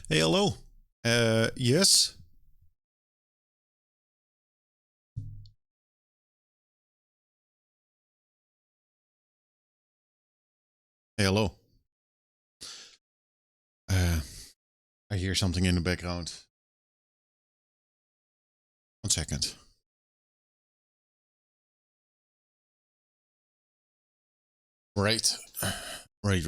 Hey, hello. Yes. Hey, hello. Uh, I hear something in the background. 1 second. Right. Right.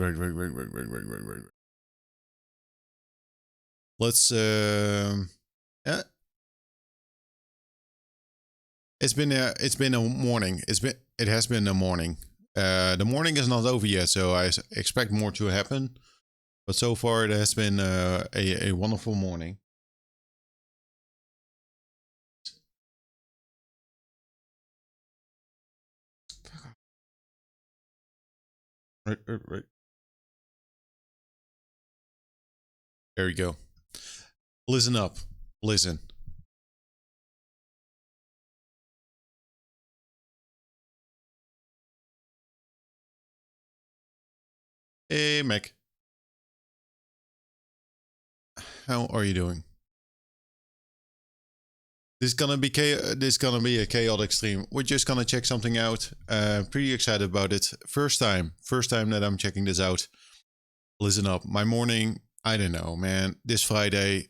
Let's. Yeah. It's been a morning. It has been a morning. The morning is not over yet, so I expect more to happen. But so far, it has been a wonderful morning. Right. There we go. Listen up. Listen. Hey, Mac. How are you doing? This is gonna be a chaotic stream. We're just gonna check something out. Pretty excited about it. First time that I'm checking this out. Listen up, my morning. I don't know, man. This Friday,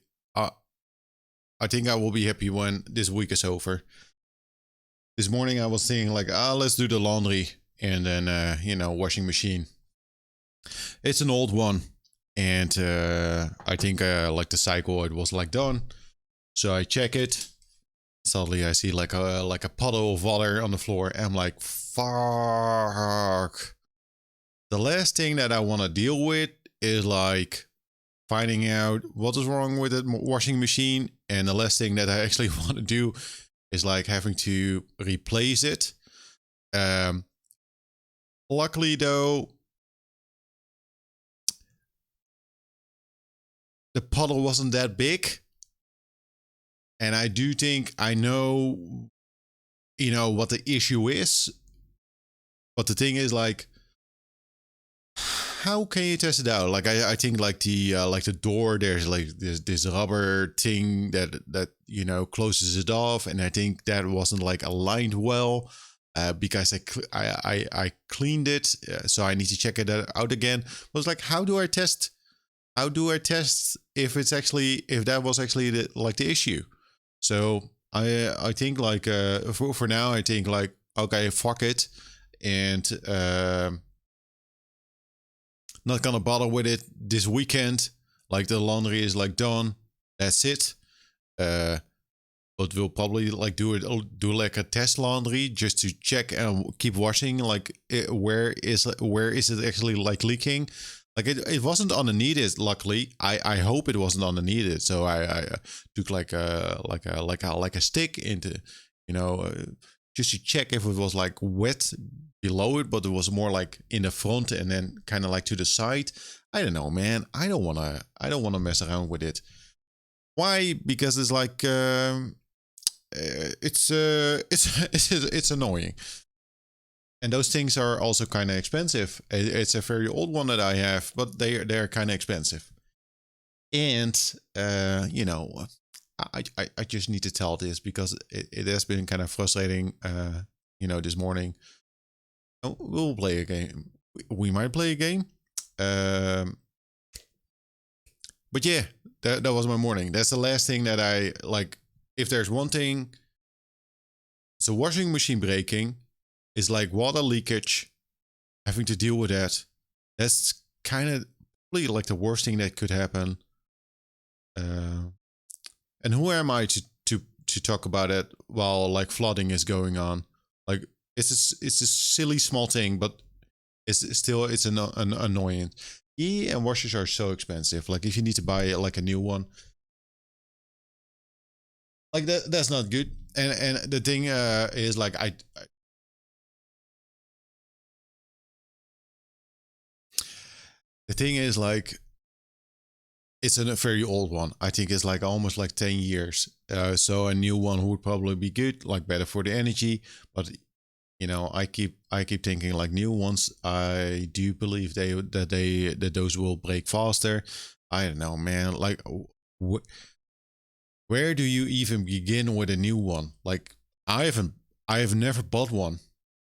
I think I will be happy when this week is over. This morning I was thinking like, let's do the laundry and then washing machine. It's an old one, and I think like the cycle it was like done. So I check it. Suddenly I see like a puddle of water on the floor. And I'm like, fuck. The last thing that I want to deal with is like finding out what is wrong with the washing machine. And the last thing that I actually want to do is like having to replace it. Um, Luckily though, the puddle wasn't that big. And I do think I know, what the issue is. But the thing is like, how can you test it out? Like I think like the door, there's like this rubber thing that closes it off, and I think that wasn't like aligned well. Because I cleaned it, so I need to check it out again. But it's like, how do I test? How do I test if that was actually the issue? So I think like for now I think like, okay, fuck it, and not gonna bother with it this weekend. Like the laundry is like done. That's it. Uh, but we'll probably like do like a test laundry just to check and keep washing. Like where is it actually like leaking? Like it wasn't underneath it. Luckily, I hope it wasn't underneath it. So I took like a stick into you know uh, just to check if it was like wet below it, but it was more like in the front and then kind of like to the side. I don't know, man. I don't wanna mess around with it. Why? Because it's like it's annoying, and those things are also kind of expensive. It's a very old one that I have, but they're kind of expensive. And I just need to tell this because it has been kind of frustrating. This morning. We'll play a game. We might play a game. Um, but yeah, that was my morning. That's the last thing that I like. If there's one thing, it's a washing machine breaking. Is like water leakage. Having to deal with that. That's kind of really like the worst thing that could happen. Uh, and who am I to talk about it while like flooding is going on? Like it's a silly small thing, but it's an annoying. Yeah, and washers are so expensive. Like if you need to buy like a new one, like that's not good. And the thing is like the thing is like it's a very old one. I think it's like almost like 10 years. So a new one would probably be good, like better for the energy. But I keep thinking like new ones. I do believe that those will break faster. I don't know, man. Like, where do you even begin with a new one? Like, I have never bought one.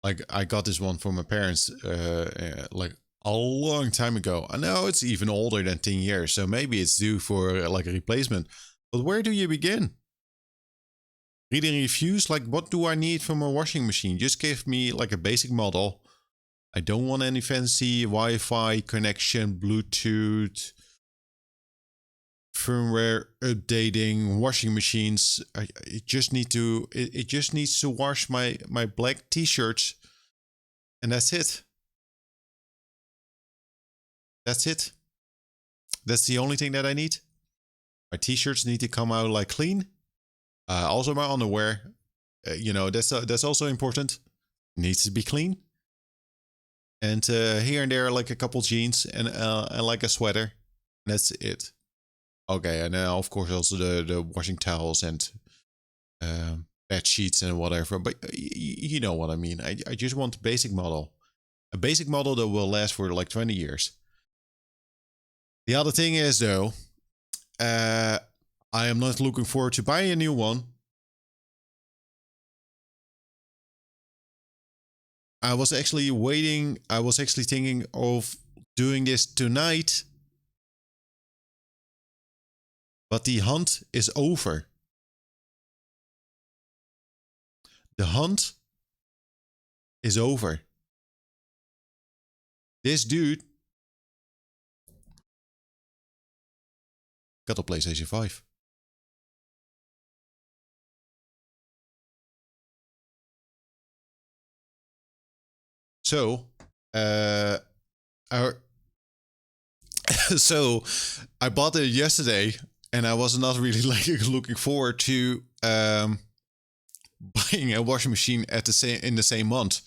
Like, I got this one from my parents, like a long time ago. I know it's even older than 10 years, so maybe it's due for like a replacement. But where do you begin? Reading reviews, like, what do I need from a washing machine? Just give me like a basic model. I don't want any fancy Wi-Fi connection, Bluetooth, firmware updating, washing machines. It just need to. It just needs to wash my black t-shirts, and that's it. That's it. That's the only thing that I need. My t-shirts need to come out like clean. Also, my underwear. That's also important. It needs to be clean. And here and there, like a couple jeans and like a sweater. That's it. Okay, and of course also the washing towels and bed sheets and whatever. But you know what I mean. I just want a basic model. A basic model that will last for like 20 years. The other thing is, though, I am not looking forward to buying a new one. I was actually thinking of doing this tonight. But the hunt is over. The hunt is over. This dude got a PlayStation 5. So, so I bought it yesterday, and I was not really like looking forward to buying a washing machine in the same month.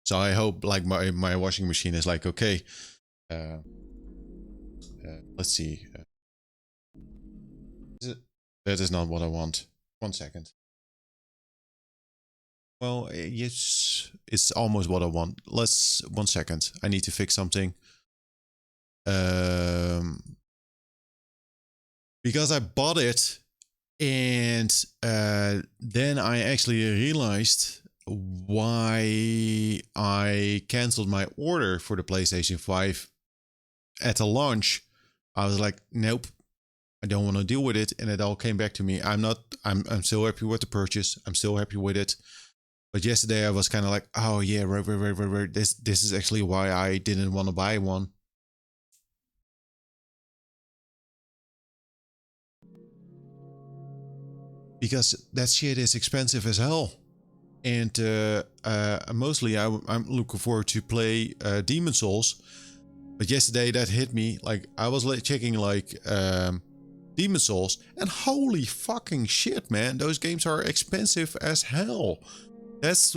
So I hope like my washing machine is like okay. Let's see. That is not what I want. 1 second. Well, yes, it's almost what I want. 1 second. I need to fix something. Because I bought it, and then I actually realized why I canceled my order for the PlayStation 5 at the launch. I was like, nope, I don't want to deal with it, and it all came back to me. I'm still happy with the purchase. I'm still happy with it. But yesterday I was kind of like, oh yeah, right. This is actually why I didn't want to buy one. Because that shit is expensive as hell. And mostly I'm looking forward to play Demon Souls. But yesterday that hit me. Like I was checking like Demon Souls, and holy fucking shit, man, those games are expensive as hell. That is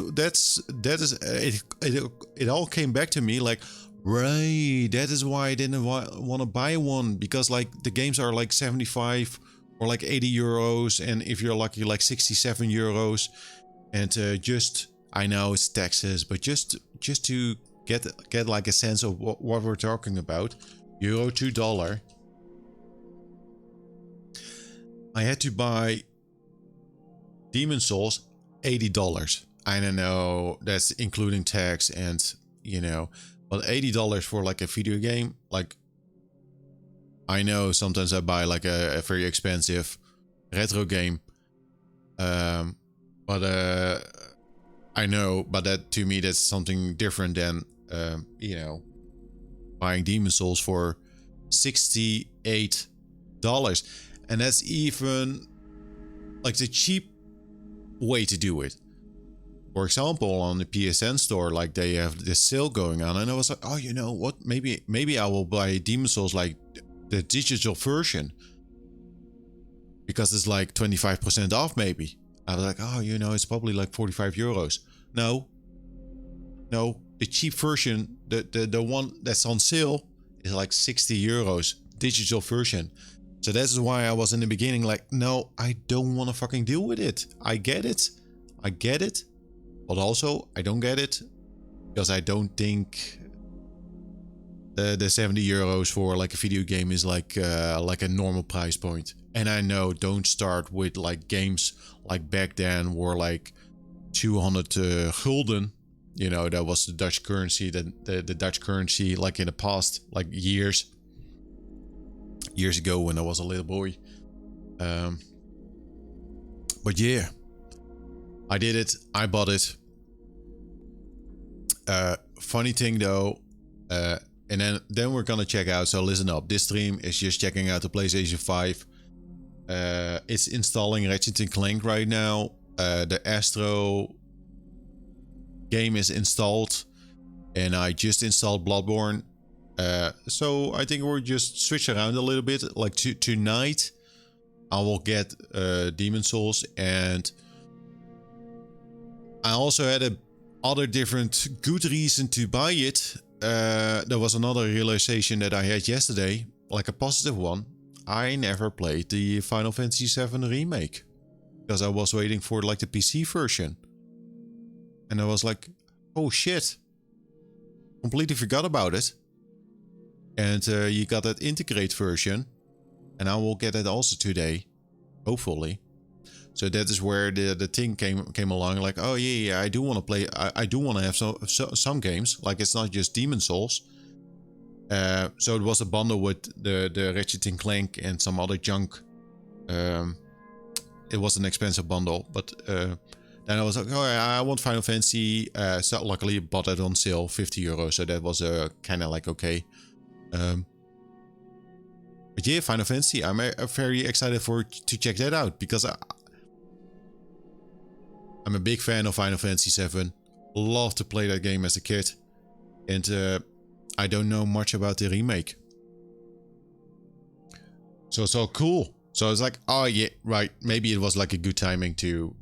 it all came back to me like, right, that is why I didn't want to buy one, because like the games are like 75 or like 80 euros, and if you're lucky like 67 euros. And just, I know it's taxes, but just to get like a sense of what we're talking about, euro to dollar, I had to buy Demon Souls $80. I don't know, that's including tax and but $80 for like a video game. Like, I know sometimes I buy like a very expensive retro game, but I know, but that to me that's something different than buying Demon Souls for $68, and that's even like the cheap way to do it. For example, on the PSN store, like they have this sale going on, and I was like, oh, you know what? Maybe I will buy Demon Souls like the digital version, because it's like 25% off. Maybe I was like, oh, it's probably like 45 euros. No, the cheap version, the one that's on sale, is like 60 euros, digital version. So that's why I was in the beginning like, no, I don't want to fucking deal with it. I get it, but also I don't get it, because I don't think the 70 euros for like a video game is like a normal price point. And I know, don't start with like games like back then were like 200 gulden. You know, that was the Dutch currency, the Dutch currency like in the past, like years ago when I was a little boy. But yeah, I did it. I bought it. Funny thing though, and then we're gonna check out. So listen up. This stream is just checking out the PlayStation 5. It's installing Ratchet & Clank right now. The Astro game is installed, and I just installed Bloodborne. So I think we'll just switch around a little bit. Like tonight, I will get Demon Souls, and I also had a other different good reason to buy it. There was another realization that I had yesterday, like a positive one. I never played the Final Fantasy VII Remake because I was waiting for like the PC version. And I was like, oh shit. Completely forgot about it. And you got that integrate version. And I will get it also today. Hopefully. So that is where the thing came along. Like, oh yeah, I do want to play. I do want to have some games. Like, it's not just Demon Souls. So it was a bundle with the Ratchet & Clank and some other junk. It was an expensive bundle, but then I was like, oh, I want Final Fantasy. So luckily I bought it on sale, 50 euros. So that was kind of like okay. But yeah, Final Fantasy. I'm very excited to check that out because I'm a big fan of Final Fantasy VII. Love to play that game as a kid, and I don't know much about the remake. So it's all cool. So I was like, oh yeah, right. Maybe it was like a good timing to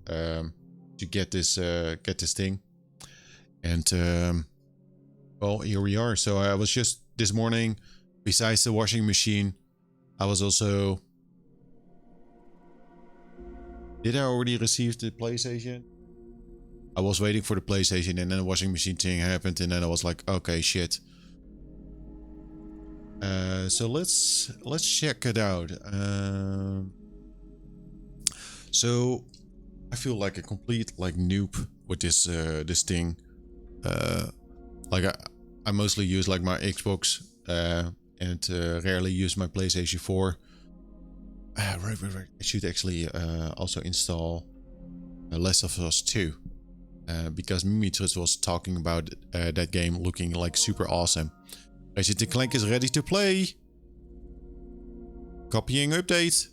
get this thing. And well, here we are. So I was just this morning, besides the washing machine, I was also. Did I already receive the PlayStation? I was waiting for the PlayStation, and then the washing machine thing happened, and then I was like, okay, shit. So let's check it out. So I feel like a complete like noob with this this thing. Like I mostly use like my Xbox and rarely use my PlayStation 4. Right. I should actually also install Last of Us 2 because Mimitris was talking about that game looking like super awesome. Ratchet & Clank is ready to play. Copying update.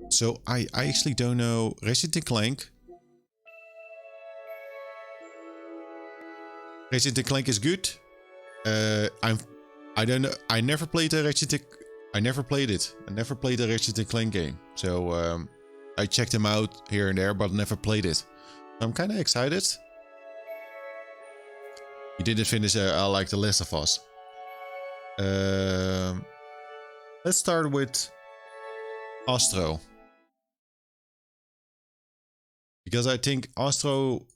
So I actually don't know. Ratchet & Clank. Ratchet & Clank is good. I don't know. I never played the I never played it. I never played the Ratchet & Clank game. So I checked them out here and there, but never played it. I'm kind of excited. You didn't finish like The Last of Us. Let's start with Astro. Because I think Astro...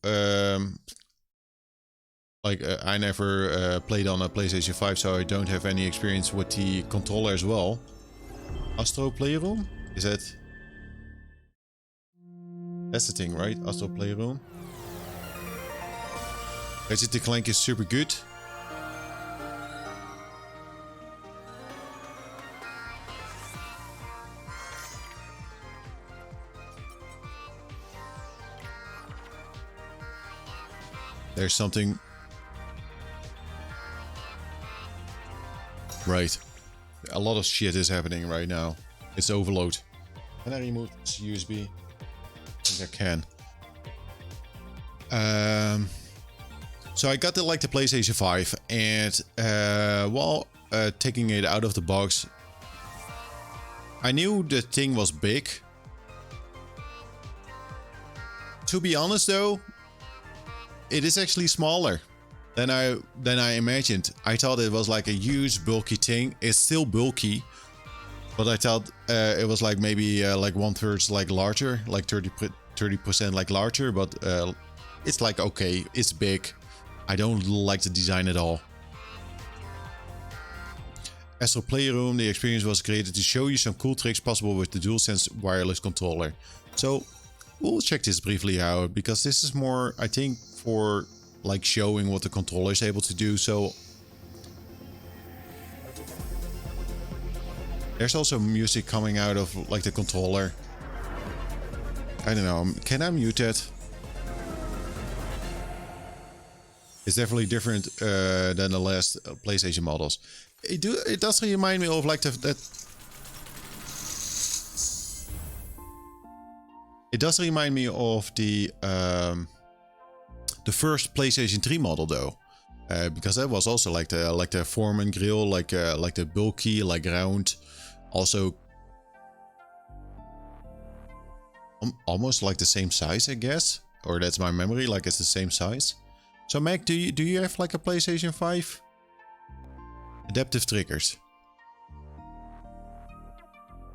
I never played on a PlayStation 5, so I don't have any experience with the controller as well. Astro Playroom? Is that... That's the thing, right? Astro Playroom. Ratchet & Clank is super good. There's something... Right. A lot of shit is happening right now. It's overload. Can I remove this USB? I think I can. So I got the PlayStation 5, and while taking it out of the box, I knew the thing was big. To be honest though, it is actually smaller than I imagined. I thought it was like a huge bulky thing. It's still bulky, but I thought it was like maybe like 1/3 like larger, like 30% like larger, but it's like okay, it's big. I don't like the design at all. Astro Playroom, the experience was created to show you some cool tricks possible with the DualSense wireless controller. So we'll check this briefly out, because this is more, I think, for like showing what the controller is able to do. So there's also music coming out of like the controller. I don't know, can I mute that? It's definitely different than the last PlayStation models. It does remind me of like it does remind me of the first PlayStation 3 model though, because that was also like the Foreman grill, like the bulky, like round, also almost like the same size, I guess, or that's my memory, like it's the same size. So Mac, do you have like a PlayStation 5? Adaptive triggers.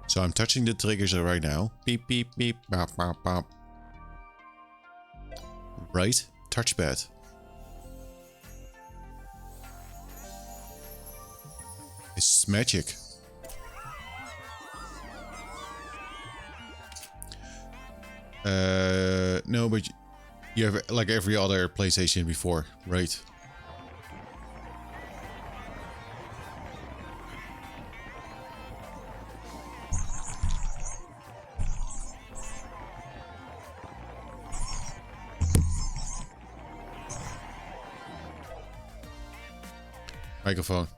So I'm touching the triggers right now. Beep, beep, beep, bop, bop, bop. Right, touchpad. It's magic. No, but you have like every other PlayStation before, right? Microphone.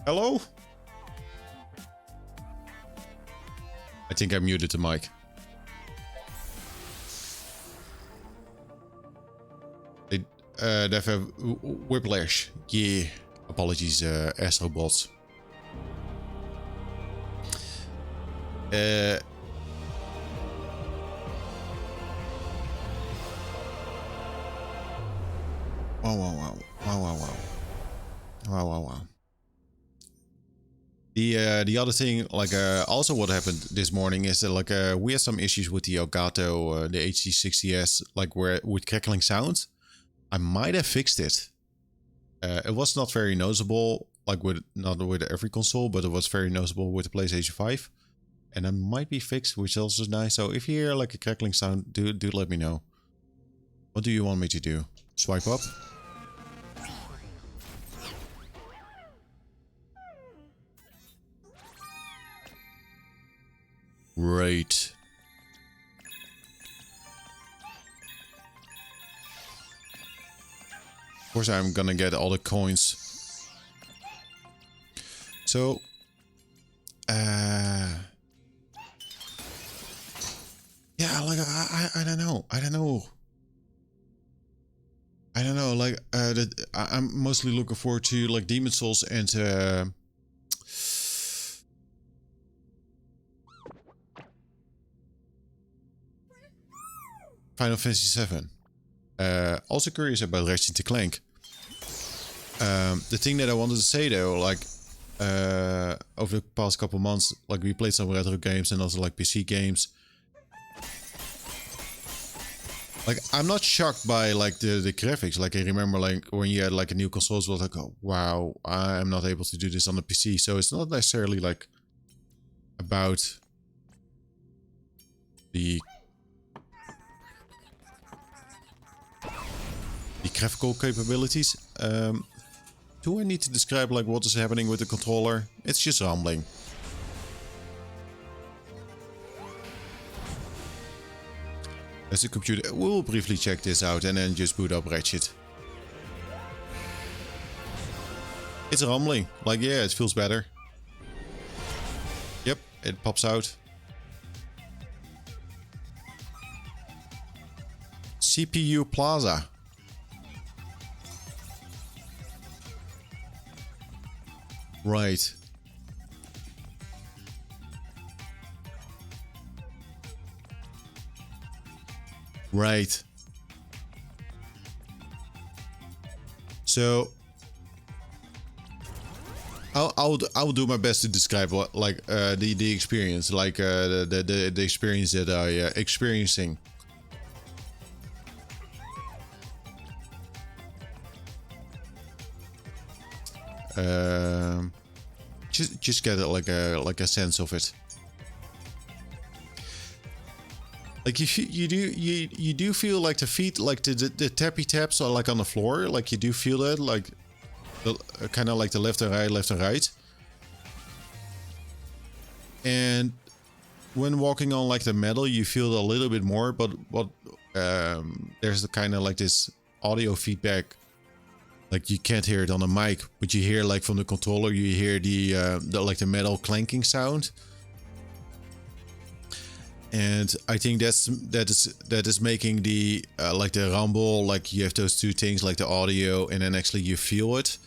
Hello? I think I muted the mic. They have Whiplash. Yeah. Apologies, Astrobots. Wow. The other thing, like also what happened this morning is that like we had some issues with the Elgato, the HD60S, like where with crackling sound. I might have fixed it. It was not very noticeable, like not with every console, but it was very noticeable with the PlayStation 5. And it might be fixed, which is also nice. So if you hear like a crackling sound, do let me know. What do you want me to do? Swipe up? Right. Of course I'm gonna get all the coins. So yeah, like I don't know. Like I'm mostly looking forward to like Demon Souls and Final Fantasy VII. Also curious about Ratchet & Clank. The thing that I wanted to say though, like over the past couple months, like we played some retro games and also like PC games. Like I'm not shocked by like the graphics. Like I remember like when you had like a new console, it was like, oh wow, I'm not able to do this on the PC. So it's not necessarily like about the graphical capabilities. Do I need to describe like what is happening with the controller? It's just rumbling. As a computer, we'll briefly check this out and then just boot up Ratchet. It's rumbling. Like, yeah, it feels better. Yep, it pops out. CPU Plaza. Right. Right. So I'll do my best to describe what like the experience, like the experience that I experiencing. just get like a sense of it. Like you do feel like the feet, like the tappy taps are like on the floor. Like you do feel that, like kind of like the left and right. And when walking on like the metal, you feel it a little bit more. But there's the kind of like this audio feedback. Like you can't hear it on the mic, but you hear like from the controller, you hear the like the metal clanking sound. And I think that is making the like the rumble, like you have those two things, like the audio and then actually you feel it.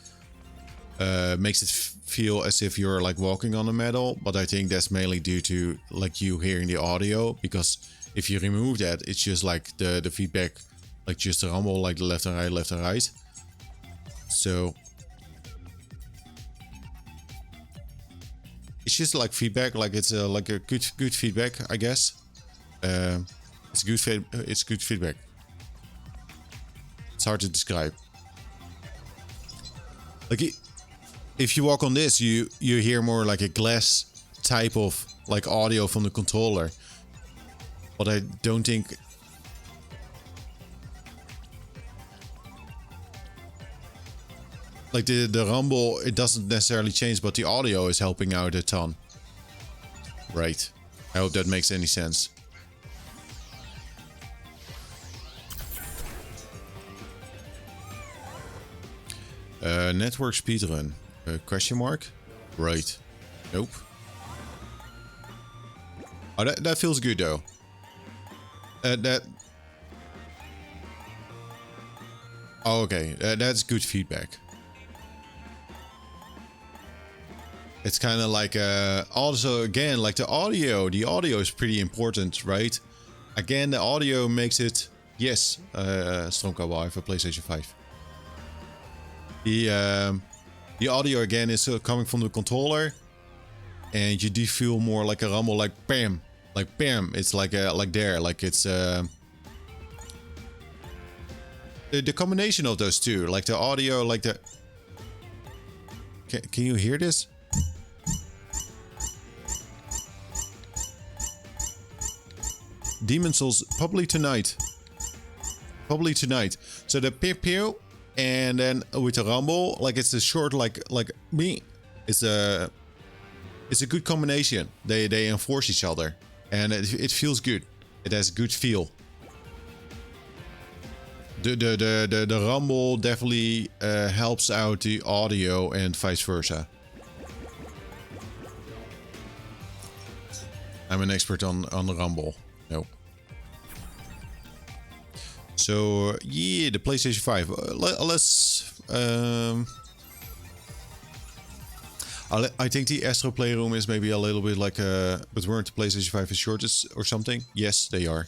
Makes it feel as if you're like walking on the metal, but I think that's mainly due to like you hearing the audio, because if you remove that, it's just like the feedback, like just the rumble, like the left and right. So it's just like feedback, like it's like a good feedback, I guess. It's good feedback. It's hard to describe. Like if you walk on this, you hear more like a glass type of like audio from the controller. But I don't think. Like the rumble, it doesn't necessarily change, but the audio is helping out a ton. Right. I hope that makes any sense. Network speedrun. Question mark? Right. Nope. Oh, that feels good though. Oh, okay. That's good feedback. It's kind of like also again like the audio. The audio is pretty important, right? Again, the audio makes it. Yes, Stromkabel, I have a PlayStation 5. The audio again is coming from the controller, and you do feel more like a rumble, like bam, like bam. It's like there, like it's the combination of those two, like the audio, like the. Can you hear this? Demon Souls probably tonight. So the pew pew, and then with the rumble, like it's a short, like me. It's a good combination. They enforce each other, and it feels good. It has a good feel. The rumble definitely helps out the audio and vice versa. I'm an expert on the rumble. No. So yeah, the PlayStation 5. Let's. I think the Astro Playroom is maybe a little bit like but weren't the PlayStation 5 is shortest or something? Yes, they are.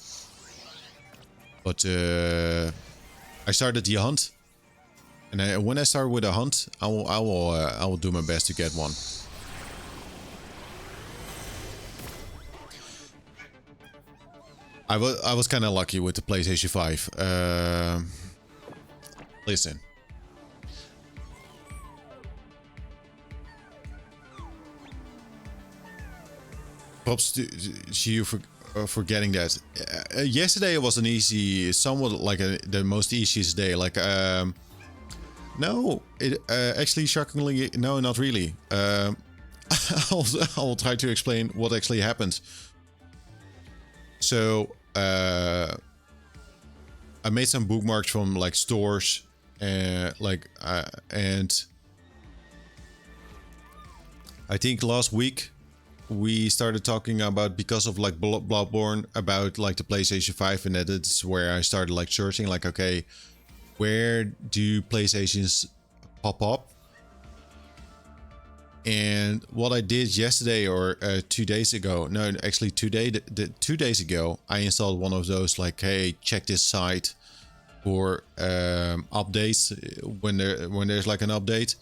But I started the hunt, and when I start with a hunt, I will do my best to get one. I was kind of lucky with the PlayStation 5. Listen. Props to you for getting that. Yesterday was an easy, somewhat like the most easiest day. Like, no, actually, shockingly, no, not really. I'll try to explain what actually happened. So, I made some bookmarks from like stores, and I think last week we started talking about, because of like Bloodborne, about like the PlayStation 5, and that's where I started like searching, like, okay, where do PlayStations pop up? And what I did yesterday, or 2 days ago, no, actually 2 days ago, I installed one of those, like, hey, check this site for updates when there's like an update.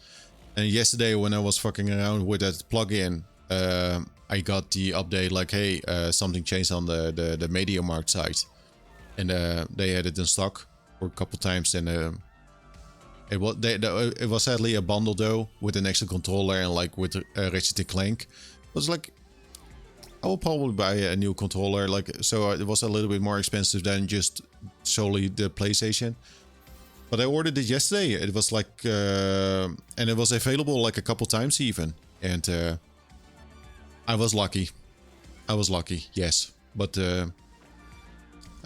And yesterday, when I was fucking around with that plugin, I got the update like, hey, something changed on the MediaMarkt site, and they had it in stock for a couple times, and it was sadly a bundle though with an extra controller and like with Ratchet & Clank. It was like I will probably buy a new controller, like, so it was a little bit more expensive than just solely the PlayStation. But I ordered it yesterday. It was like, and it was available like a couple times even. And I was lucky. I was lucky, yes. But I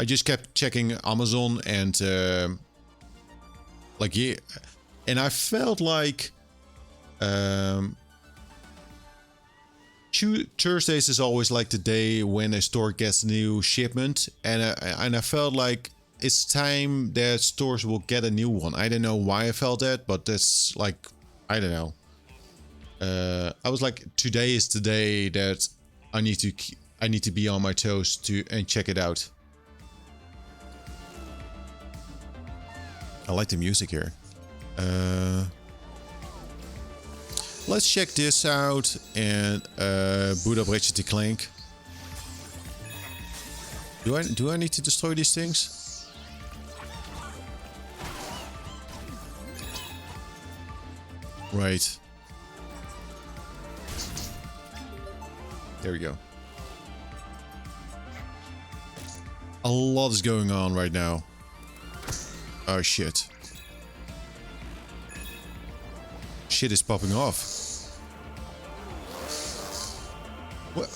just kept checking Amazon and like, yeah. And I felt like Thursdays is always like the day when a store gets a new shipment, and I felt like it's time that stores will get a new one. I don't know why I felt that, but that's like, I don't know. I was like, today is the day that I need to be on my toes and check it out. I like the music here. Let's check this out and boot up Ratchet & Clank. Do I need to destroy these things? Right. There we go. A lot is going on right now. Oh shit. Shit is popping off. What?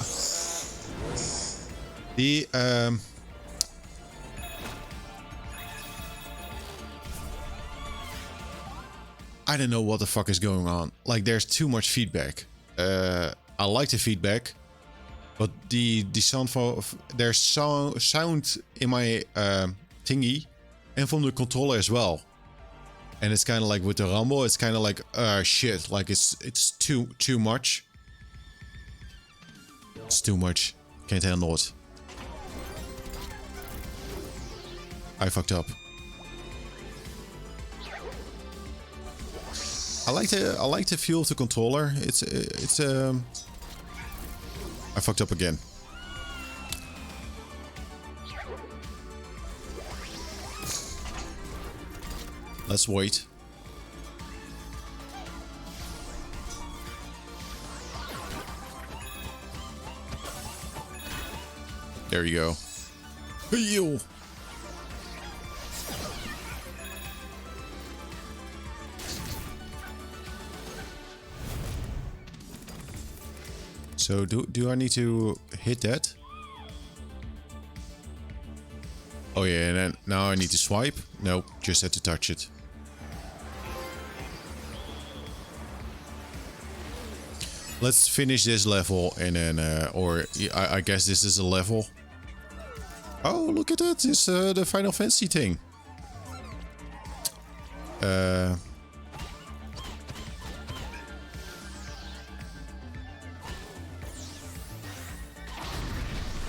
The I don't know what the fuck is going on. Like, there's too much feedback. I like the feedback, but the sound there's sound in my thingy and from the controller as well. And it's kind of like with the rumble, it's kind of like shit. Like it's too much. It's too much. Can't handle it. I fucked up. I like the feel of the controller. It's I fucked up again. Let's wait. There you go. Heal. So do I need to hit that? Oh yeah, and then now I need to swipe? Nope, just had to touch it. Let's finish this level and then, or I guess this is a level. Oh, look at that! It's the Final Fantasy thing.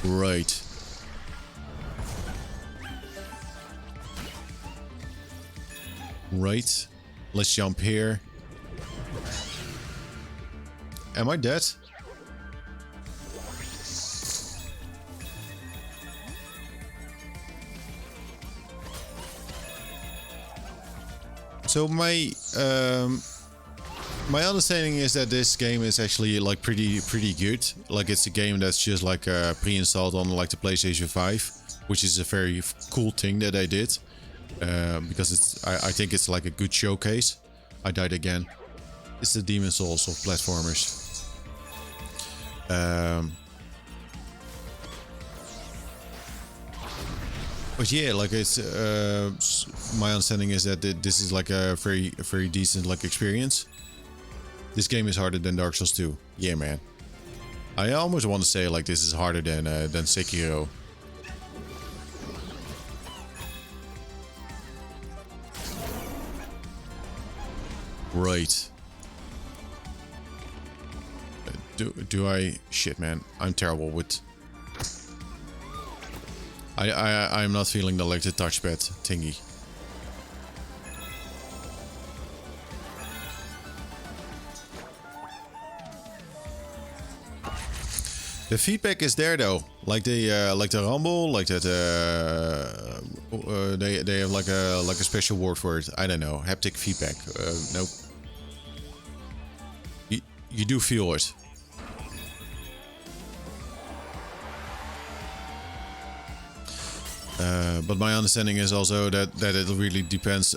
Right. Right. Let's jump here. Am I dead? So my understanding is that this game is actually like pretty good. Like, it's a game that's just like pre-installed on like the PlayStation 5, which is a very cool thing that they did. Because I think it's like a good showcase. I died again. It's the Demon Souls of platformers. But yeah, like, it's my understanding is that this is like a very decent like experience. This game is harder than Dark Souls 2. Yeah, man. I almost want to say like this is harder than Sekiro. Right. Do I... Shit, man. I'm terrible with... I'm not feeling the like the touchpad thingy. The feedback is there though, like the rumble, like that. They have like a special word for it. I don't know, haptic feedback. Nope. You do feel it. But my understanding is also that it really depends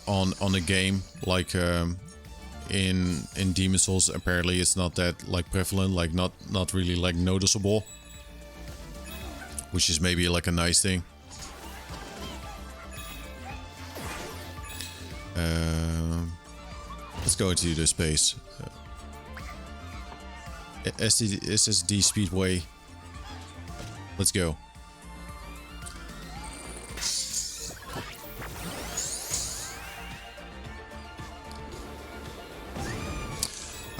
on the game. Like in Demon Souls, apparently it's not that like prevalent, like not really like noticeable, which is maybe like a nice thing. Let's go into the space. SSD Speedway. Let's go.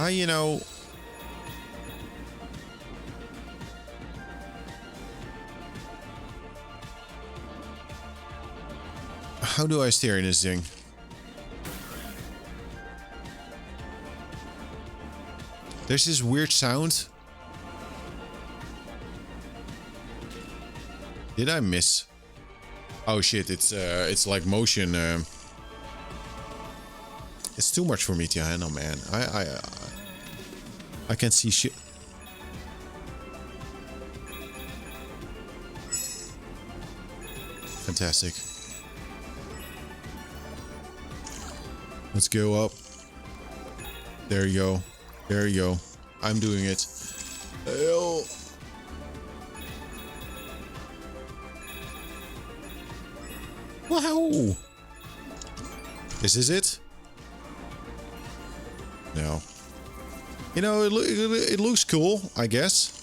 You know, how do I steer in this thing? There's this weird sound. Did I miss? Oh shit! It's like motion. It's too much for me to handle, man. I can't see shit. Fantastic. Let's go up. There you go. There you go. I'm doing it. Hell. Wow. This is it? No. You know, it looks cool, I guess.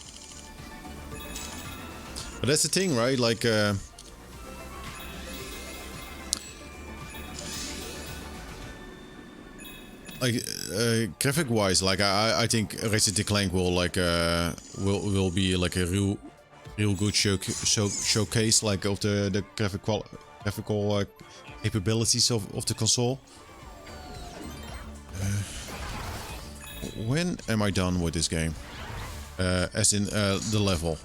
But that's the thing, right? Like, graphic-wise, like I think Ratchet & Clank will like will be like a real good showcase like of the graphical capabilities of the console. When am I done with this game? As in the level.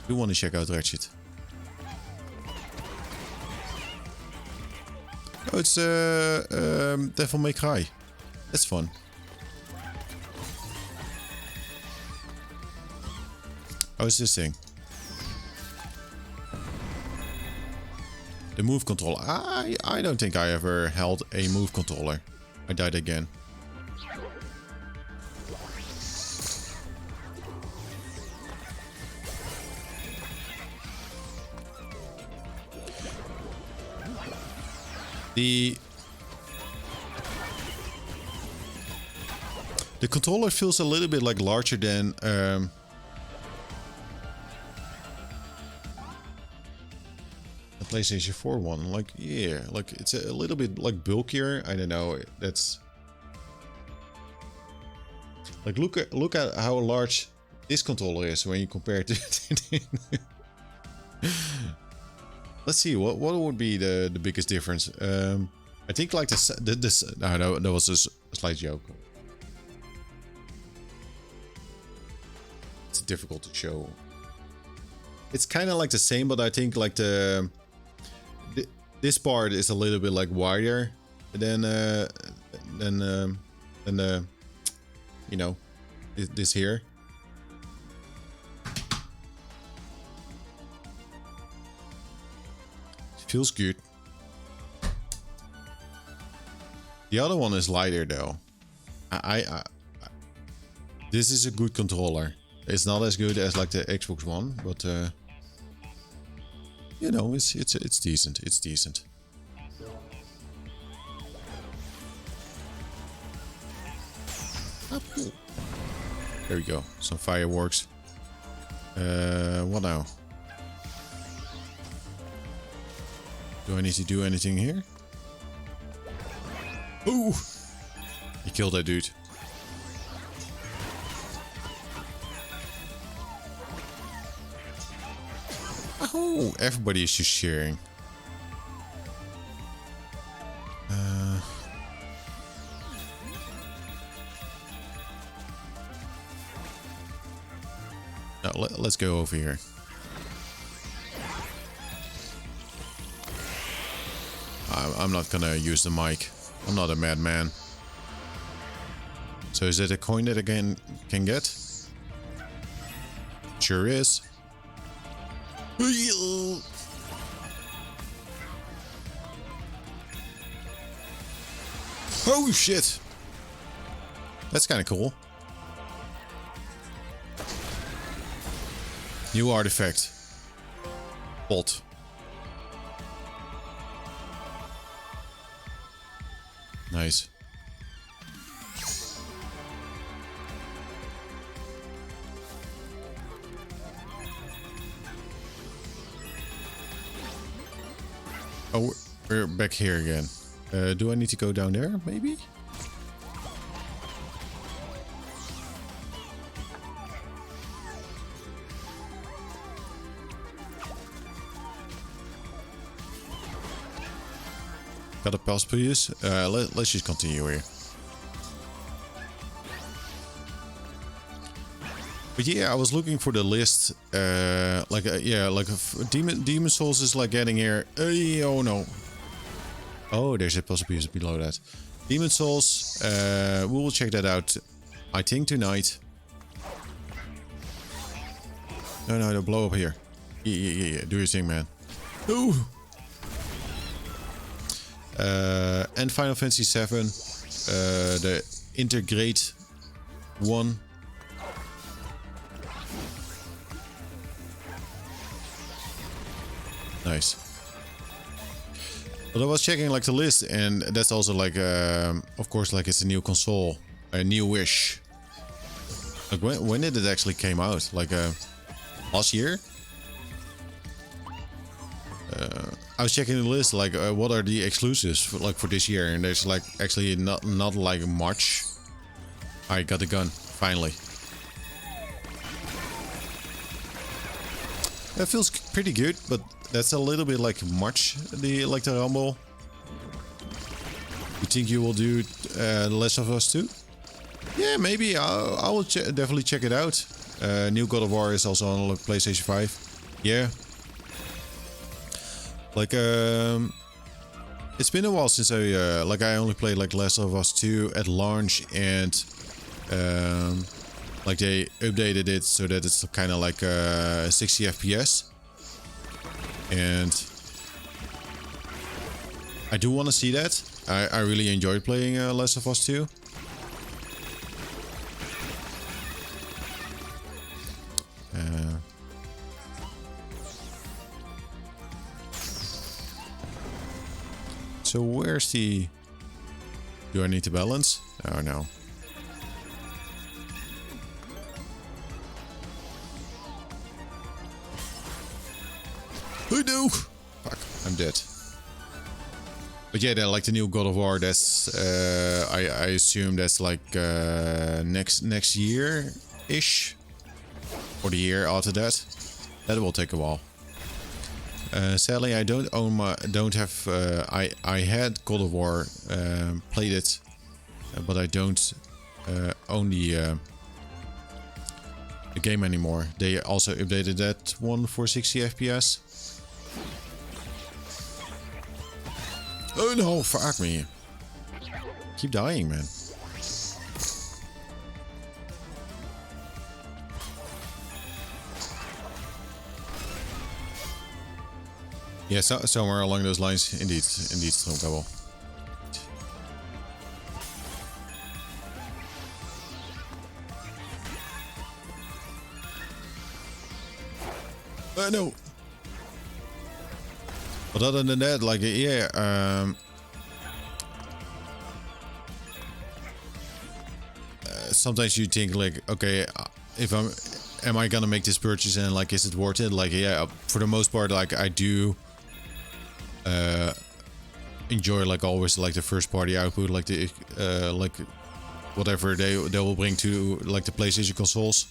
I do want to check out Ratchet. Oh, it's Devil May Cry. That's fun. Oh, it's this thing. The move controller. I don't think I ever held a move controller. I died again. The controller feels a little bit like larger than the PlayStation 4 one. Like, yeah, like it's a little bit like bulkier. I don't know. That's like look at how large this controller is when you compare it to. Let's see what would be the biggest difference. I think like this. No, that was a slight joke. It's difficult to show. It's kind of like the same, but I think like this part is a little bit like wider than you know, this here. Feels good. The other one is lighter though. This is a good controller. It's not as good as like the Xbox One, but you know, it's decent. It's decent. There we go. Some fireworks. What now? Do I need to do anything here? Ooh! He killed that dude. Oh, everybody is just sharing. let's go over here. I'm not gonna use the mic. I'm not a madman. So is it a coin that I can get? Sure is. Oh shit! That's kind of cool. New artifact. Bolt. Nice. Oh, we're back here again. Do I need to go down there, maybe? Got a pass, please. Let's just continue here. But yeah, I was looking for the list. Demon Souls is like getting here. Oh no. Oh, there's a possibility below that. Demon Souls. We will check that out. I think tonight. No, don't blow up here. Yeah. Do your thing, man. Ooh. And Final Fantasy 7, the Integrate 1. Nice. But I was checking like the list, and that's also like, of course, like it's a new console, a new wish. Like when did it actually came out? Like last year? I was checking the list, like what are the exclusives for this year, and there's like actually not like much. I got the gun finally. That feels pretty good, but that's a little bit like much. The rumble. You think you will do The Last of Us 2? Yeah, maybe. I will definitely check it out. New God of War is also on PlayStation 5. Yeah. Like, it's been a while since I only played like Last of Us 2 at launch, and like they updated it so that it's kind of like 60 FPS, and I do want to see that. I really enjoyed playing Last of Us 2. So where's the... Do I need to balance? Oh no. Oh no! Fuck, I'm dead. But yeah, then like the new God of War, that's... I assume that's like next year-ish? Or the year after that. That will take a while. Sadly, I don't own I had God of War, played it, but I don't own the game anymore. They also updated that one for 60 FPS. Oh no, fuck me. Keep dying, man. Yeah, somewhere along those lines, indeed, Stroomkabel. No. But other than that, like, yeah, sometimes you think like, okay, am I gonna make this purchase, and like, is it worth it? Like, yeah, for the most part, like, I do enjoy like always like the first party output, like the like whatever they will bring to like the PlayStation consoles.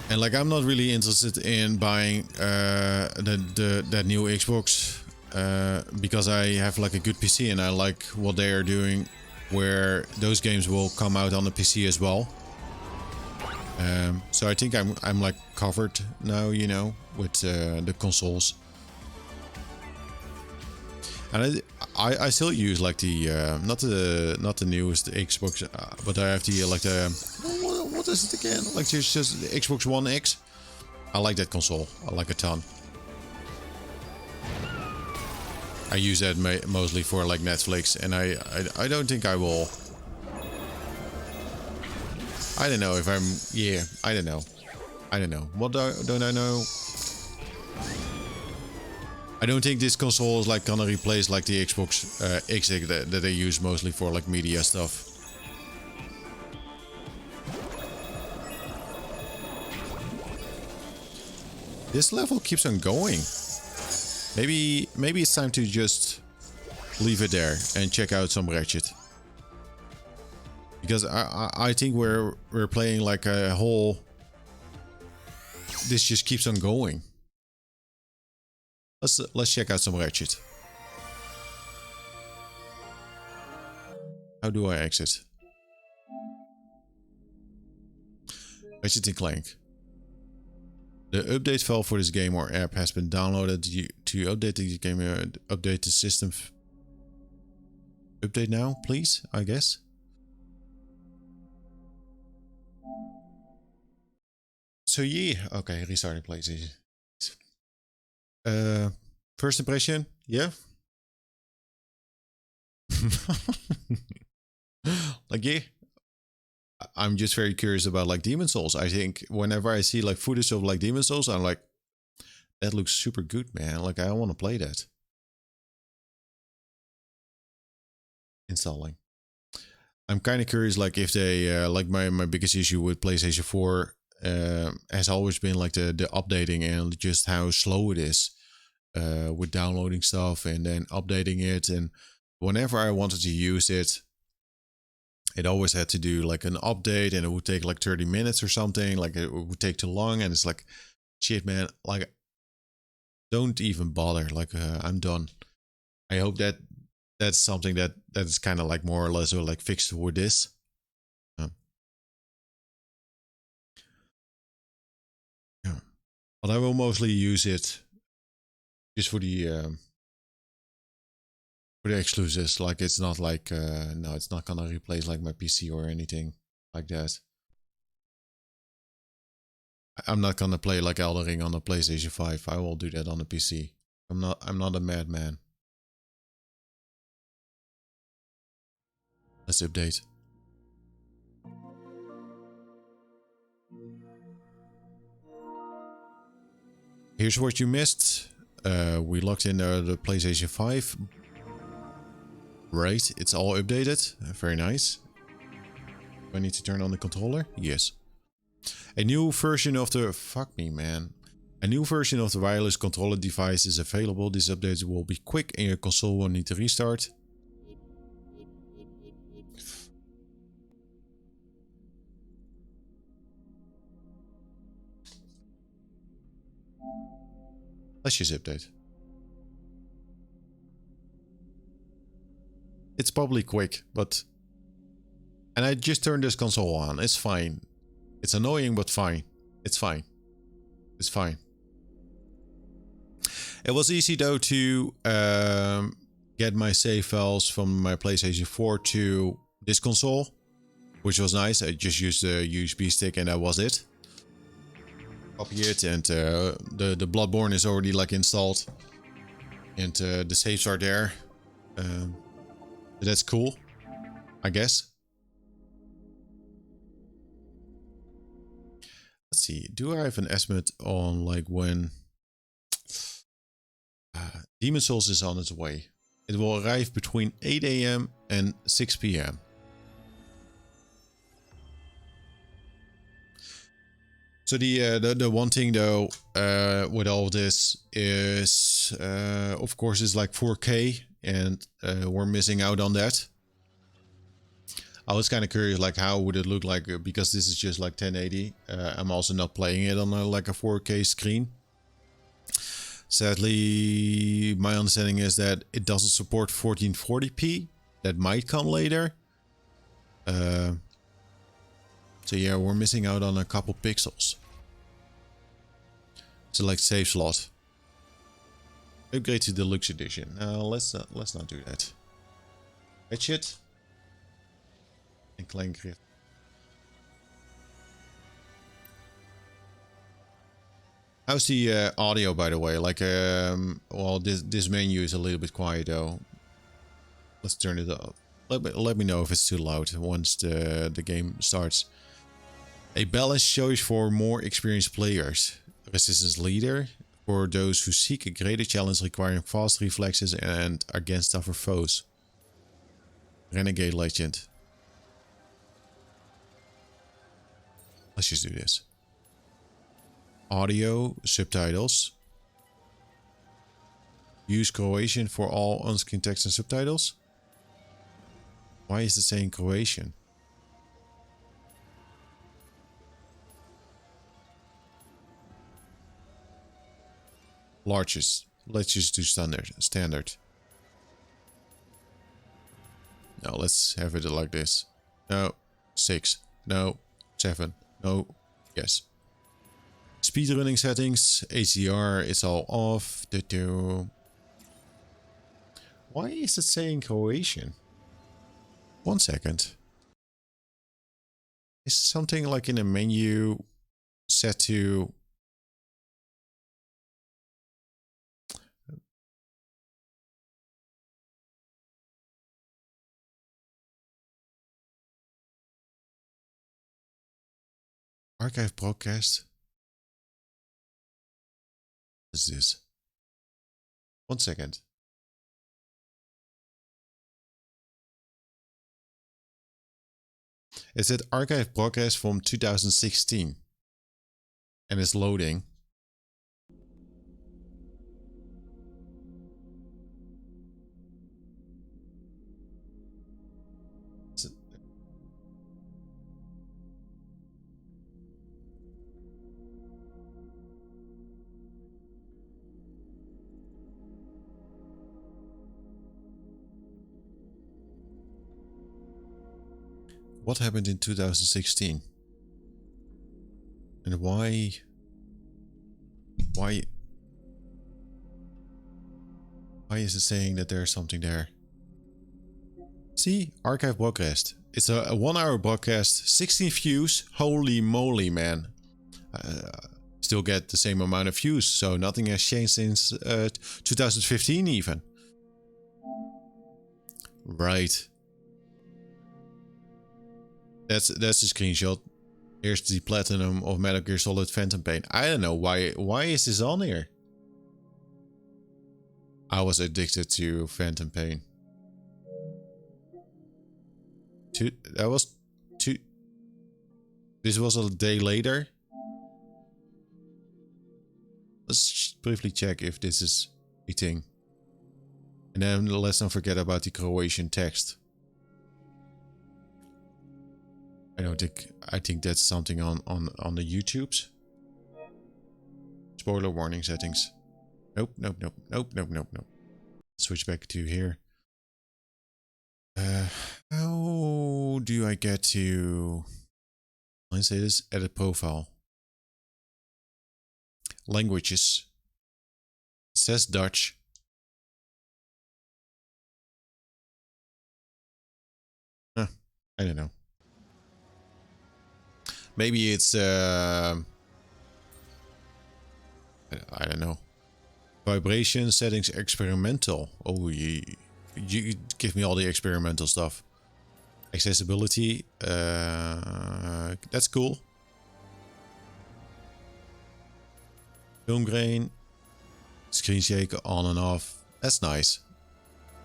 And like, I'm not really interested in buying that new Xbox because I have like a good PC and I like what they are doing, where those games will come out on the PC as well. So I think I'm like covered now, you know, with the consoles. And I still use like the not the newest Xbox, but I have the like the what is it again? Like just the Xbox One X. I like that console. I like it a ton. I use that mostly for like Netflix, and I don't think I will. I don't know if I'm. Yeah, I don't know. I don't know. What don't I know? I don't think this console is like gonna replace like the Xbox X that they use mostly for like media stuff. This level keeps on going. Maybe it's time to just leave it there and check out some Ratchet. Because I think we're playing like a whole. This just keeps on going. Let's check out some Ratchet. How do I exit? Ratchet and Clank. The update file for this game or app has been downloaded. To update the game, update the system. Update now, please, I guess. So yeah, okay, restarting PlayStation. First impression, yeah. Like yeah, I'm just very curious about like Demon Souls. I think whenever I see like footage of like Demon Souls, I'm like, that looks super good, man. Like I want to play that. Installing. I'm kind of curious, like if they like my biggest issue with PlayStation 4 has always been like the updating and just how slow it is with downloading stuff and then updating it. And whenever I wanted to use it, it always had to do like an update and it would take like 30 minutes or something. Like it would take too long. And it's like, shit, man, like don't even bother. Like I'm done. I hope that that's something that is kind of like more or less or like fixed with this. Yeah. But I will mostly use it just for the exclusives. Like it's not like no, it's not gonna replace like my PC or anything like that. I'm not gonna play like Elden Ring on the PlayStation 5. I will do that on the PC. I'm not a madman. Let's update. Here's what you missed. We logged in the PlayStation 5. Right, it's all updated. Very nice. Do I need to turn on the controller? Yes. A new version of the... Fuck me, man. A new version of the wireless controller device is available. This update will be quick and your console won't need to restart. Let's just update. It's probably quick, but... And I just turned this console on. It's fine. It's annoying, but fine. It's fine. It's fine. It was easy though to get my save files from my PlayStation 4 to this console, which was nice. I just used the USB stick and that was it. Copy it, and the Bloodborne is already like installed, and the saves are there. That's cool, I guess. Let's see. Do I have an estimate on like when Demon Souls is on its way? It will arrive between 8 AM and 6 PM. So the one thing though with all of this is of course it's like 4K, and we're missing out on that. I was kind of curious, like how would it look like, because this is just like 1080. I'm also not playing it on like a 4K screen. Sadly, my understanding is that it doesn't support 1440p. That might come later. So yeah, we're missing out on a couple pixels. Select save slot. Upgrade to deluxe edition. Let's not do that. Hatchet. And Kleingrift. How's the audio, by the way? Like, well, this menu is a little bit quiet though. Let's turn it up. Let me know if it's too loud once the game starts. A balanced choice for more experienced players. Resistance leader for those who seek a greater challenge requiring fast reflexes and against tougher foes. Renegade legend. Let's just do this. Audio subtitles. Use Croatian for all on-screen text and subtitles. Why is it saying Croatian? Largest. Let's just do standard. No, let's have it like this. No. 6. No. 7. No. Yes. Speedrunning settings. HDR. It's all off. Why is it saying Croatian? 1 second. Is something like in a menu set to... Archive broadcast? What is this? 1 second. It said archive broadcast from 2016. And it's loading. What happened in 2016? And why is it saying that there's something there? See, archive broadcast. It's a 1 hour broadcast, 16 views. Holy moly, man. Still get the same amount of views, so nothing has changed since 2015 even. Right. That's the screenshot. Here's the platinum of Metal Gear Solid Phantom Pain. I don't know why is this on here? I was addicted to Phantom Pain. This was a day later. Let's briefly check if this is a thing. And then let's not forget about the Croatian text. I think that's something on the YouTubes. Spoiler warning settings. Nope. Switch back to here. How do I get to... Let's say this, edit profile. Languages. It says Dutch. I don't know. Maybe it's I don't know. Vibration settings experimental. Oh, you give me all the experimental stuff. Accessibility. That's cool. Film grain. Screen shaker on and off. That's nice.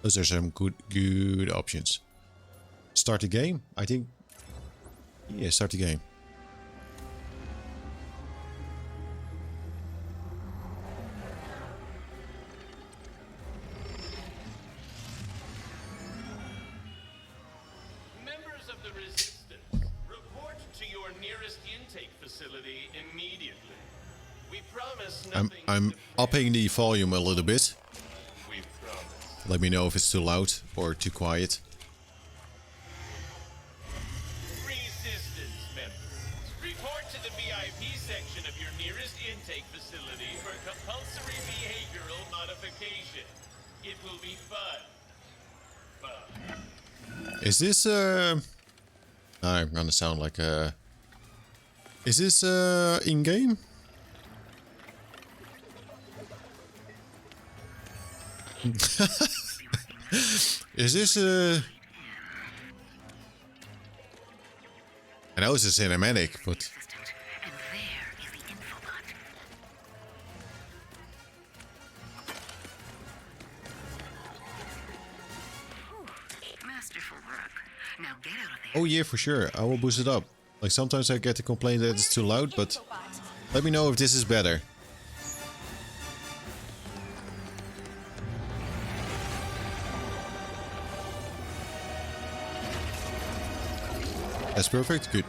Those are some good options. Start the game. I think. Yeah, start the game. I'm upping the volume a little bit. Let me know if it's too loud or too quiet. Resistance members, report to the VIP section of your nearest intake facility for compulsory behavioral modification. It will be fun. Is this I'm gonna sound like is this in game? Is this I know it's a cinematic, but masterful work. Now get out of there. oh yeah, for sure. I will boost it up. Like sometimes I get the complaint that it's too loud, but let me know if this is better. That's perfect. Good.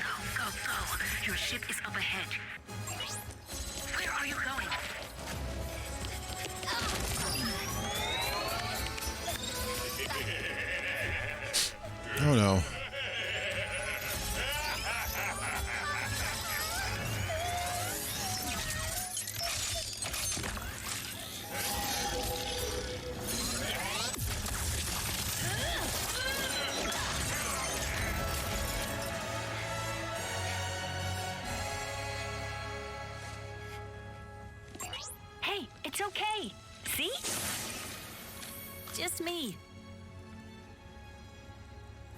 Go, go, go. Your ship is up ahead. Where are you going? Oh no. Hey, it's okay. See? Just me.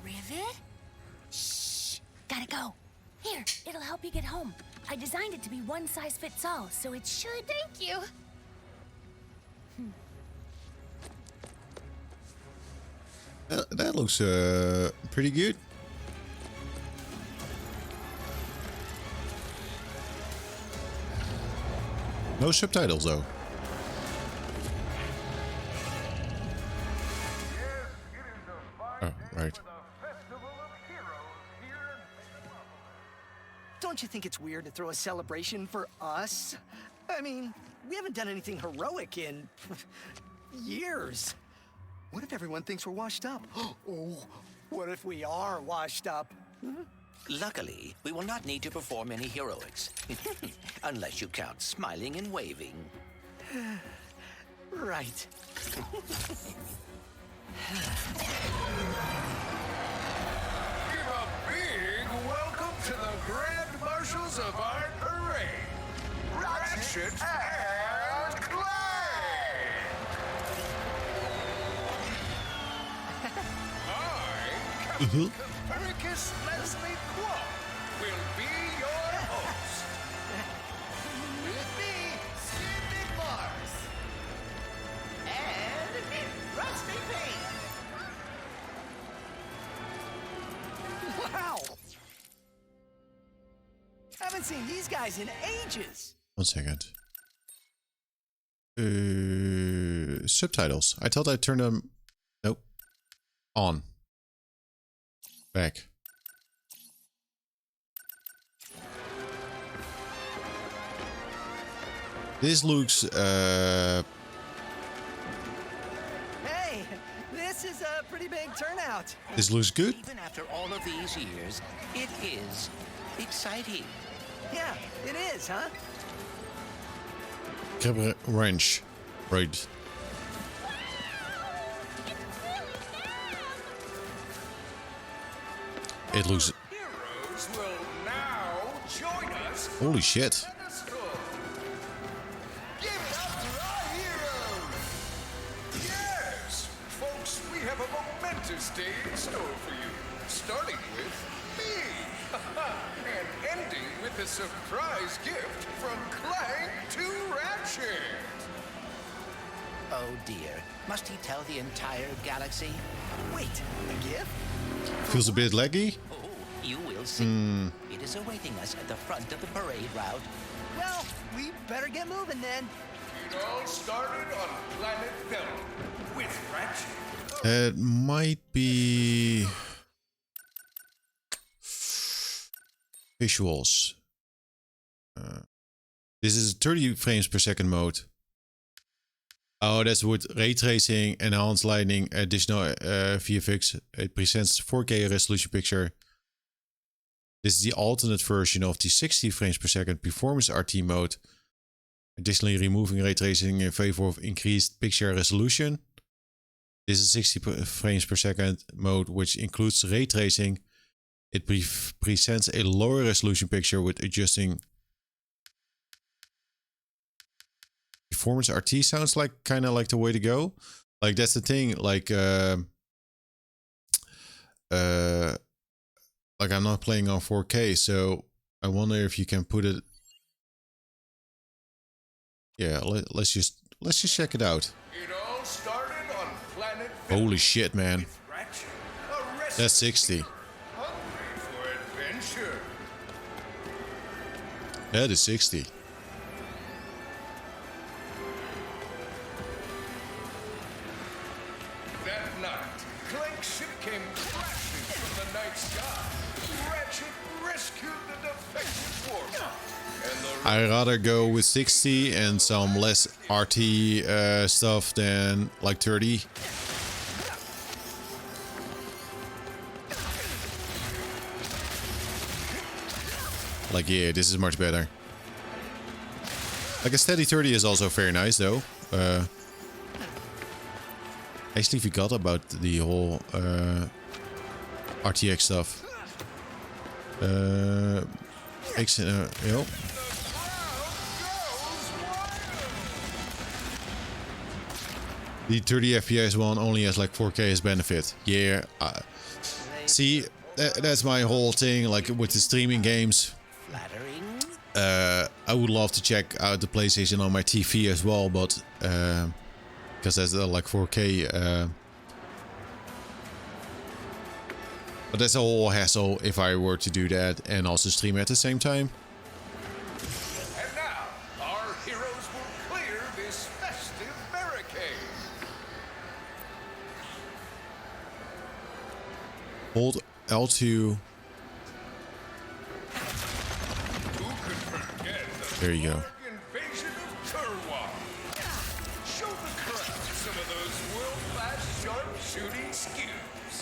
Rivet? Shh. Gotta go. Here, it'll help you get home. I designed it to be one size fits all, so it should. Thank you. That looks pretty good. No subtitles though. Oh, right. Don't you think it's weird to throw a celebration for us? I mean, we haven't done anything heroic in years. What if everyone thinks we're washed up? Oh, what if we are washed up? Luckily, we will not need to perform any heroics. Unless you count smiling and waving. Right. Give a big welcome to the Grand Marshals of our parade, Ratchet and Clank! I, Captain Copernicus Leslie Quad, will be your host. With me, Skip Mars. And Rusty Payne. Wow! Haven't seen these guys in ages. 1 second. Subtitles. I thought I turned them. Nope. On. Back. This looks Hey, this is a pretty big turnout. this looks good. Even after all of these years, it is exciting. Yeah, it is, huh? Ik heb een wrench. Right. It looks. Heroes will now join us. Holy shit. Give it up for our heroes! Yes! Folks, we have a momentous day in store for you. Starting with me! And ending with a surprise gift from Clank to Ratchet! Oh dear. Must he tell the entire galaxy? Wait, a gift? Feels a bit laggy. Oh, you will see. It is awaiting us at the front of the parade route. Well, we better get moving then. It all started on planet Vellum with Ratchet. It might be visuals. This is 30 frames per second mode. Oh, that's with ray tracing, enhanced lighting, additional VFX. It presents 4K resolution picture. This is the alternate version of the 60 frames per second performance RT mode. Additionally, removing ray tracing in favor of increased picture resolution. This is 60 frames per second mode, which includes ray tracing. It presents a lower resolution picture with adjusting. Performance RT sounds like kind of like the way to go. Like that's the thing. Like I'm not playing on 4K, so I wonder if you can put it. Yeah, let's just check it out. It all started on planet Holy shit, man! with Ratchet, a rescue That's 60. hungry for adventure. That is 60. That night, Clank's ship came crashing from the night sky. Ratchet rescued the defective warp. And the I rather go with 60 and some less RT stuff than like 30. Like, yeah, this is much better. Like a steady 30 is also very nice though. I actually forgot about the whole RTX stuff. Yo. The 30 FPS one only has like 4K as benefit. Yeah. See, that's my whole thing. Like with the streaming games. Flattering. I would love to check out the PlayStation on my TV as well, but because that's like 4K. But that's a whole hassle if I were to do that and also stream at the same time. And now, our heroes will clear this festive barricade. Hold L2. Who could forget the There you go. invasion of Turwa? Show the crowd some of those world-class sharpshooting skills.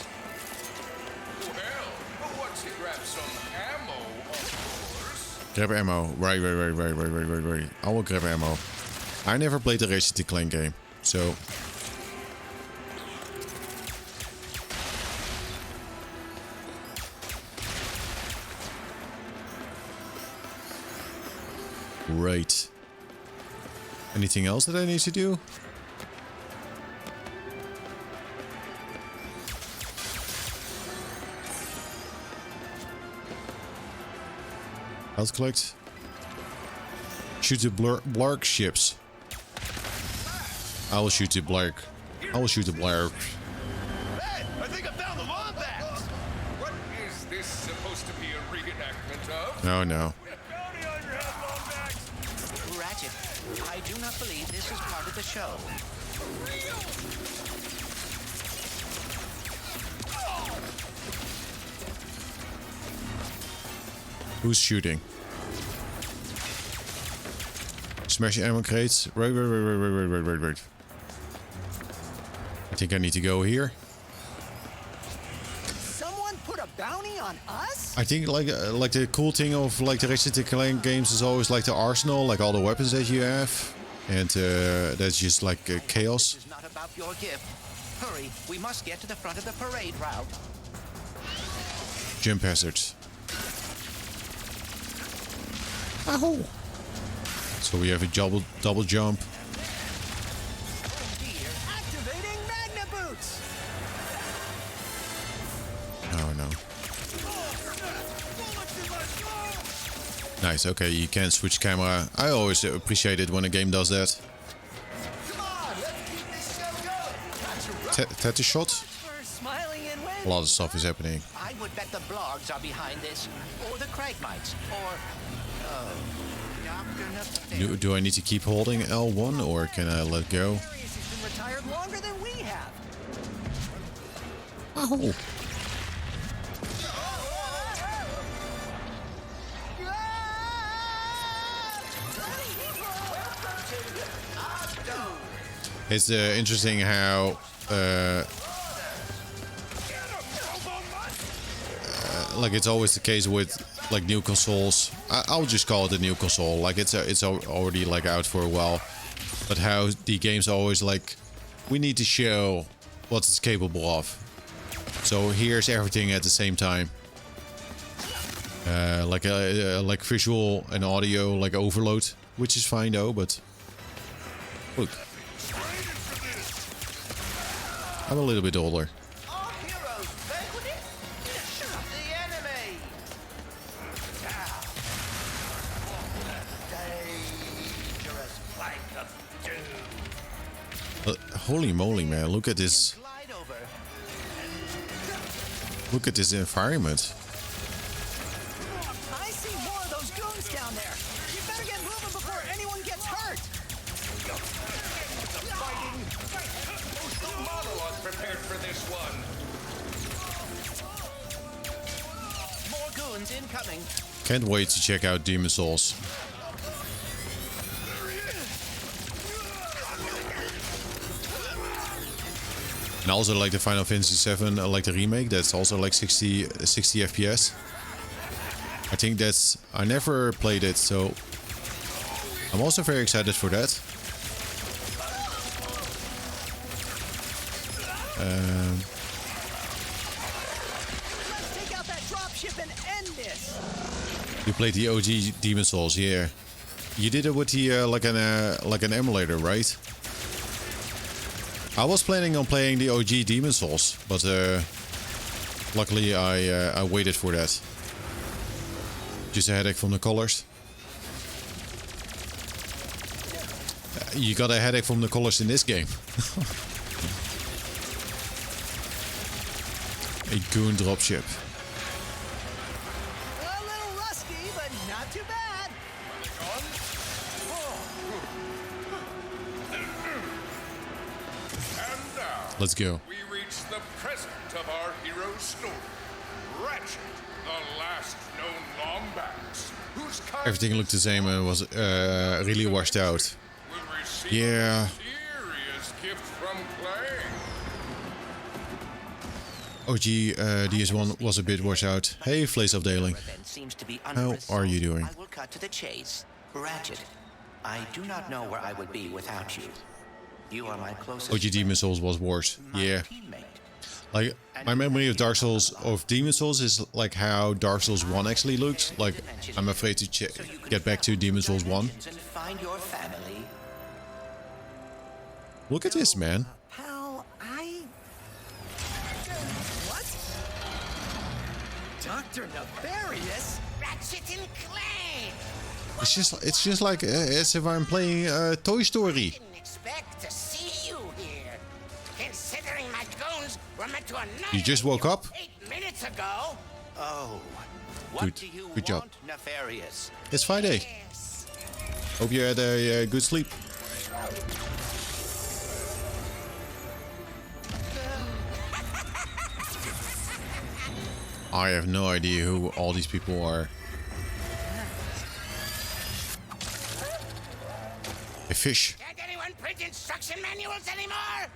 Well, once he grabs some ammo, of course. Grab ammo. Right. I will grab ammo. I never played the Ratchet & Clank game, so... Right. Anything else that I need to do? Health collect. Shoot the Blark ships. I will shoot the Blark. I will shoot the Blark. Hey, I think I found the wombat! What is this supposed to be a reenactment of? No, no. Bounty on your head, wombat! Ratchet, I do not believe this is part of the show. Who's shooting? Smash ammo crates. Right. I think I need to go here. Someone put a bounty on us? I think like the cool thing of like the Ratchet & Clank games is always like the arsenal, like all the weapons that you have, and that's just like chaos. This is not about your gift. Hurry, we must get to the front of the parade route. Jump hazards. Ahoo! So we have a double jump. Dear, Activating Magna Boots! Oh no. Nice, okay, you can switch camera. I always appreciate it when a game does that. Come on, let's keep this show going! Tattoo shot? For smiling and win. A lot of stuff is happening. I would bet the blogs are behind this, or the Cragmites, or Dr. Nutfair. Do I need to keep holding L1 or can I let go? Darius has been retired longer than we have. Oh. It's interesting how like it's always the case with like new consoles. I'll just call it a new console. Like it's already like out for a while, but how the games are always like, we need to show what it's capable of. So here's everything at the same time. Like visual and audio like overload, which is fine though. But look, I'm a little bit older. Our heroes vanquished the enemy. Dangerous plank of doom. Holy moly, man! Look at this! Glide over. Look at this environment. I see more of those goons down there. You better get moving before anyone gets hurt. Monologue prepared for this one. More goons incoming. Can't wait to check out Demon Souls. And also like the Final Fantasy VII, like the remake, that's also like 60 FPS. I think that's... I never played it, so... I'm also very excited for that. Let's take out that dropship and end this. You played the OG Demon Souls, yeah. You did it with the like an emulator, right? I was planning on playing the OG Demon Souls, but luckily I waited for that. Just a headache from the colors. You got a headache from the colors in this game. A goon dropship. A little rusty, but not too bad. And now, Let's go. we reach the present of our hero's story. Ratchet, the last known Lombax, whose kind Everything looked the same and was really washed out. will receive Yeah. a serious gift from Clay. OG DS1 was a bit washed out. Hey, Flace of Daling. Event seems to be How are you doing? I will cut to the chase. Ratchet, I do not know where I would be without you. You are my closest OG Demon Souls was worse. my Yeah. teammate. Like, my memory of Dark Souls, of Demon Souls, is like how Dark Souls 1 actually looked. Like, I'm afraid to get back to Demon Souls 1. And find your family. Look at this, man. Pal, What? Dr. Nefarious? Ratchet and Clay! It's just like as if I'm playing Toy Story. Didn't expect to see you here. Considering my goons were meant to annihilate You just woke up? 8 minutes ago. Oh, what Good. do you Good job. want, Nefarious? It's Friday. Yes. Hope you had a good sleep. I have no idea who all these people are. A fish. Can't anyone print instruction manuals anymore?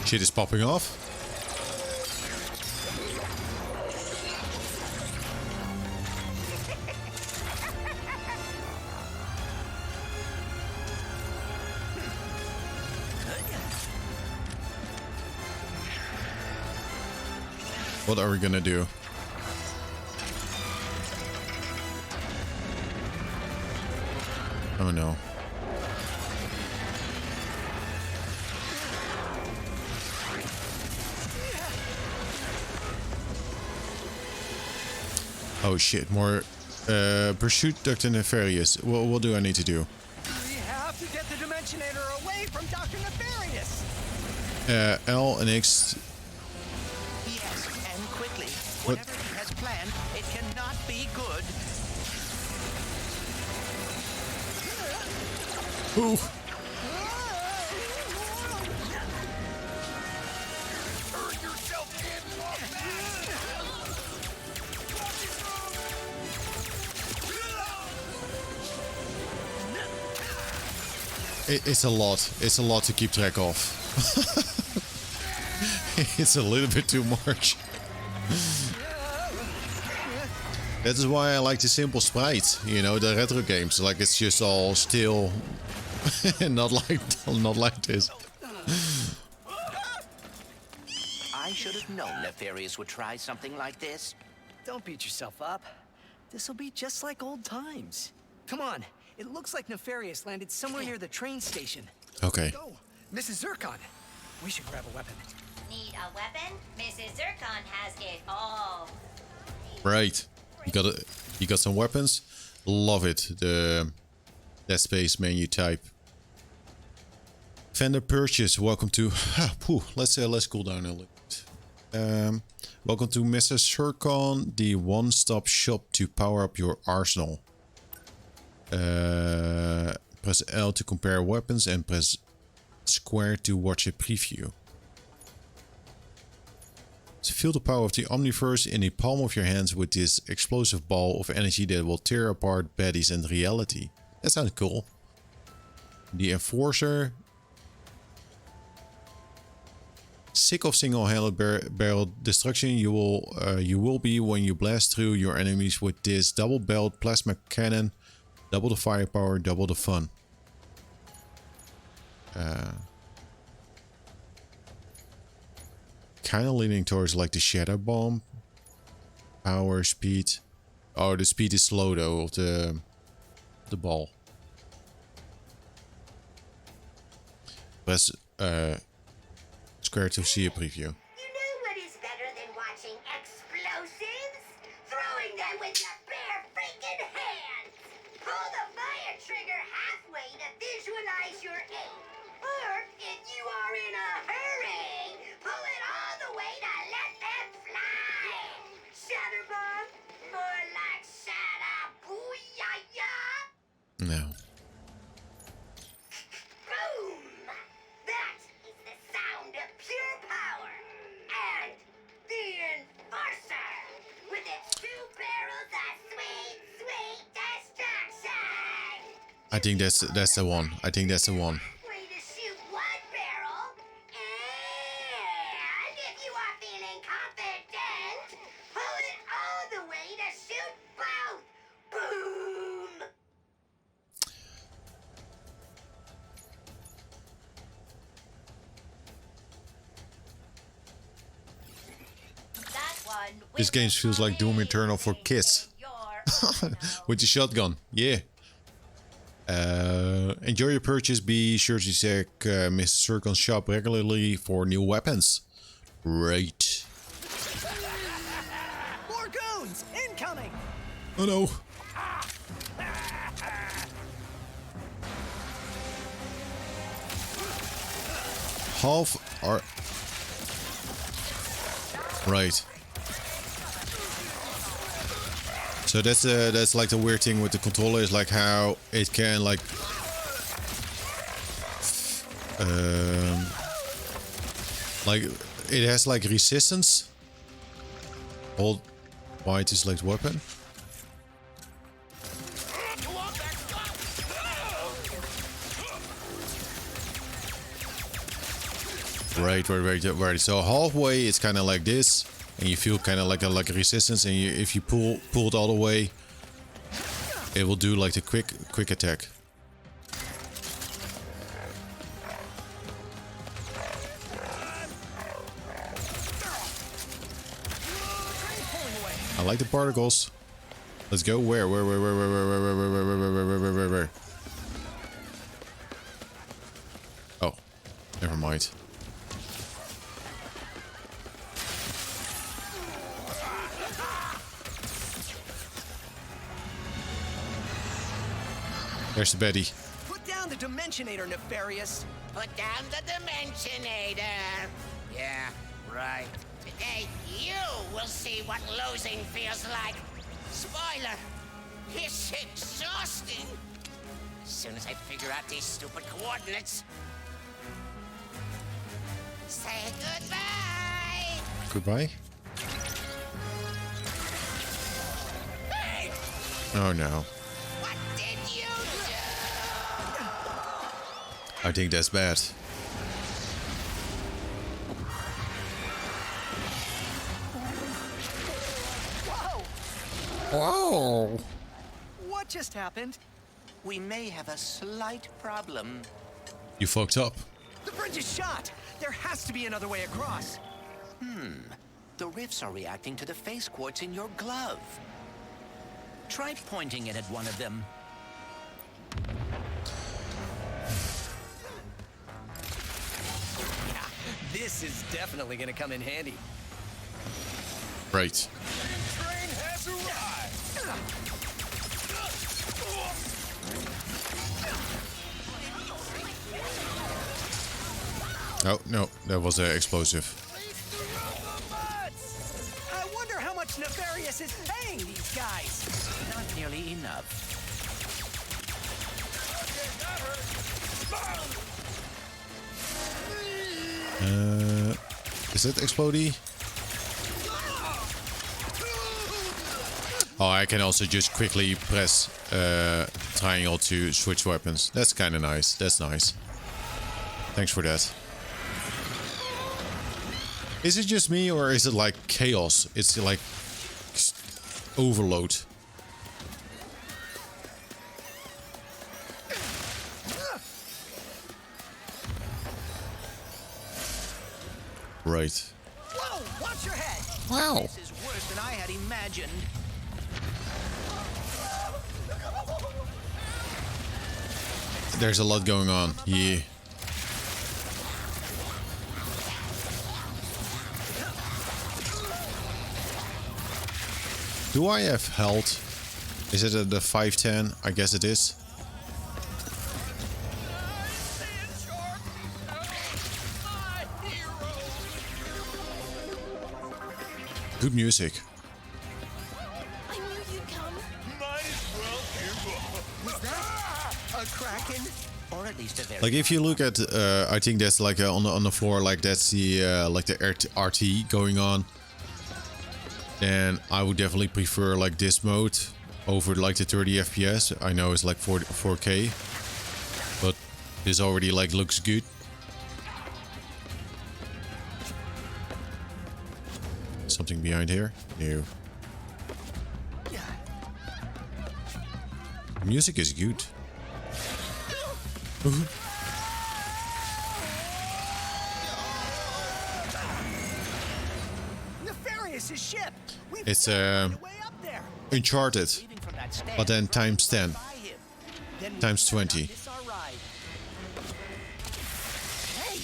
Shit is popping off. What are we gonna do? Oh no. Oh shit, more pursuit Dr. Nefarious. What do I need to do? We have to get the Dimensionator away from Dr. Nefarious. L and X. Yes, and quickly. What? Whatever he has planned, it cannot be good. Ooh. Turn yourself in, It's a lot. It's a lot to keep track of. It's a little bit too much. That is why I like the simple sprite, you know, the retro games. Like it's just all still, and not like this. I should have known Nefarious would try something like this. Don't beat yourself up. This'll be just like old times. Come on. It looks like Nefarious landed somewhere near the train station. Okay. Go, Mrs. Zircon. We should grab a weapon. Need a weapon? Mrs. Zircon has it all. Right. You got some weapons. Love it. The Dead Space menu type. Vendor purchase. Welcome to. Let's cool down a little bit. Welcome to Mr. Zircon, the one-stop shop to power up your arsenal. Press L to compare weapons and press square to watch a preview. So feel the power of the Omniverse in the palm of your hands with this explosive ball of energy that will tear apart baddies and reality. That sounds cool. The Enforcer. Sick of single-handed barrel destruction you will be when you blast through your enemies with this double-barreled plasma cannon. Double the firepower, double the fun. Kind of leaning towards like the shadow bomb. Power, speed. Oh, the speed is slow though of the ball. Press square to see a preview. You know what is better than watching explosives? Throwing them with your bare freaking hands! Pull the fire trigger halfway to visualize your aim. Or, if you are in a hurry, pull it all the way to let them fly! Shatter bomb? More like shatter booyah! No. Boom! That is the sound of pure power. And the Enforcer, with its two barrels of sweet, sweet destruction. I think that's the one. I think that's the one. Way to shoot one barrel. And if you are feeling confident, pull it all the way to shoot both. Boom! That one. This game feels like Doom Eternal for kids. With the shotgun, yeah. Enjoy your purchase. Be sure to check Mr. Zircon's shop regularly for new weapons. Right. More goons! Incoming! Oh no. Half are... Right. So that's like the weird thing with the controller is like how it can like it has like resistance. Hold Y to select weapon. Right. So halfway it's kind of like this, and you feel kind of like a resistance, and if you pull it all the way, it will do like the quick attack. I like the particles. Let's go. Where? Oh, never mind. There's the Betty. Put down the Dimensionator, Nefarious. Put down the Dimensionator. Yeah, right. Today, you will see what losing feels like. Spoiler, it's exhausting. As soon as I figure out these stupid coordinates. Say goodbye! Goodbye. Hey! Oh no. What did you do? I think that's bad. Whoa! What just happened? We may have a slight problem. You fucked up. The bridge is shot! There has to be another way across. The rifts are reacting to the face quartz in your glove. Try pointing it at one of them. Yeah, this is definitely gonna come in handy. Right. Train has arrived. Oh no, that was explosive. I wonder how much Nefarious is paying these guys. Not nearly enough. Is that explodey? Oh, I can also just quickly press triangle to switch weapons. That's kind of nice. That's nice. Thanks for that. Is it just me or is it like chaos? It's like overload. Right. Whoa, watch your head! Wow. This is worse than I had imagined. There's a lot going on. Yeah. Do I have health? Is it at the 510? I guess it is. Good music. I knew you'd come. Might as well give up. Was that a kraken? Or at least a very... Like if you look at, I think that's like on the floor, like that's the like the RT going on. Then I would definitely prefer like this mode over like the 30 FPS. I know it's like 4K, but this already like looks good. Something behind here? No. The music is good. Nefarious' ship! We've It's way up there. Uncharted, Leaving from that stand, but then times 10. By him. Then we Times better not 20. miss our ride. Hey,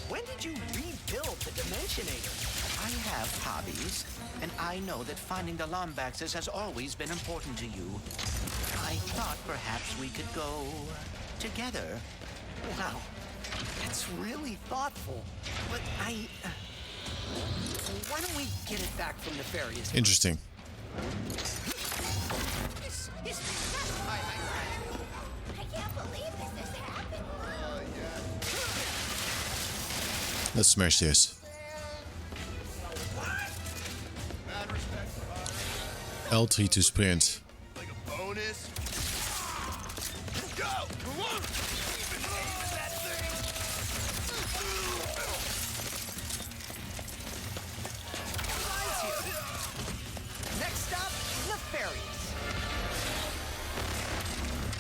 when did you rebuild the Dimensionator? I have hobbies, and I know that finding the Lombaxes has always been important to you. I thought perhaps we could go together. Wow, that's really thoughtful. But why don't we get it back from Nefarious? Interesting. I can't believe this is happening. Let's smash this. L3 to sprint. Like a bonus. Go! Come on! Even aim that thing! Eyes here. Next stop, Nefarious.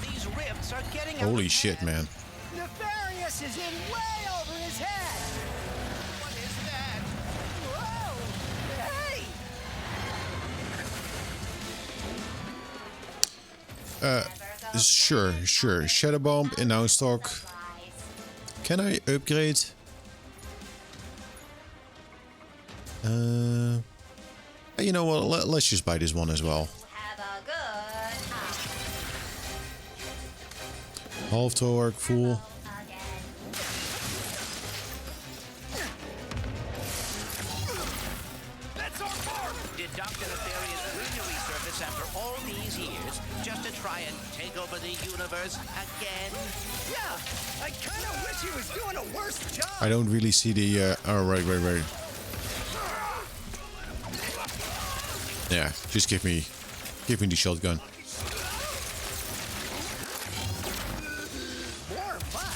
These rifts are getting out Holy of shit, hand. man. Nefarious is in way over his head. What is that? Whoa! Hey! Sure. Shadow Bomb in now stock. Can I upgrade? You know what? Let's just buy this one as well. Have a good time. Half torque, full. Again. Did Dr. Nefarious really resurface after all these years? Nefarious just to try and take over the universe again? Yeah, I kind of wish he was doing a worse job. I don't really see the... oh, right. Yeah, just give me the shotgun. More fun.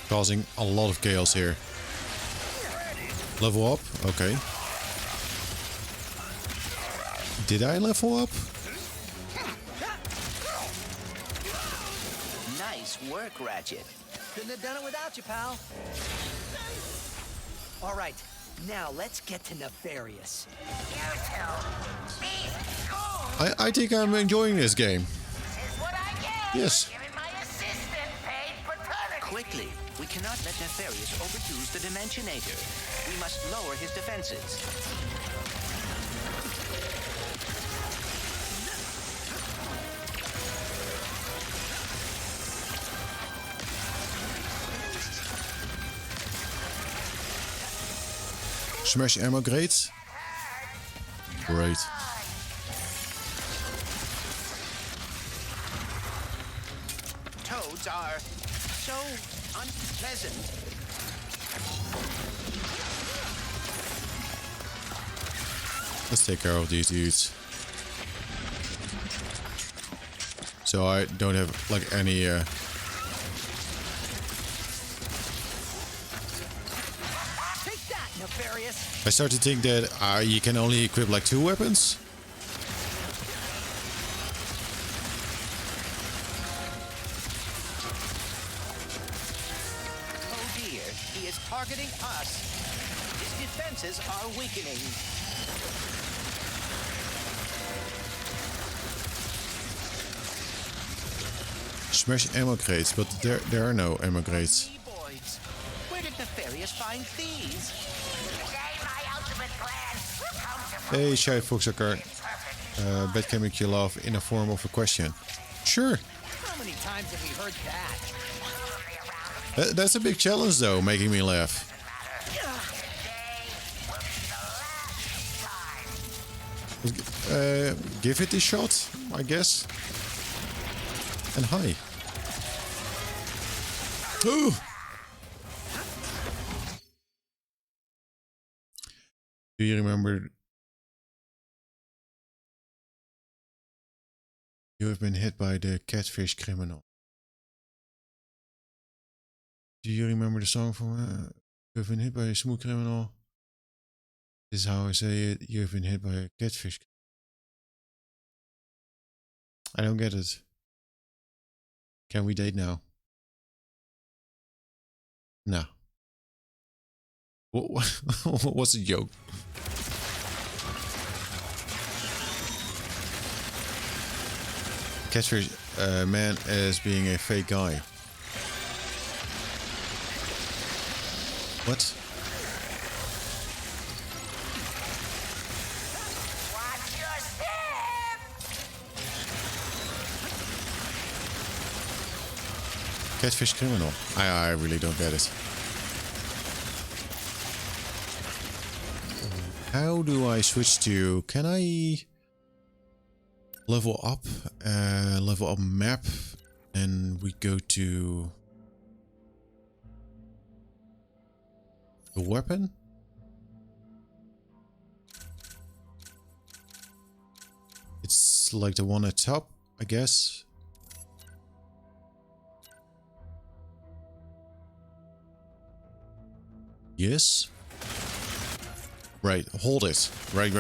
Causing a lot of chaos here. Level up? Okay. Did I level up? Nice work, Ratchet. Couldn't have done it without you, pal. All right, now let's get to Nefarious. You two, these schools I think I'm enjoying this game. is what I get. Yes. for giving my assistant paid paternity. Quickly, we cannot let Nefarious overuse the Dimensionator. We must lower his defenses. Smash ammo crates. Great. Toads are so unpleasant. Let's take care of these dudes. So I don't have like any Take that, Nefarious. I start to think that you can only equip like 2 weapons. Oh dear, he is targeting us. His defenses are weakening. Smash ammo crates, but there are no ammo crates. Boys, where did Nefarious find these? Today, my ultimate plan will come to Hey, Shy Foxacker. Bet can make you laugh in the form of a question. Sure. How many times have we heard that? That's a big challenge though, making me laugh. Give it a shot, I guess. And hi. Ooh. Do you remember? You have been hit by the catfish criminal. Do you remember the song from You have been hit by a smooth criminal? This is how I say it. You have been hit by a catfish. I don't get it. Can we date now? No. What's the joke? Catfish man as being a fake guy. What? watch your step. Catfish criminal. I really don't get it. How do I switch to... Can I level up map, and we go to the weapon? It's like the one at top, I guess. Yes. Right, hold it. Right.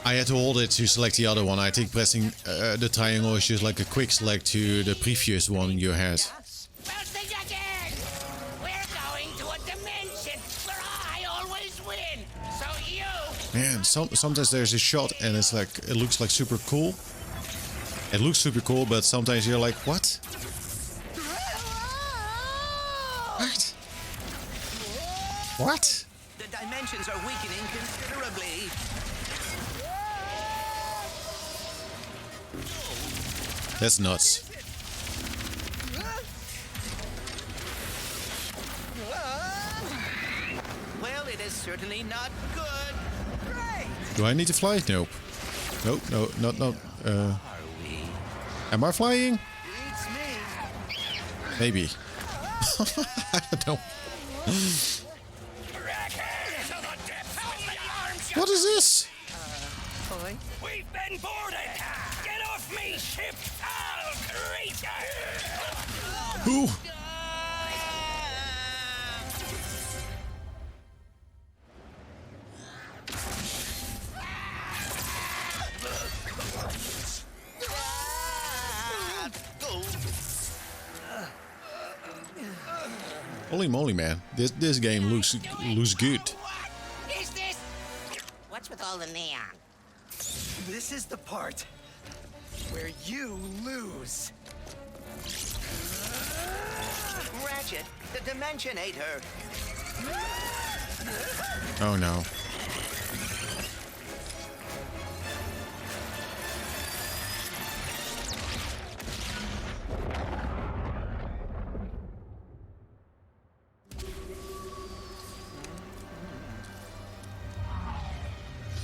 I had to hold it to select the other one. I think pressing the triangle is just like a quick select to the previous one you had. Bouncing again. We're going to a dimension where I always win. So you. Man, sometimes there's a shot and it's like, it looks like super cool. It looks super cool, but sometimes you're like, what? What? What? The dimensions are weakening considerably. That's nuts. Well, it is certainly not good. Great! Do I need to fly? Nope. Nope, no, not. Are we? Am I flying? Beats me. Maybe. I don't know. What is this? Boy. We've been boarded! Get off me ship, foul creature! Who? Holy moly, man! This game looks good. What is this? What's with all the neon? This is the part where you lose. Ratchet, the Dimensionator. Oh no.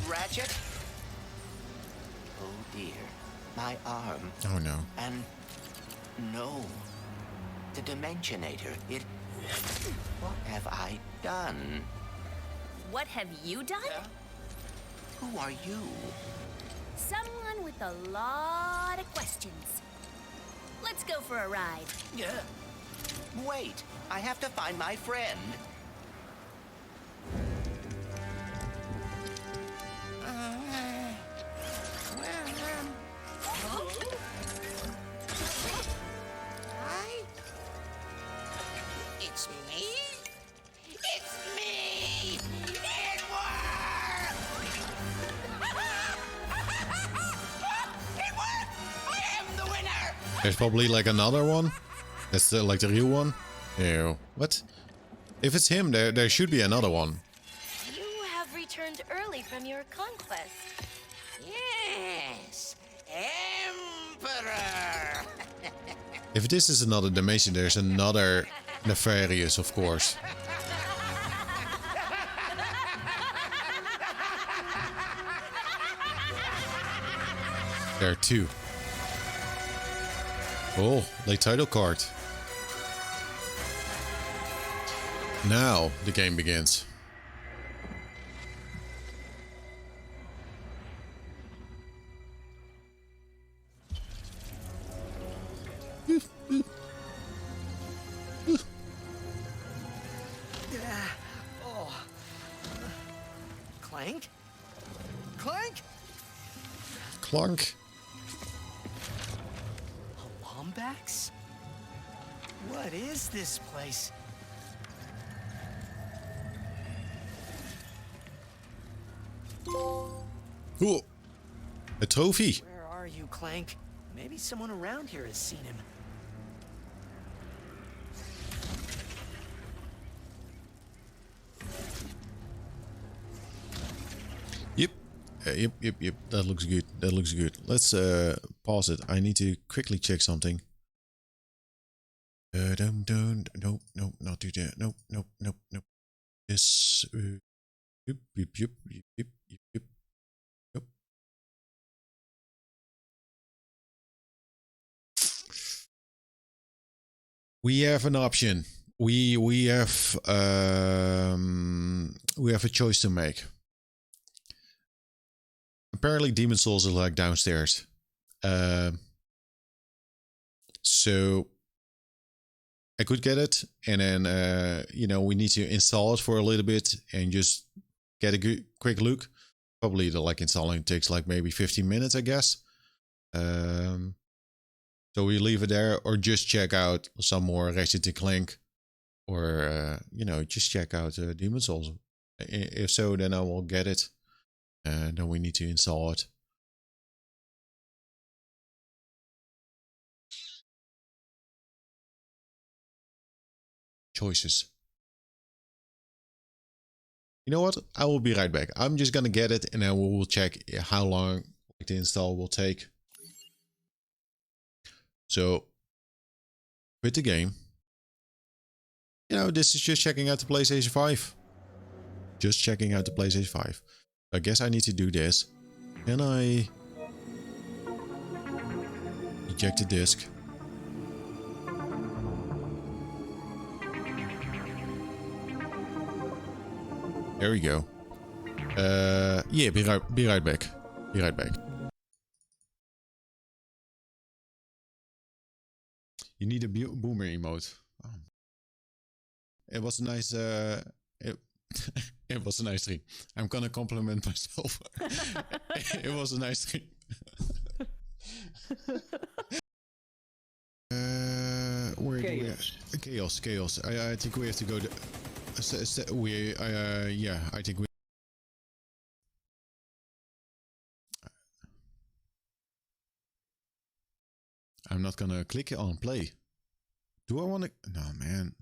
Ratchet? Oh dear, my arm. Oh no. And no, the Dimensionator. What have I done? What have you done? Who are you? Someone with a lot of questions. Let's go for a ride. Yeah. Wait, I have to find my friend. Hi? It's me? It's me! It worked! It worked! I am the winner! There's probably like another one. That's like the real one. Ew. What? If it's him, there should be another one. You have returned early from your conquest. Yes! Emperor! If this is another dimension, there's another Nefarious, of course. There are two. Oh, late title card. Now the game begins. Oh. Clank? Clank? Clunk. Lombax? What is this place? Ooh, a trophy. Where are you, Clank? Maybe someone around here has seen him. Yep. Yep. That looks good. That looks good. Let's pause it. I need to quickly check something. No, not do that. Nope. This. Yep. Yep. We have an option. We have a choice to make. Apparently, Demon Souls is like downstairs. So I could get it, and then we need to install it for a little bit and just get a quick look. Probably the installing takes like maybe 15 minutes, I guess. So we leave it there, or just check out some more Ratchet & Clank, or just check out Demon Souls. If so, then I will get it. Then we need to install it. Choices. You know what? I will be right back. I'm just gonna get it, and then we will check how long the install will take. So, quit the game. You know, this is just checking out the PlayStation 5. Just checking out the PlayStation 5. I guess I need to do this. Can I eject the disc? There we go. Yeah, be right back. Be right back. You need a boomer emote. Oh. It was a nice. It was a nice stream. I'm gonna compliment myself. It was a nice stream. Where do we? Chaos. I think we have to go to. Yeah, I think we. I'm not gonna click on play. Do I want to? No, man.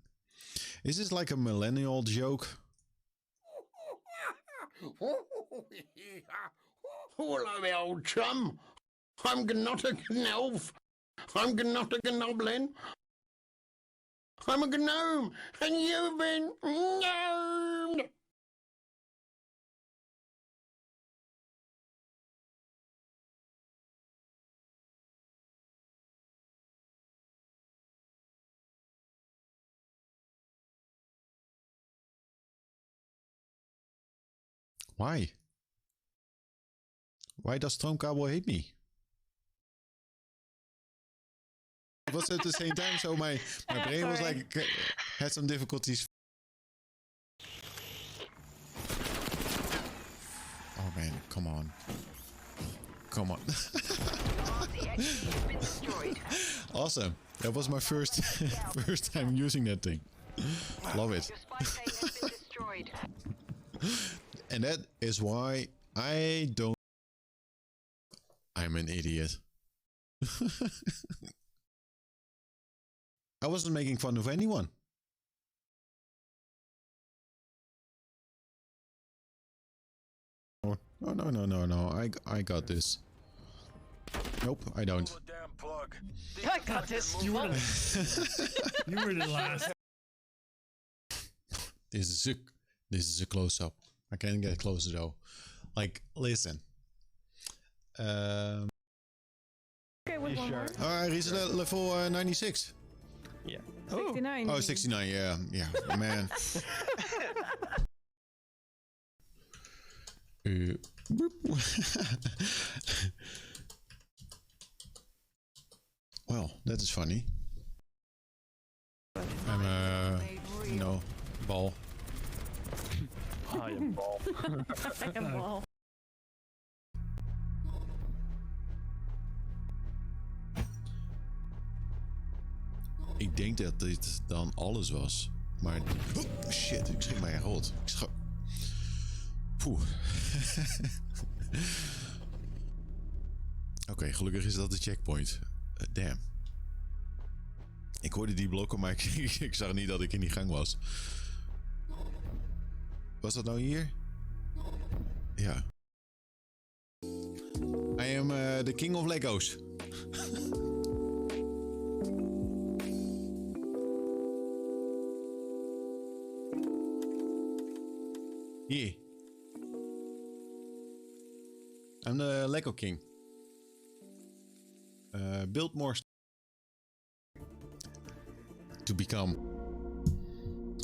Is this like a millennial joke? Hello, me old chum. I'm not a elf. I'm not a goblin. I'm a gnome, and you've been gnomed. Why? Why does Stroomkabel hate me? It was at the same time, so my brain was like had some difficulties. Oh man, come on. Awesome. That was my first time using that thing. Love it. And that is why I don't. I'm an idiot. I wasn't making fun of anyone. Oh, no. I got this. Nope, I don't. I got this. You were the last. This is a close up. I can't get closer though. Like, listen. Okay, with one more. Alright, he's level 96. Yeah. 69. Oh, 69, yeah, man. Well, that is funny. I'm ball. I am ball. I am ball. Ik denk dat dit dan alles was. Maar... Oh, shit, ik schrik mij rot. Poeh. Oké, gelukkig is dat de checkpoint. Damn. Ik hoorde die blokken, maar ik zag niet dat ik in die gang was. Was dat nou hier? Ja. I am the king of Legos. Yeah. I'm the Lego king. Build more to become.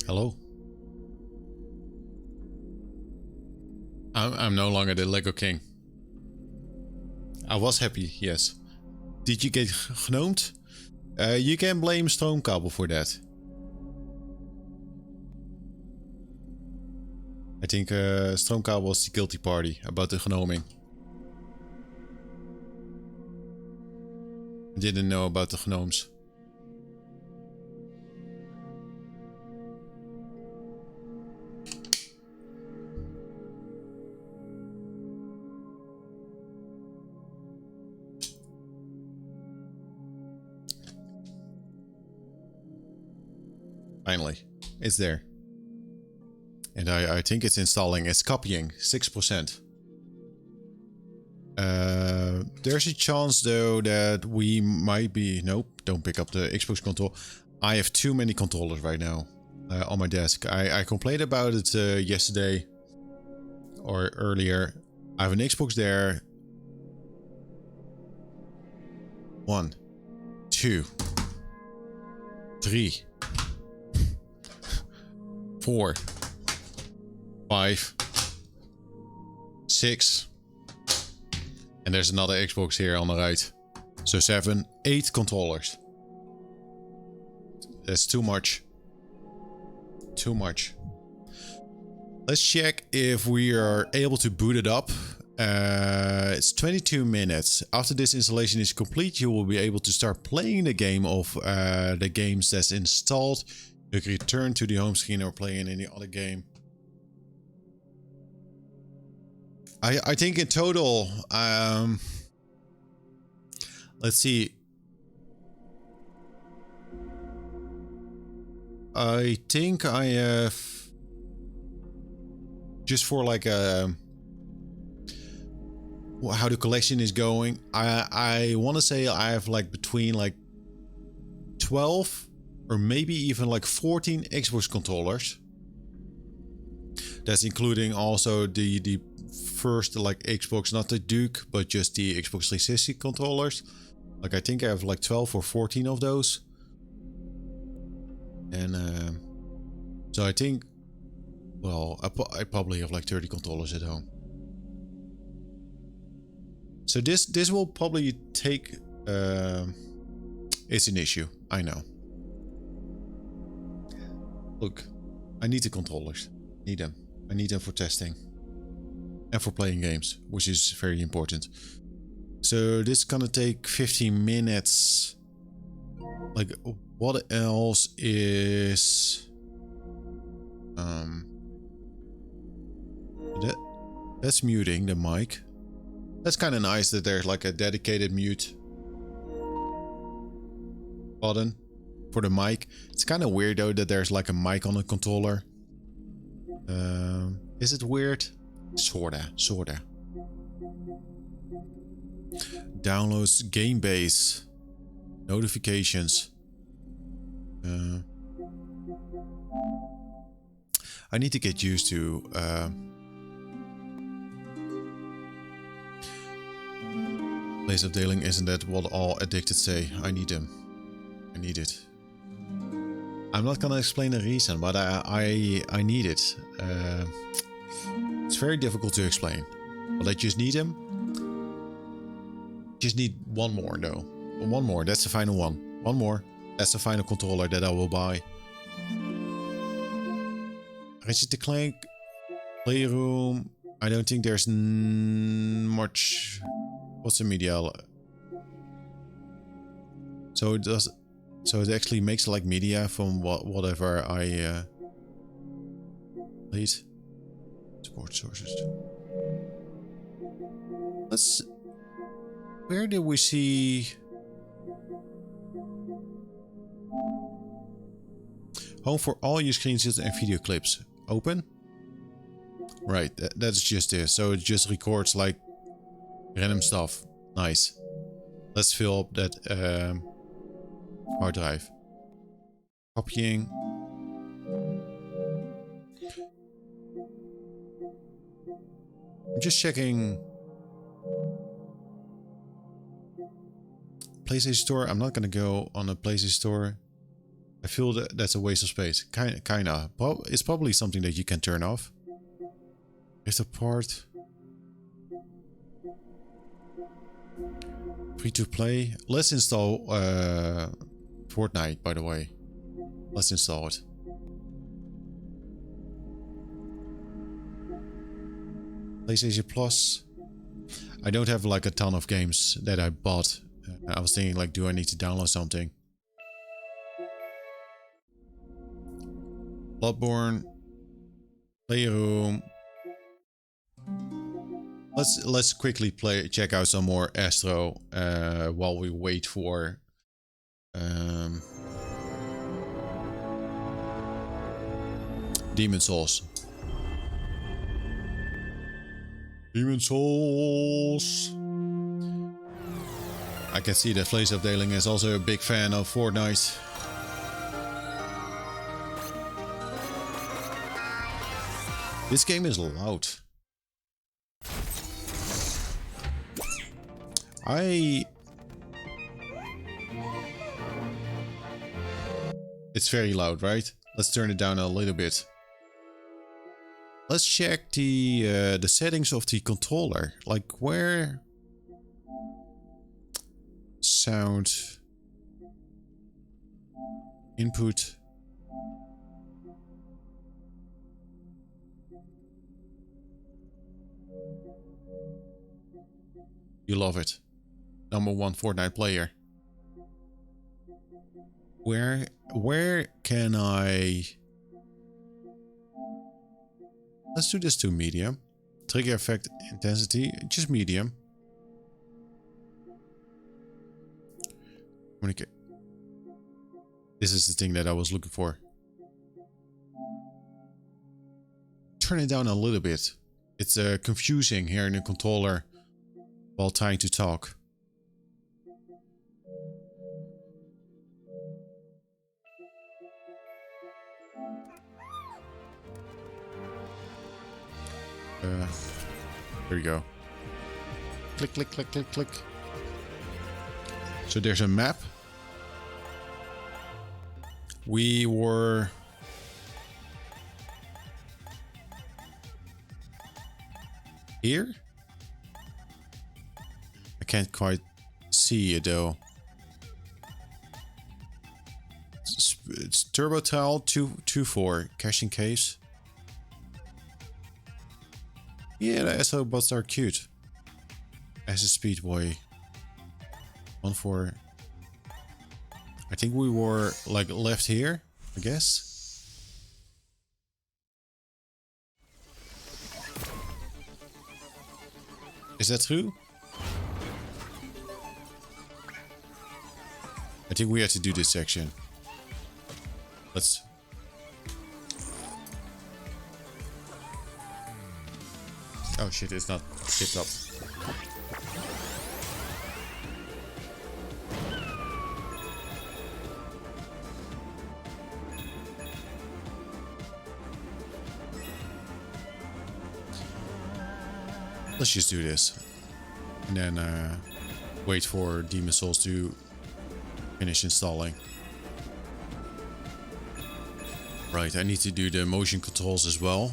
Hello. I'm no longer the Lego king. I was happy, yes. Did you get genoemd? You can blame Stroomkabel for that. I think Stroomkabel was the guilty party about the genoming. I didn't know about the gnomes. Finally, it's there. And I think it's installing. It's copying 6%. There's a chance though that we might be... Nope, don't pick up the Xbox control. I have too many controllers right now. on my desk. I complained about it yesterday or earlier. I have an Xbox there. 1, 2, 3, 4, 5, 6. And there's another Xbox here on the right. So 7, 8 controllers. That's too much. Too much. Let's check if we are able to boot it up. It's 22 minutes. After this installation is complete, you will be able to start playing the game of the games that's installed. You can return to the home screen or play in any other game. I think in total, let's see. I think I have, just for like how the collection is going, I want to say I have like between like 12 or maybe even like 14 Xbox controllers. That's including also the first like Xbox, not the Duke, but just the Xbox 360 controllers. Like I think I have like 12 or 14 of those. And so I think, well, I probably have like 30 controllers at home. So this will probably take, it's an issue, I know. Look, I need the controllers, need them. I need them for testing and for playing games, which is very important. So this is gonna take 15 minutes. Like, what else is that's muting the mic. That's kind of nice that there's like a dedicated mute button for the mic. It's kind of weird though that there's like a mic on a controller. Is it weird? Sorta. Downloads, game base, notifications. I need to get used to place of dealing. Isn't that what all addicted say? I need them. I need it. I'm not gonna explain the reason, but I need it. It's very difficult to explain, but I just need them. Just need one more though. One more, that's the final one. One more, that's the final controller that I will buy. Ratchet & Clank, Playroom. I don't think there's much. What's the media? So it does. So it actually makes like media from whatever I played. Support sources. Let's. Where did we see? Home for all your screenshots and video clips. Open. Right, that's just it. So it just records like random stuff. Nice. Let's fill up that hard drive. Copying. I'm just checking. PlayStation Store. I'm not gonna go on a PlayStation Store. I feel that that's a waste of space. Kinda. It's probably something that you can turn off. Here's the part. Free to play. Let's install Fortnite, by the way. Let's install it. PlayStation Plus. I don't have like a ton of games that I bought. I was thinking like, do I need to download something? Bloodborne. Playroom. Let's quickly check out some more Astro while we wait for Demon Souls. Demon Souls. I can see that Place of Dealing is also a big fan of Fortnite. This game is loud. It's very loud, right? Let's turn it down a little bit. Let's check the settings of the controller. Like where... Sound... Input... You love it. #1 Fortnite player. Where can I... Let's do this to medium. Trigger effect intensity, just medium. Communicate. This is the thing that I was looking for. Turn it down a little bit. It's confusing here in the controller while trying to talk. There you go. Click, click, click, click, click. So there's a map. We were... Here? I can't quite see it though. It's Turbo Tile 224 caching case. Yeah, the SO bots are cute. As a Speed Boy. 1-4. I think we were like left here, I guess. Is that true? I think we had to do this section. Let's... Oh shit, it's not tipped up. Let's just do this. And then wait for Demon Souls to finish installing. Right, I need to do the motion controls as well.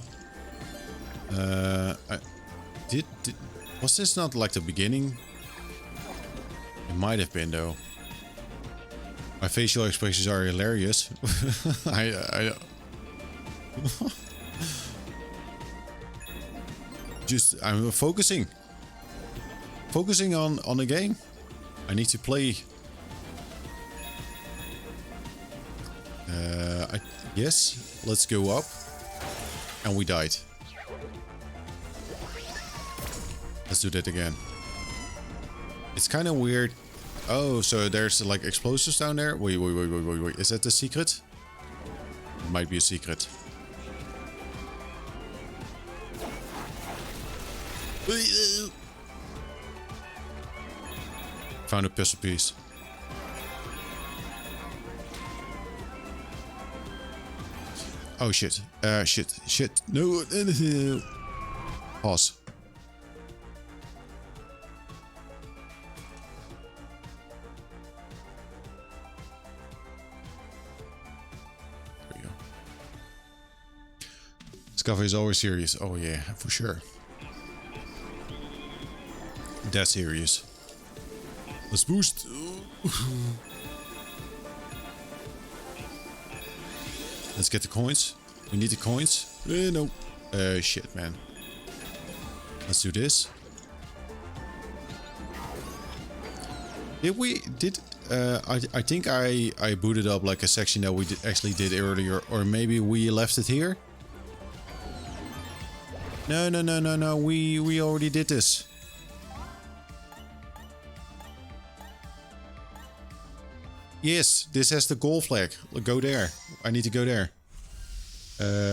Was this not like the beginning? It might have been though. My facial expressions are hilarious. I'm focusing on the game. I need to play. Yes, let's go up. And we died. Let's do that again. It's kind of weird. Oh, so there's like explosives down there. Wait. Is that the secret? It might be a secret. Found a puzzle piece. Oh shit. Shit. No. Pause. There you go. SCAFFA is always serious. Oh yeah, for sure. That serious. Let's boost. Let's get the coins. We need the coins. No. Shit, man. Let's do this. I think I booted up like a section that we actually did earlier, or maybe we left it here. No. We already did this. Yes, this has the goal flag. Go there. I need to go there.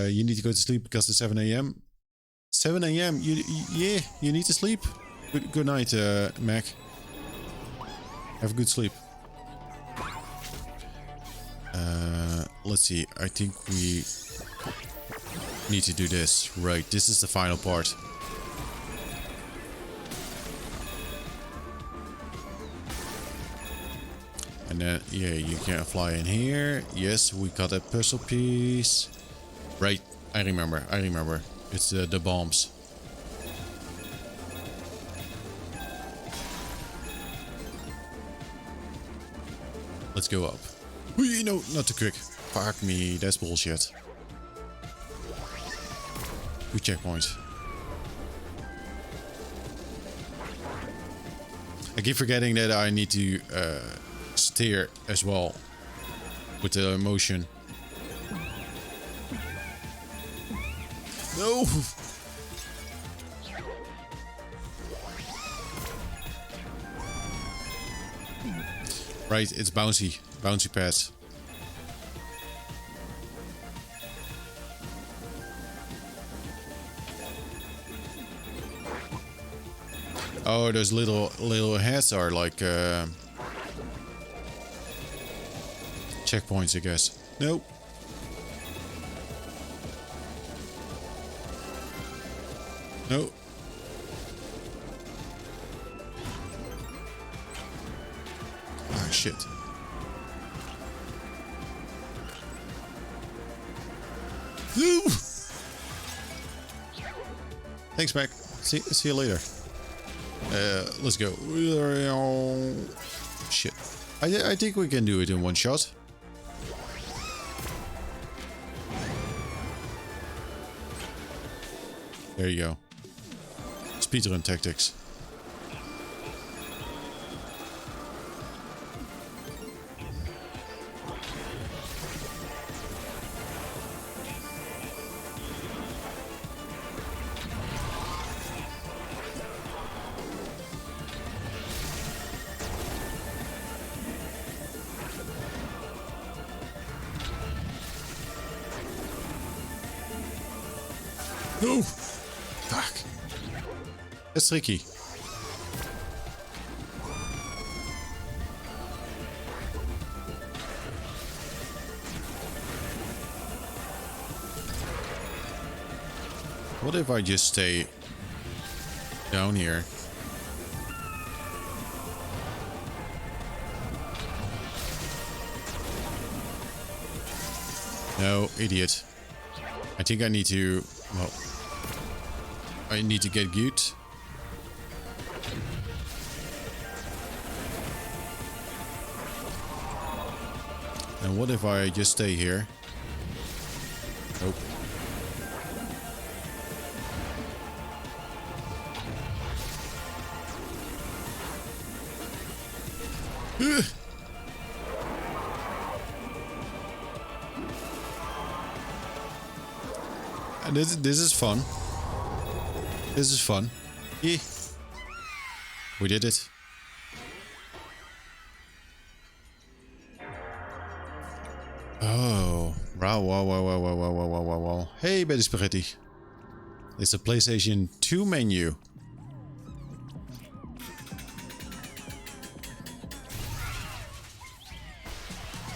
You need to go to sleep because it's 7 AM. 7 AM? Yeah, you need to sleep. Good night, Mac. Have a good sleep. Let's see. I think we... Need to do this. Right, this is the final part. And then, yeah, you can fly in here. Yes, we got a puzzle piece. Right, I remember. It's the bombs. Let's go up. Whee, no, not too quick. Fuck me, that's bullshit. Good checkpoint. I keep forgetting that I need to steer as well with the motion. No! Right, it's bouncy. Bouncy pads. Oh, those little heads are like checkpoints, I guess. Nope. No. Ah, shit. No. Thanks, Mac. See you later. Let's go. Shit. I think we can do it in one shot. There you go. Speedrun tactics. No! Fuck. That's tricky. What if I just stay down here? No, idiot. I think I need to... Well... I need to get good. And what if I just stay here? Nope. And this is fun. This is fun. Yeah. We did it. Oh. Wow. Hey, Betty Spaghetti. It's a PlayStation 2 menu.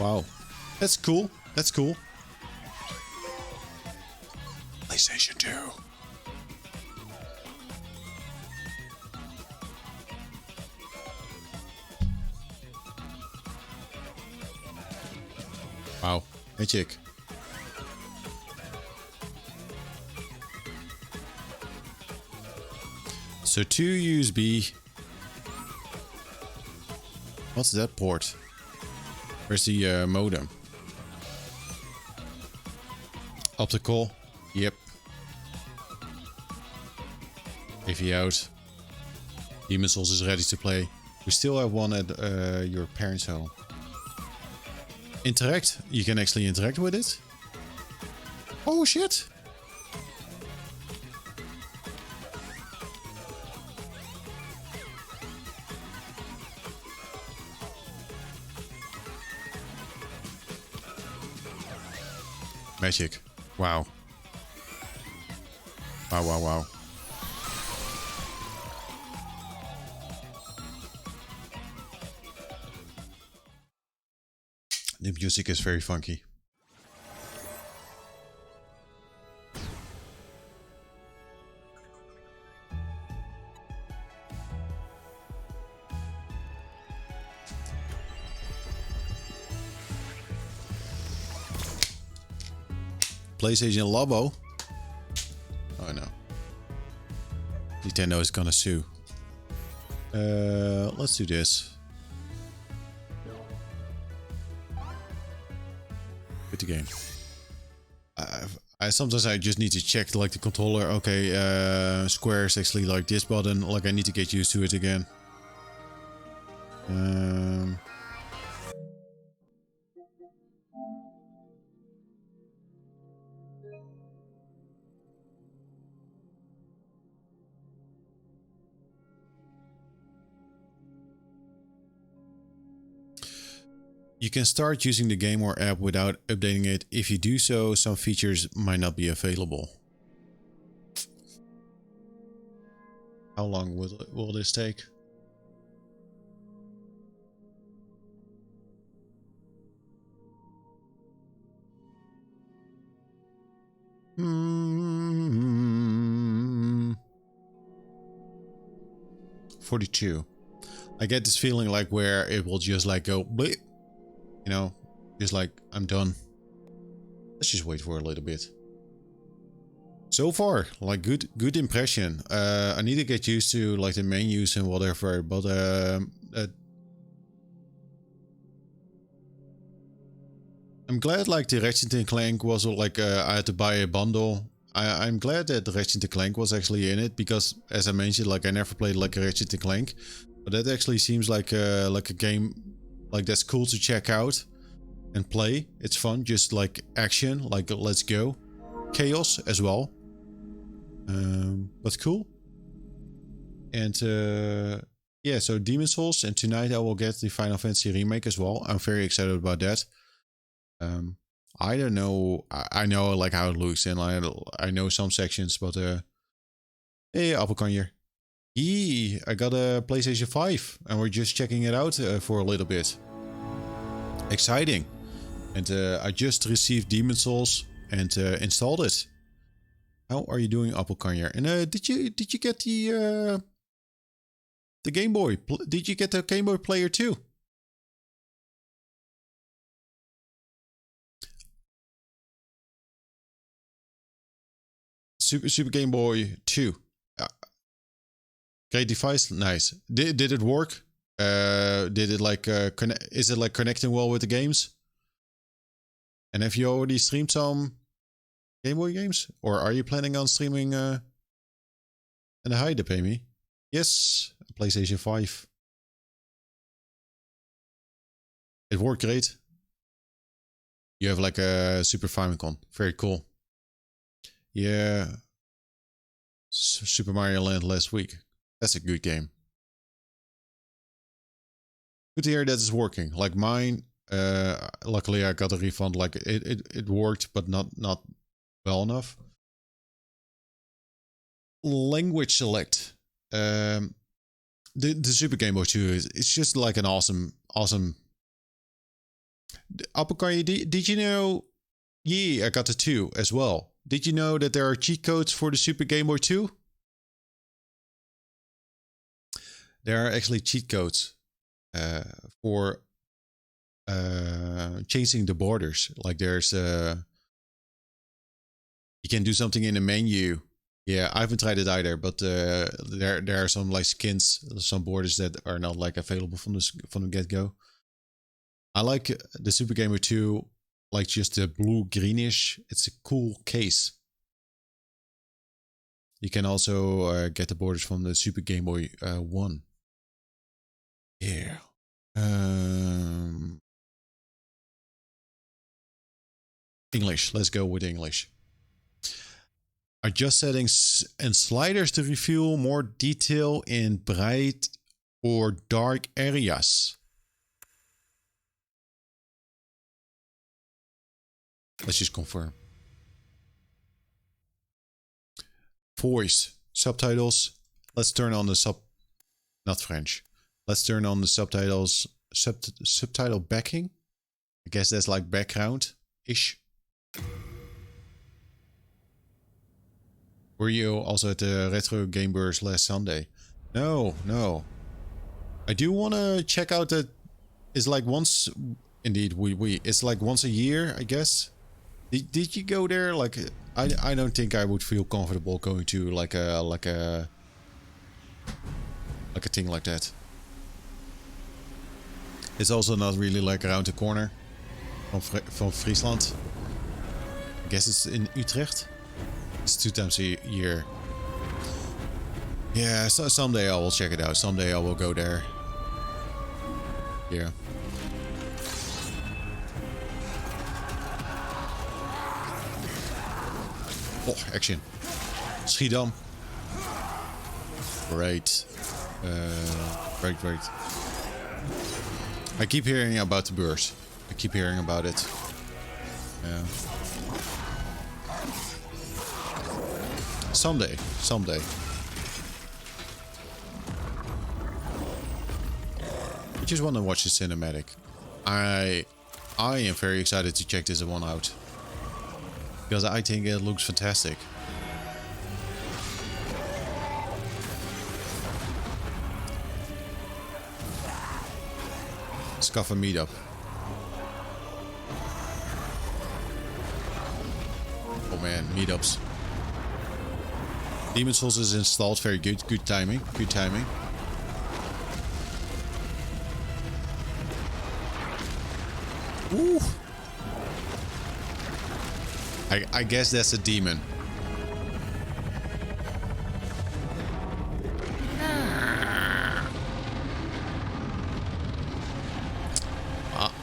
Wow. That's cool. That's cool. PlayStation 2. Wow. Hey, chick. So 2 USB. What's that port? Where's the modem? Optical. Yep. AV out. Demon's Souls is ready to play. We still have one at your parents' home. Interact. You can actually interact with it. Oh shit. Magic. Wow. Wow. The music is very funky. PlayStation Labo. Oh no. Nintendo is gonna sue. Let's do this. Quit the game. I sometimes I just need to check like the controller. Okay, square is actually like this button. Like I need to get used to it again. You can start using the game or app without updating it. If you do so, some features might not be available. How long will this take? Hmm. 42. I get this feeling like where it will just like go bleep. You know, just like I'm done. Let's just wait for a little bit. So far, like good impression. I need to get used to like the menus and whatever, but I'm glad like the Ratchet and Clank was like I had to buy a bundle. I'm glad that the Ratchet and Clank was actually in it because, as I mentioned, like I never played like a Ratchet and Clank, but that actually seems like a game like that's cool to check out and play. It's fun, just like action, like let's go, chaos as well. But cool. And yeah, so Demon Souls, and tonight I will get the Final Fantasy remake as well. I'm very excited about that. I don't know. I know like how it looks, and I know some sections, but hey, Appelkanjer. Yee, I got a PlayStation 5, and we're just checking it out for a little bit. Exciting. And I just received Demon Souls and installed it. How are you doing, Appelkanjer? And did you get the Game Boy? Did you get the Game Boy player too? Super Game Boy 2. Great device, nice. Did it work? Did it like is it like connecting well with the games? And have you already streamed some Game Boy games, or are you planning on streaming? And hi, the pay me. Yes, PlayStation 5. It worked great. You have like a Super Famicom. Very cool. Yeah. Super Mario Land last week. That's a good game. Good to hear that it's working. Like mine, luckily I got a refund. Like it worked, but not well enough. Language select. The Super Game Boy 2 it's just like an awesome. Appelkanjer, did you know? Yeah, I got the 2 as well. Did you know that there are cheat codes for the Super Game Boy 2? There are actually cheat codes for changing the borders. Like there's you can do something in the menu. Yeah, I haven't tried it either, but there are some like skins, some borders that are not like available from the get-go. I like the Super Game Boy 2, like just the blue greenish. It's a cool case. You can also get the borders from the Super Game Boy 1. Yeah. English. Let's go with English. Adjust settings and sliders to reveal more detail in bright or dark areas. Let's just confirm. Voice. Subtitles. Let's turn on the not French. Let's turn on the subtitles. Subtitle backing. I guess that's like background-ish. Were you also at the Retro Game Burst last Sunday? No. I do want to check out that. It's like once. Indeed, it's like once a year, I guess. Did you go there? Like, I don't think I would feel comfortable going to like a thing like that. It's also not really like around the corner from Friesland. I guess it's in Utrecht. It's 2 times a year. Yeah, so someday I will check it out. Someday I will go there. Yeah. Oh, action. Schiedam. Great. Great. I keep hearing about the beurs. I keep hearing about it. Yeah. Someday. I just want to watch the cinematic. I am very excited to check this one out. Because I think it looks fantastic. SCAFFA meetup. Oh man, meetups. Demon Souls is installed. Very good. Good timing. Ooh. I guess that's a demon.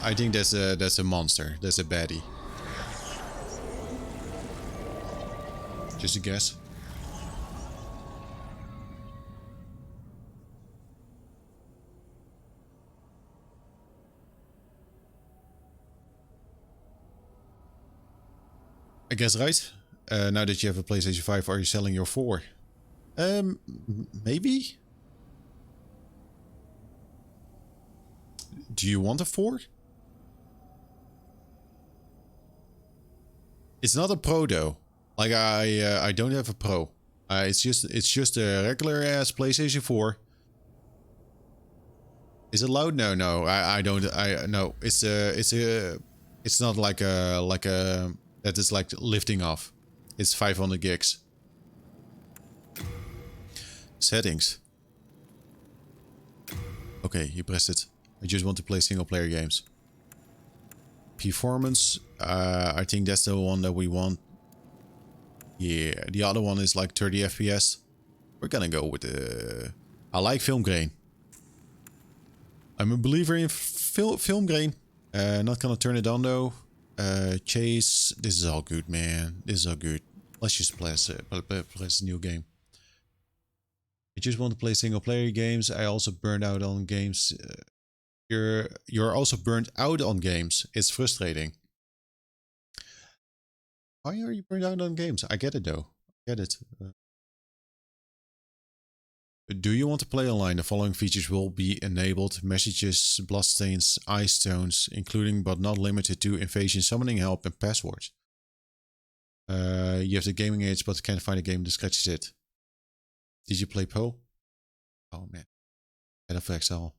I think that's a monster. That's a baddie. Just a guess. I guess right. Now that you have a PlayStation 5, are you selling your 4? Maybe? Do you want a 4? It's not a Pro though. Like I don't have a Pro. It's just a regular ass PlayStation 4. Is it loud? No. I don't. No. It's not like a that is like lifting off. It's 500 gigs. Settings. Okay, you pressed it. I just want to play single player games. Performance. I think that's the one that we want. Yeah, the other one is like 30 FPS. We're gonna go with the... I like film grain. I'm a believer in film grain. Not gonna turn it on though. Chase. This is all good, man. This is all good. Let's just play a new game. I just want to play single player games. I also burned out on games. You're also burnt out on games. It's frustrating. Why are you burnt out on games? I get it though. I get it. Do you want to play online? The following features will be enabled. Messages, bloodstains, ice stones, including but not limited to invasion, summoning help, and passwords. You have the gaming age, but can't find a game that scratches it. Did you play Poe? Oh man. Head of Exile.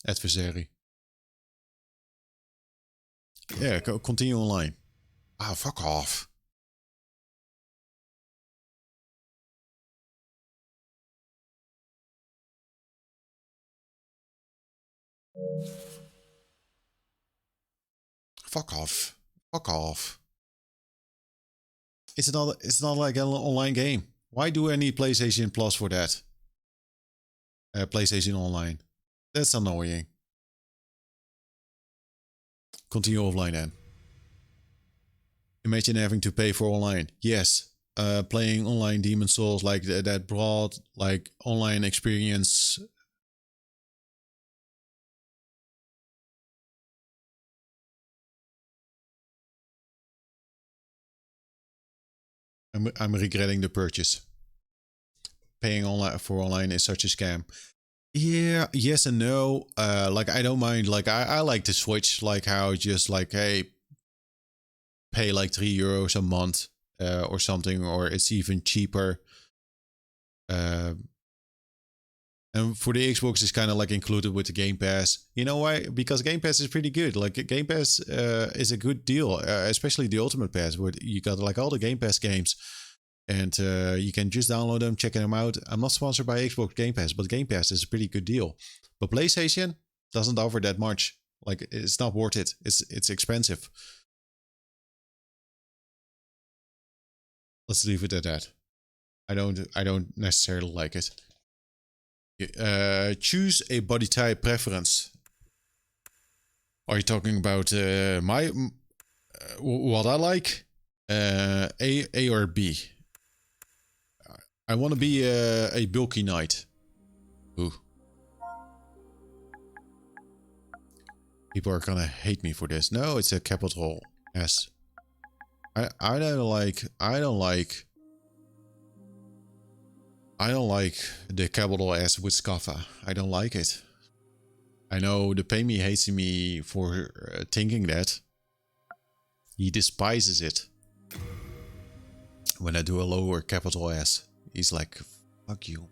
Adversary. Yeah, continue online. Ah, fuck off. Fuck off. Fuck off. It's not like an online game. Why do I need PlayStation Plus for that? PlayStation Online. That's annoying. Continue offline then. Imagine having to pay for online. Yes. Playing online Demon Souls, like that broad, like online experience. I'm regretting the purchase. Paying online for online is such a scam. Yeah, yes and no. Like I don't mind. Like I like to switch. Like how just like, hey, pay like €3 a month or something, or it's even cheaper. And And for the Xbox, it's kind of like included with the Game Pass. You know why? Because Game Pass is pretty good. Like Game Pass is a good deal, especially the Ultimate Pass, where you got like all the Game Pass games, and you can just download them, check them out. I'm not sponsored by Xbox Game Pass, but Game Pass is a pretty good deal. But PlayStation doesn't offer that much. Like it's not worth it. It's expensive. Let's leave it at that. I don't necessarily like it. Choose a body type preference. Are you talking about what I like? A or B? I want to be a bulky knight. Ooh. People are gonna hate me for this. No, it's a capital S. I don't like the capital S with SCAFFA. I don't like it. I know the Payme hates me for thinking that. He despises it. When I do a lower capital S, he's like, fuck you.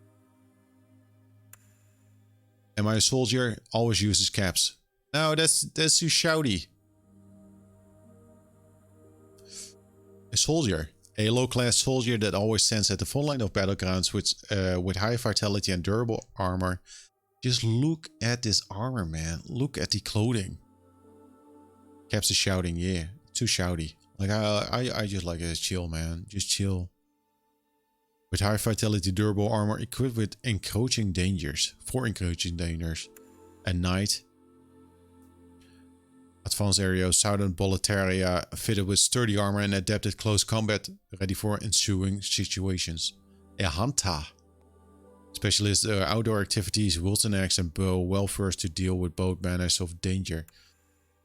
Am I a soldier? Always uses caps. No, that's too shouty. A soldier. A low-class soldier that always stands at the front line of battlegrounds with high vitality and durable armor. Just look at this armor, man. Look at the clothing. Caps is shouting, yeah. Too shouty. Like, I just like it chill, man. Just chill. With high vitality, durable armor equipped with encroaching dangers. 4 encroaching dangers. A knight. Advanced area, southern Boletaria, fitted with sturdy armor and adept at close combat, ready for ensuing situations. A hunter. Specialist outdoor activities, Wilson axe and bow, well versed to deal with both manners of danger.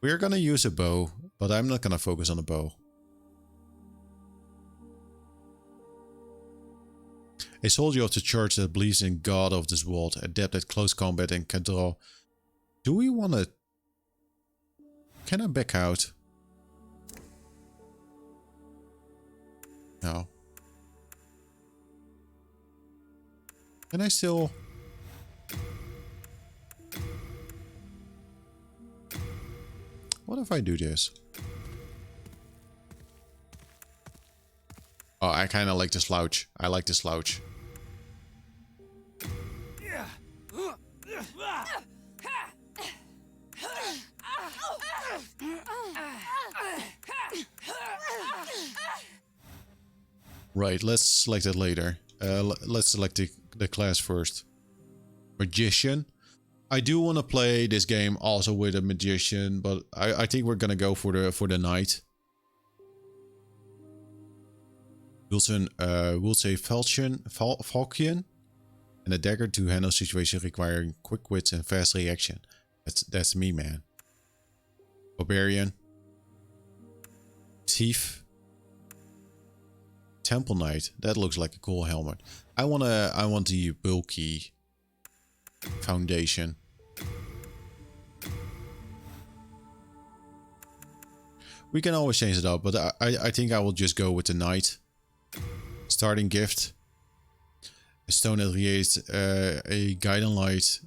We're gonna use a bow, but I'm not gonna focus on the bow. A soldier of the church that believes in God of this world, adept at close combat and can draw. Do we wanna... Can I back out? No. Can I still... What if I do this? Oh, I kind of like the slouch. I like the slouch. Right, let's select it later. Let's select the class first. Magician. I do want to play this game also with a magician, but I think we're gonna go for the knight. Wilson will say Falchion, and a dagger to handle situations requiring quick wits and fast reaction. That's me, man. Barbarian. Thief. Temple Knight. That looks like a cool helmet. I want the bulky foundation. We can always change it up, but I think I will just go with the knight. Starting gift. A stone that creates a guiding light.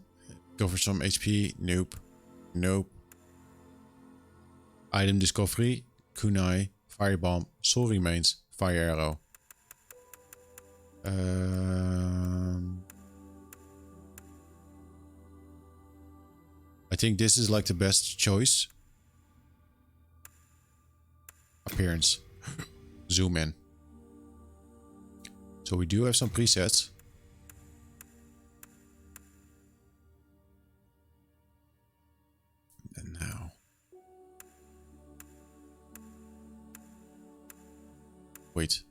Go for some HP. Nope. Nope. Item discovery. Kunai. Firebomb. Soul remains. Fire arrow. I think this is like the best choice. Appearance. Zoom in. So we do have some presets. And now. Wait.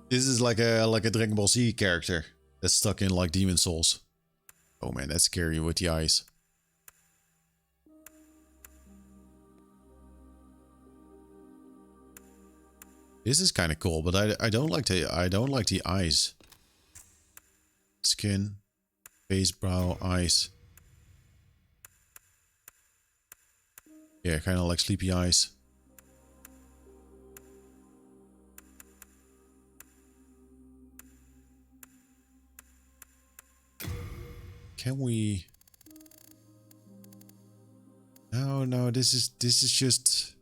This is like a Dragon Ball Z character that's stuck in like Demon Souls. Oh man, that's scary with the eyes. This is kind of cool, but I don't like the eyes. Skin, face, brow, eyes. Yeah, kind of like sleepy eyes. Can we? No, no. This is just.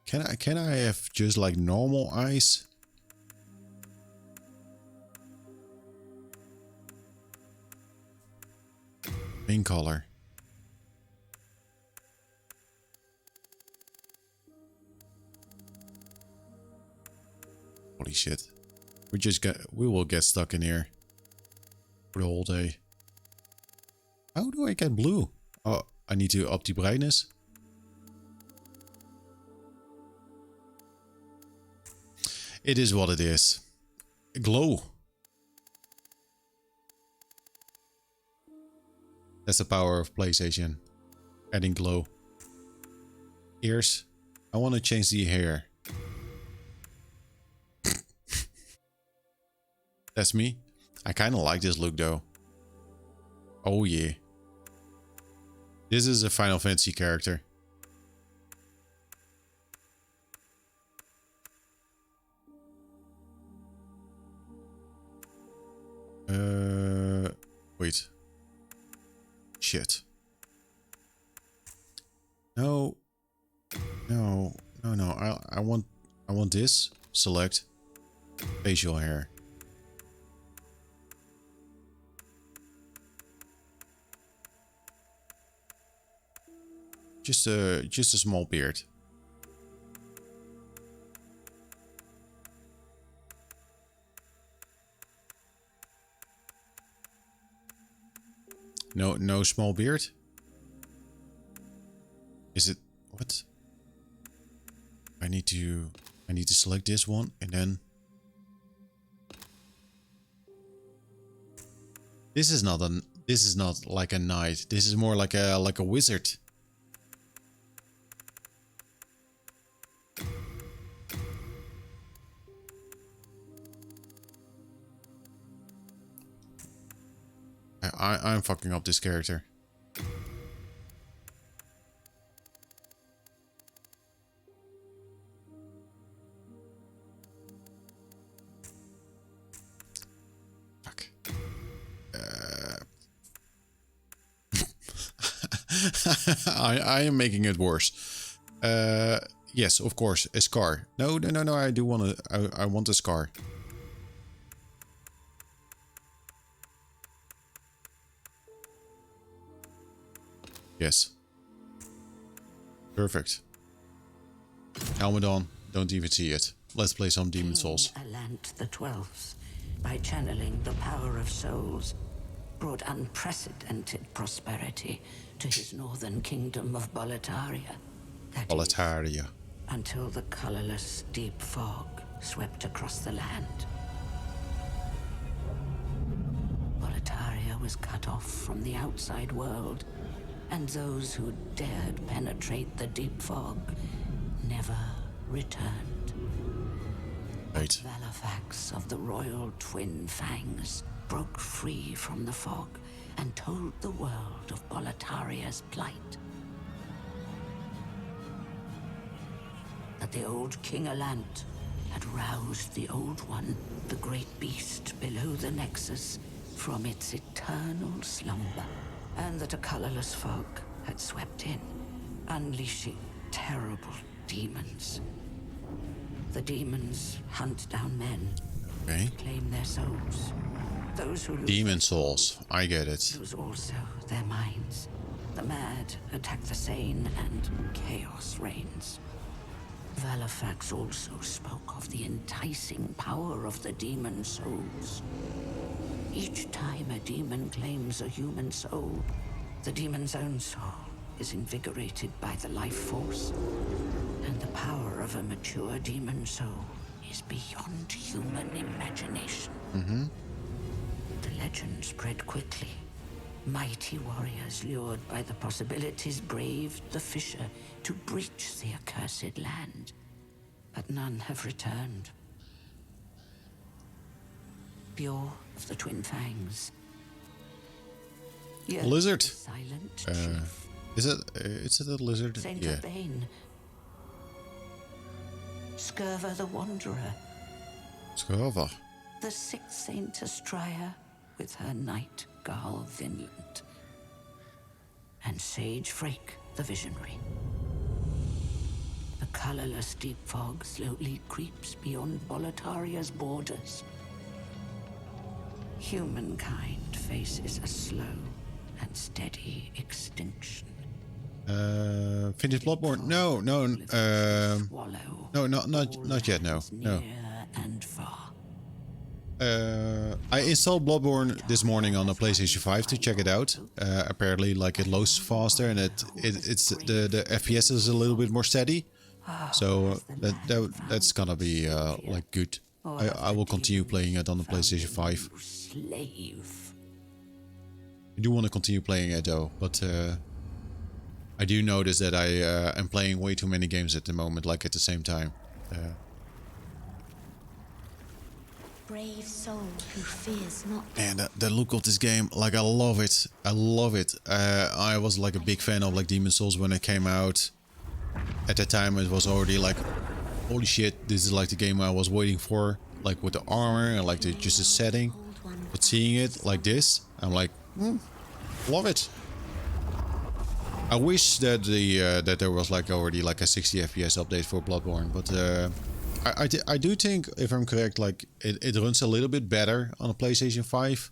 Can I have just like normal eyes? Main color. Holy shit. We will get stuck in here for the whole day. How do I get blue? Oh, I need to up the brightness. It is what it is. Glow. That's the power of PlayStation. Adding glow. Ears. I want to change the hair. That's me. I kind of like this look though. Oh yeah. This is a Final Fantasy character. Wait. Shit. No. No. No, no. I want this. Select facial hair. Just a small beard. No small beard? Is it what? I need to select this one and then this is not like a knight. This is more like a wizard. I'm fucking up this character. Fuck. I am making it worse. Yes, of course, a scar. No. I do want to. I want a scar. Yes. Perfect. Helmet on. Don't even see it. Let's play some Demon Souls. Alant the 12th, by channeling the power of souls, brought unprecedented prosperity to his northern kingdom of Boletaria. Boletaria. Until the colorless deep fog swept across the land. Boletaria was cut off from the outside world, and those who dared penetrate the deep fog never returned. Right. Valifax of the Royal Twin Fangs broke free from the fog and told the world of Boletaria's plight. That the old King Alant had roused the Old One, the great beast below the Nexus, from its eternal slumber, and that a colorless fog had swept in, unleashing terrible demons. The demons hunt down men, claim their souls. Those who Demon souls, I get it. lose also their minds. The mad attack the sane, and chaos reigns. Valifax also spoke of the enticing power of the demon souls. Each time a demon claims a human soul, the demon's own soul is invigorated by the life force, and the power of a mature demon soul is beyond human imagination. The legend spread quickly. Mighty warriors lured by the possibilities braved the fissure to breach the accursed land, but none have returned. Pure of the Twin Fangs. Yet lizard. the silent chief, Is it a lizard? Saint Yeah. Urbane, Scurva the Wanderer, SCAFFA. the sixth Saint Astraea with her knight Garl Vinland, and Sage Frake the Visionary. The colorless deep fog slowly creeps beyond Volataria's borders. Humankind faces a slow and steady extinction. Finish Bloodborne? No. No, not yet. No. Near and far. I installed Bloodborne this morning on the PlayStation 5 to check it out. Apparently, like, it loads faster and it's the FPS is a little bit more steady. So that's gonna be like good. I will continue playing it on the PlayStation 5. Slave. I do want to continue playing it though, but I do notice that I am playing way too many games at the moment, like at the same time. Brave soul who fears not. And the look of this game, like, I love it. I love it. I was like a big fan of like Demon's Souls when it came out. At that time it was already like, holy shit, this is like the game I was waiting for. Like with the armor and like just the setting. But seeing it like this, I'm like, love it. I wish that that there was like already like a 60 FPS update for Bloodborne, but I do think, if I'm correct, like it runs a little bit better on a PlayStation 5.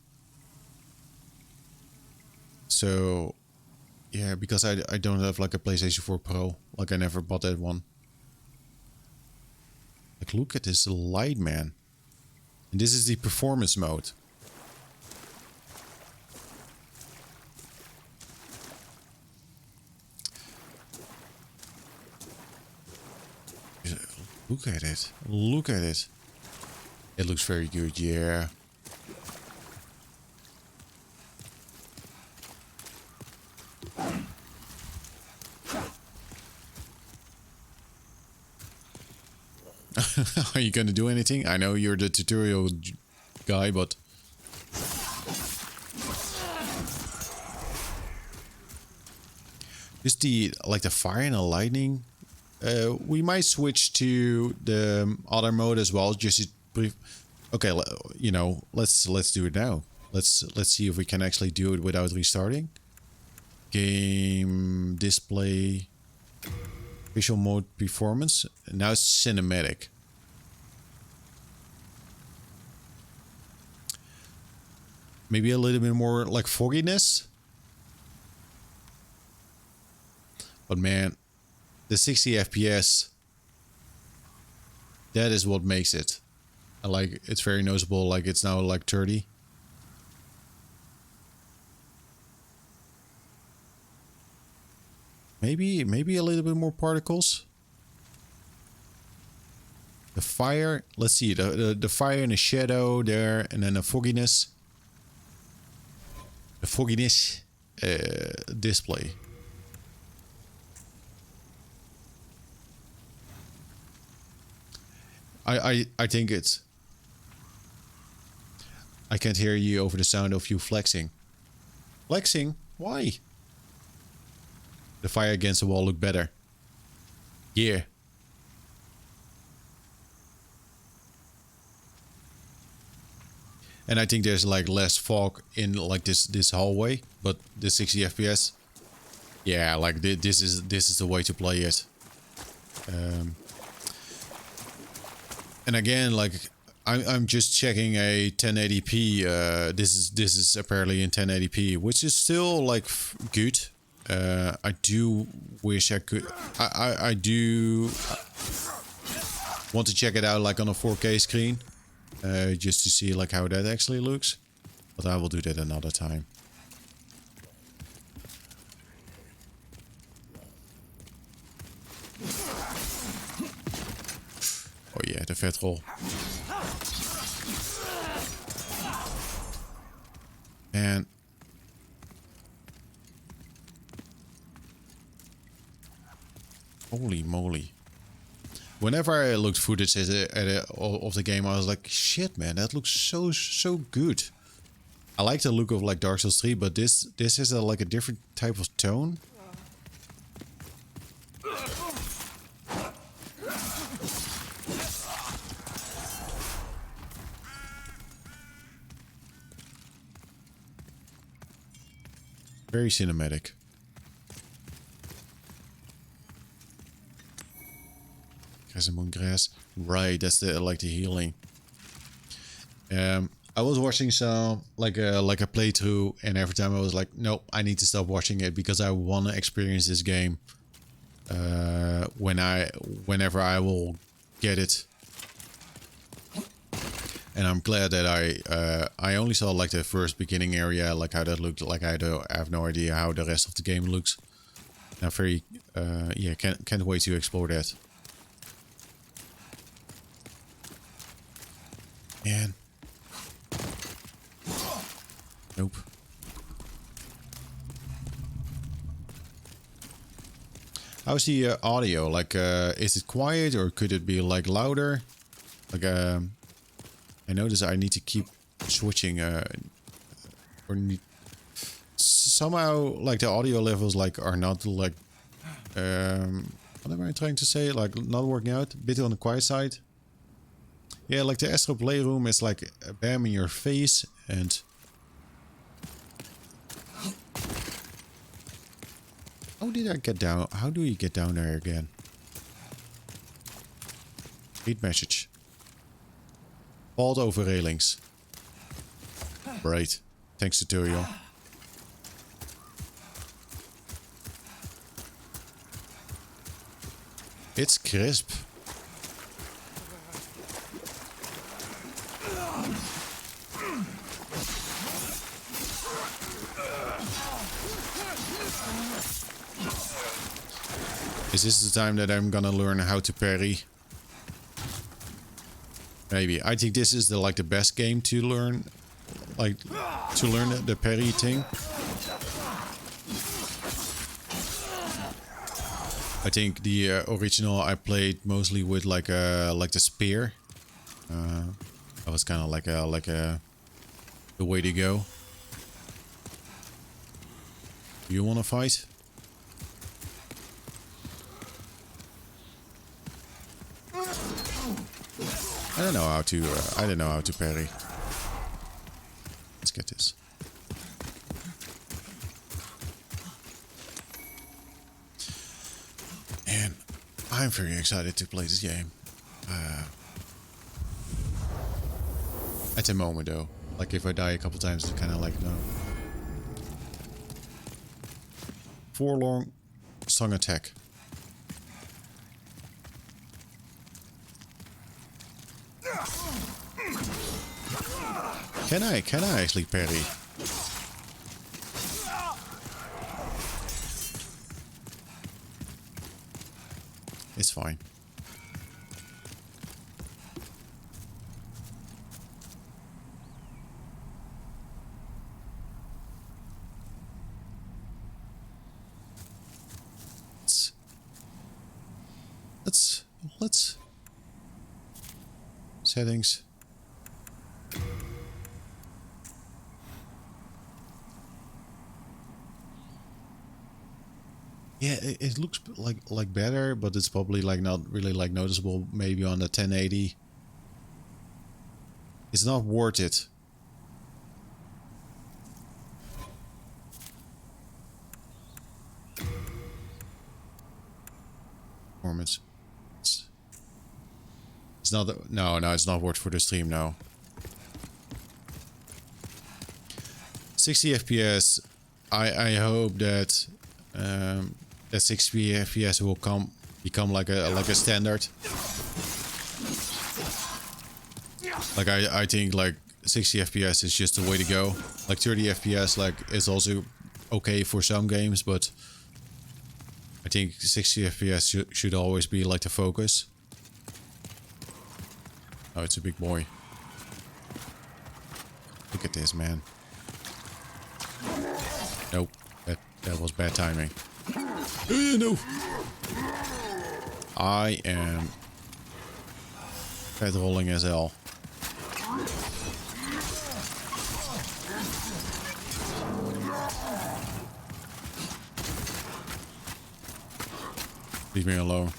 So yeah, because I don't have like a PlayStation 4 Pro, like I never bought that one. Like, look at this light, man. And this is the performance mode. Look at it. Look at it. It looks very good, yeah. Are you gonna do anything? I know you're the tutorial guy, but... Just the fire and the lightning. We might switch to the other mode as well. Just okay, you know, let's do it now. Let's see if we can actually do it without restarting. Game display, visual mode, performance. Now it's cinematic. Maybe a little bit more like fogginess. But man, the 60 FPS, that is what makes it. I like, it's very noticeable, like it's now like 30. Maybe a little bit more particles. The fire, let's see, the fire and the shadow there, and then the fogginess. The fogginess display. I think it's... I can't hear you over the sound of you flexing. Flexing? Why? The fire against the wall looked better. Yeah. And I think there's like less fog in like this hallway, but the 60 FPS, yeah, like this is the way to play it. And again, like I'm just checking a 1080p. This is apparently in 1080p, which is still like good. I do wish I could. I do want to check it out like on a 4K screen. Just to see like how that actually looks, but I will do that another time. Oh yeah, the vet roll. And holy moly. Whenever I looked footage of the game, I was like, shit, man, that looks so good. I like the look of like Dark Souls 3, but this is like a different type of tone. Very cinematic. Crescent grass. Right, that's the like the healing. I was watching some like a playthrough, and every time I was like, nope, I need to stop watching it because I want to experience this game whenever I will get it. And I'm glad that I only saw like the first beginning area, like how that looked. Like I have no idea how the rest of the game looks. I'm very yeah, can't wait to explore that. Man. Nope. How's the audio? Like, is it quiet or could it be like louder? Like, I notice I need to keep switching. Somehow, like the audio levels, like are not like. What am I trying to say? Like, not working out. A bit on the quiet side. Yeah, like the Astro Playroom is like a bam in your face and. How did I get down? How do you get down there again? Read message. Vault over railings. Right. Thanks, tutorial. It's crisp. Is this the time that I'm gonna learn how to parry? Maybe. I think this is the best game to learn, like to learn the parry thing. I think the original I played mostly with like the spear. That was kind of like the way to go. You wanna fight? I don't know how to parry. Let's get this. And I'm very excited to play this game. At the moment though. Like if I die a couple times, it's kind of like no. Forlorn strong attack. Can I actually parry? It's fine. Let's settings. Yeah, it looks like better, but it's probably like not really like noticeable. Maybe on the 1080. It's not worth it. Performance. It's not. No, it's not worth for the stream now. 60 FPS. I hope that. That 60 FPS will become like a standard. Like I think like 60 FPS is just the way to go. Like 30 FPS like is also okay for some games, but I think 60 FPS should always be like the focus. Oh, it's a big boy. Look at this, man. Nope, that was bad timing. No. I am fat rolling as hell. Leave me alone.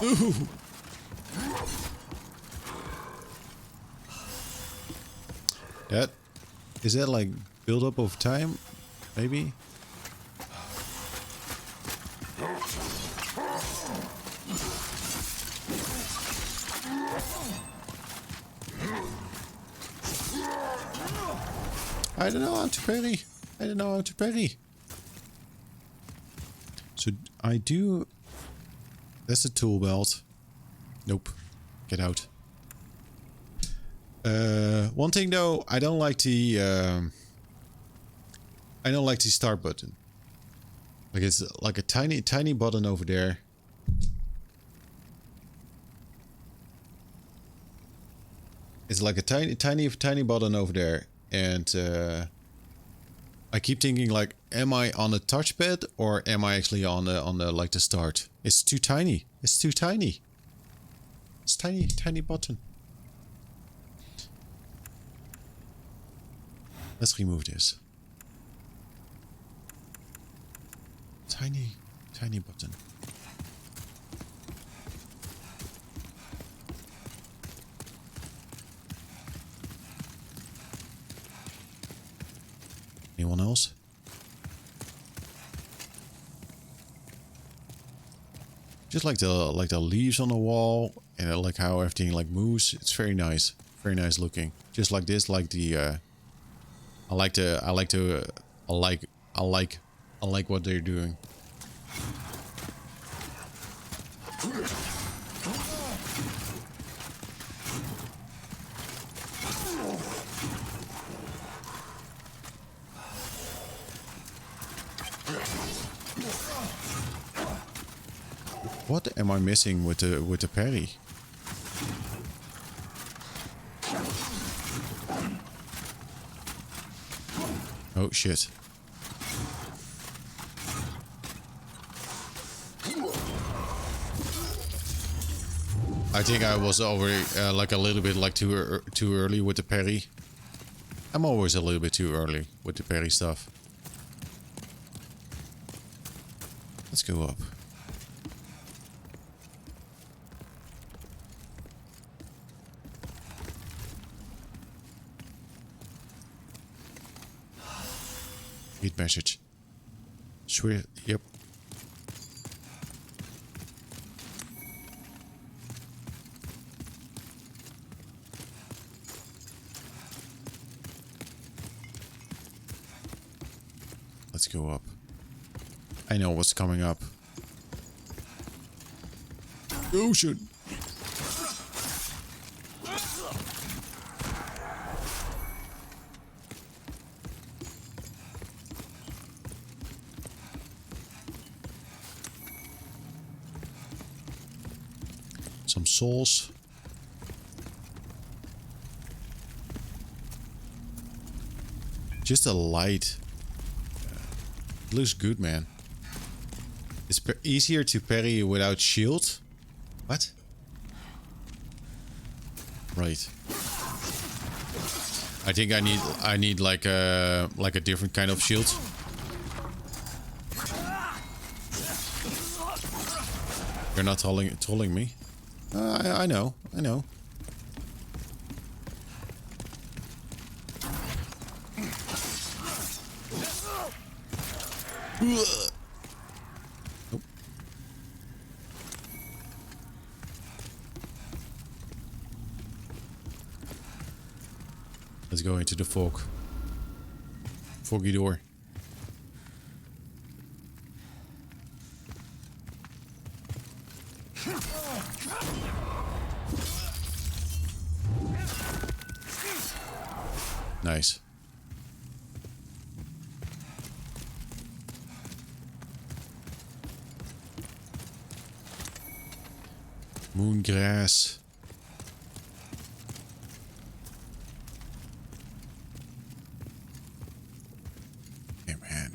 Ooh. That is that like build up of time, maybe? I don't know how to parry. I don't know how to parry. So I do. That's the tool belt. Nope. Get out. One thing though, I don't like the start button. Like it's like a tiny button over there. It's like a tiny button over there, and I keep thinking like, am I on a touchpad or am I actually on the like the start? It's too tiny. It's too tiny. It's tiny button. Let's remove this. Tiny button. Anyone else? Just like the leaves on the wall and like how everything like moves. It's very nice looking. Just like this, like the I like what they're doing. What am I missing with the parry? Oh shit. I think I was already like a little bit like too early with the parry. I'm always a little bit too early with the parry stuff. Let's go up. Read message. Swear. Yep. Let's go up. I know what's coming up. Oh shit. Some souls. Just a light. It looks good, man. It's easier to parry without shield. What? Right. I think I need like a different kind of shield. You're not trolling me. I know. Nope. Let's go into the fog. Foggy door. Nice. Moongrass. Hey man,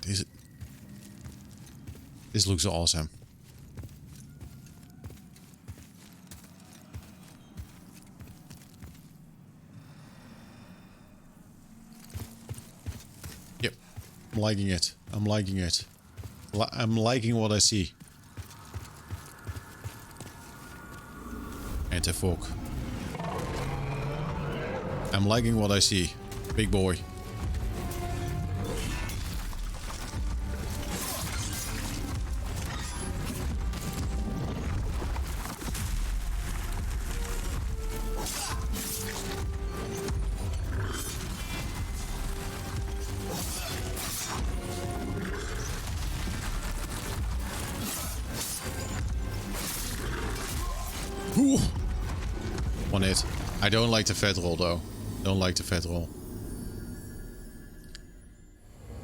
this looks awesome. Yep, I'm liking it. I'm liking it. I'm liking what I see. What the fuck? I'm liking what I see. Big boy. Ooh. One hit. I don't like the fat roll though. Don't like the fat roll.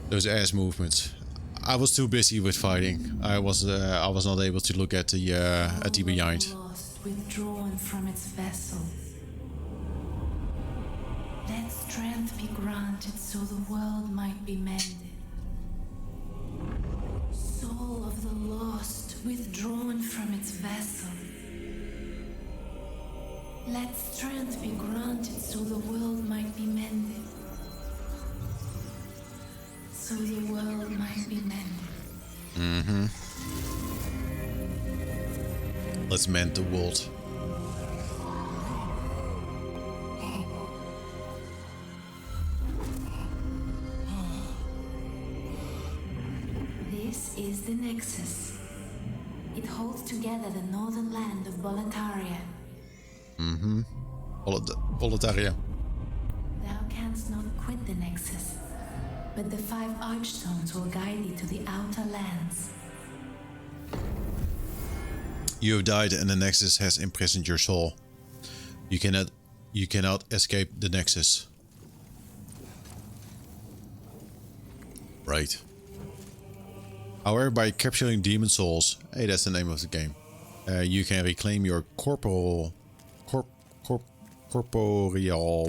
Those ass movements. I was too busy with fighting. I was not able to look at the behind. Lost, withdrawn from its vessel. Let strength be granted so the world might be mended. Soul of the lost, withdrawn from its vessel. Let strength be granted so the world might be mended. So the world might be mended. Mm-hmm. Let's mend the world. This is the Nexus. It holds together the northern land of Boletaria. Mm-hmm. Boletaria. Thou canst not quit the Nexus, but the 5 Archstones will guide thee to the outer lands. You have died and the Nexus has imprisoned your soul. You cannot escape the Nexus. Right. However, by capturing demon souls, hey, that's the name of the game, you can reclaim your corporeal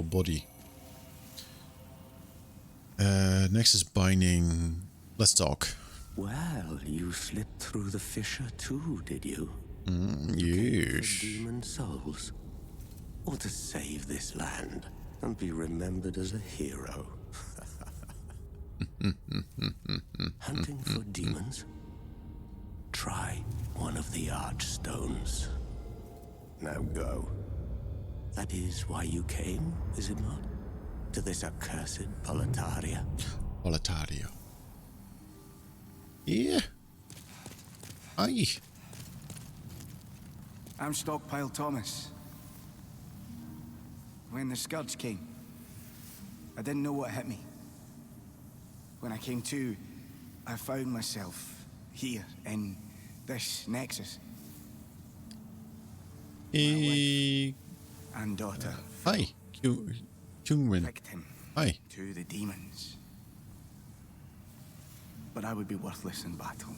body. Nexus binding. Let's talk. Well, you slipped through the fissure too, did you? Yes. For demon souls. Or to save this land and be remembered as a hero. Hunting for demons? Try one of the Archstones. Now go. That is why you came, is it not? To this accursed Boletaria. Boletaria. Yeah. Aye. I'm Stockpile Thomas. When the Scourge came, I didn't know what hit me. When I came to, I found myself here in this Nexus. My wife and daughter. Hi, Jungmin. Victim Hi. to the demons. But I would be worthless in battle.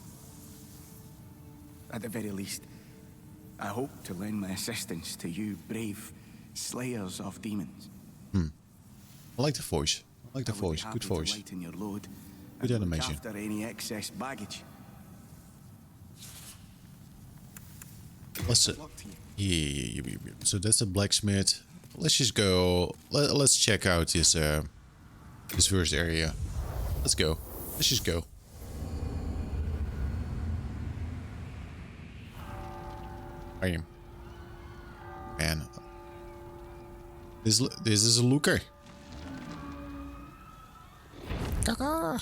At the very least, I hope to lend my assistance to you brave slayers of demons. I like the voice. I like the voice. Good voice. Lighten your load. Good and look animation. after any excess baggage. Let's yeah. So that's a blacksmith. Let's just go. Let's check out this this first area. Let's go. Let's just go. I am. Man, this is a looker. Kaka.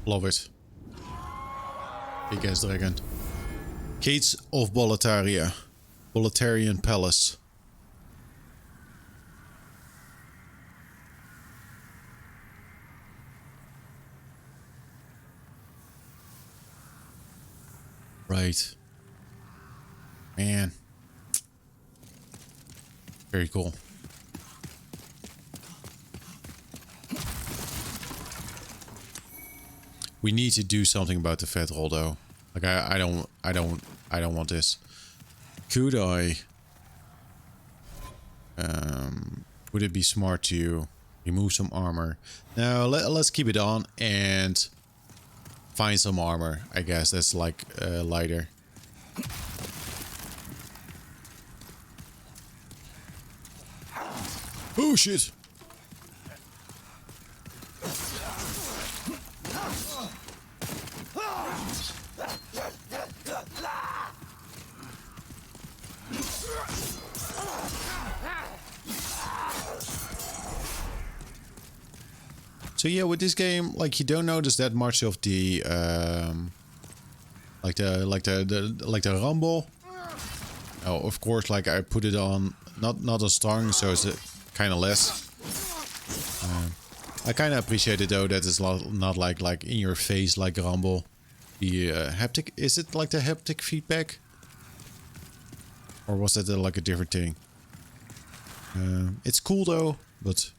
Love it. Big ass dragon. Gates of Boletaria. Boletarian Palace. Right. Man. Very cool. We need to do something about the fat roll though. Like I don't want this. Could I would it be smart to remove some armor? No, let's keep it on and find some armor. I guess that's like lighter. Oh shit! So yeah, with this game, like you don't notice that much of the like the rumble. Oh, of course, like I put it on not as strong, so it's kind of less. I kind of appreciate it though that it's not like in your face like rumble. The haptic, is it like the haptic feedback, or was that like a different thing? It's cool though, but.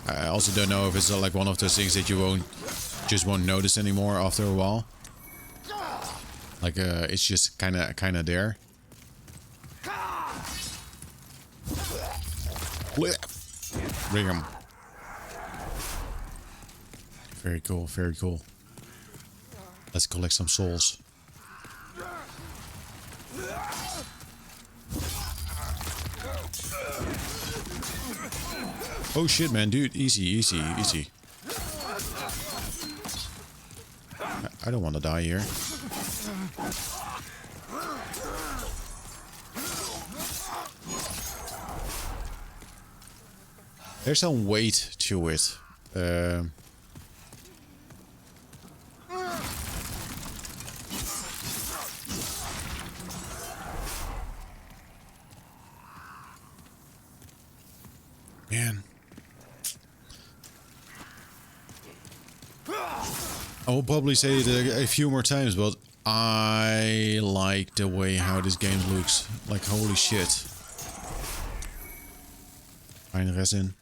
I also don't know if it's like one of those things that you won't notice anymore after a while. Like it's just kind of there. Bring him. Very cool, very cool. Let's collect some souls. Oh shit, man, dude, easy, easy, easy. I don't want to die here. There's some weight to it. Man. I will probably say it a few more times, but I like the way how this game looks. Like, holy shit. Fine resin.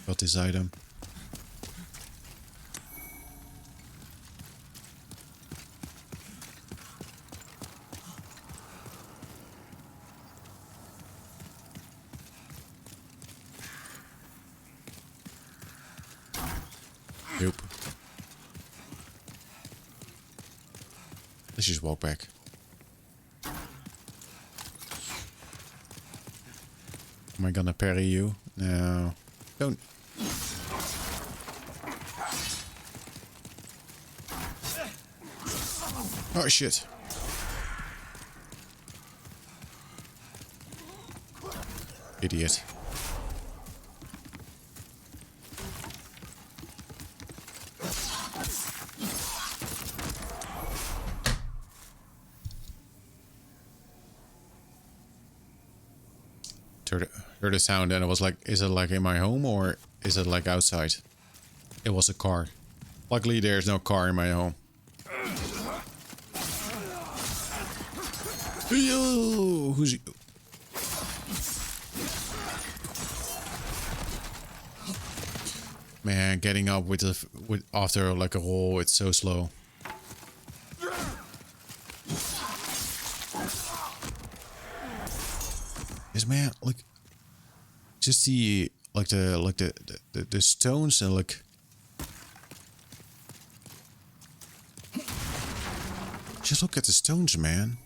Got this item. Nope. Let's just walk back. Am I gonna parry you? No. Don't. Oh shit. Idiot. Heard a sound and I was like, is it like in my home or is it like outside? It was a car. Luckily there's no car in my home. Yo, who's... Man, getting up with after like a roll, it's so slow. Yes, man, like just the the stones and like just look at the stones, man.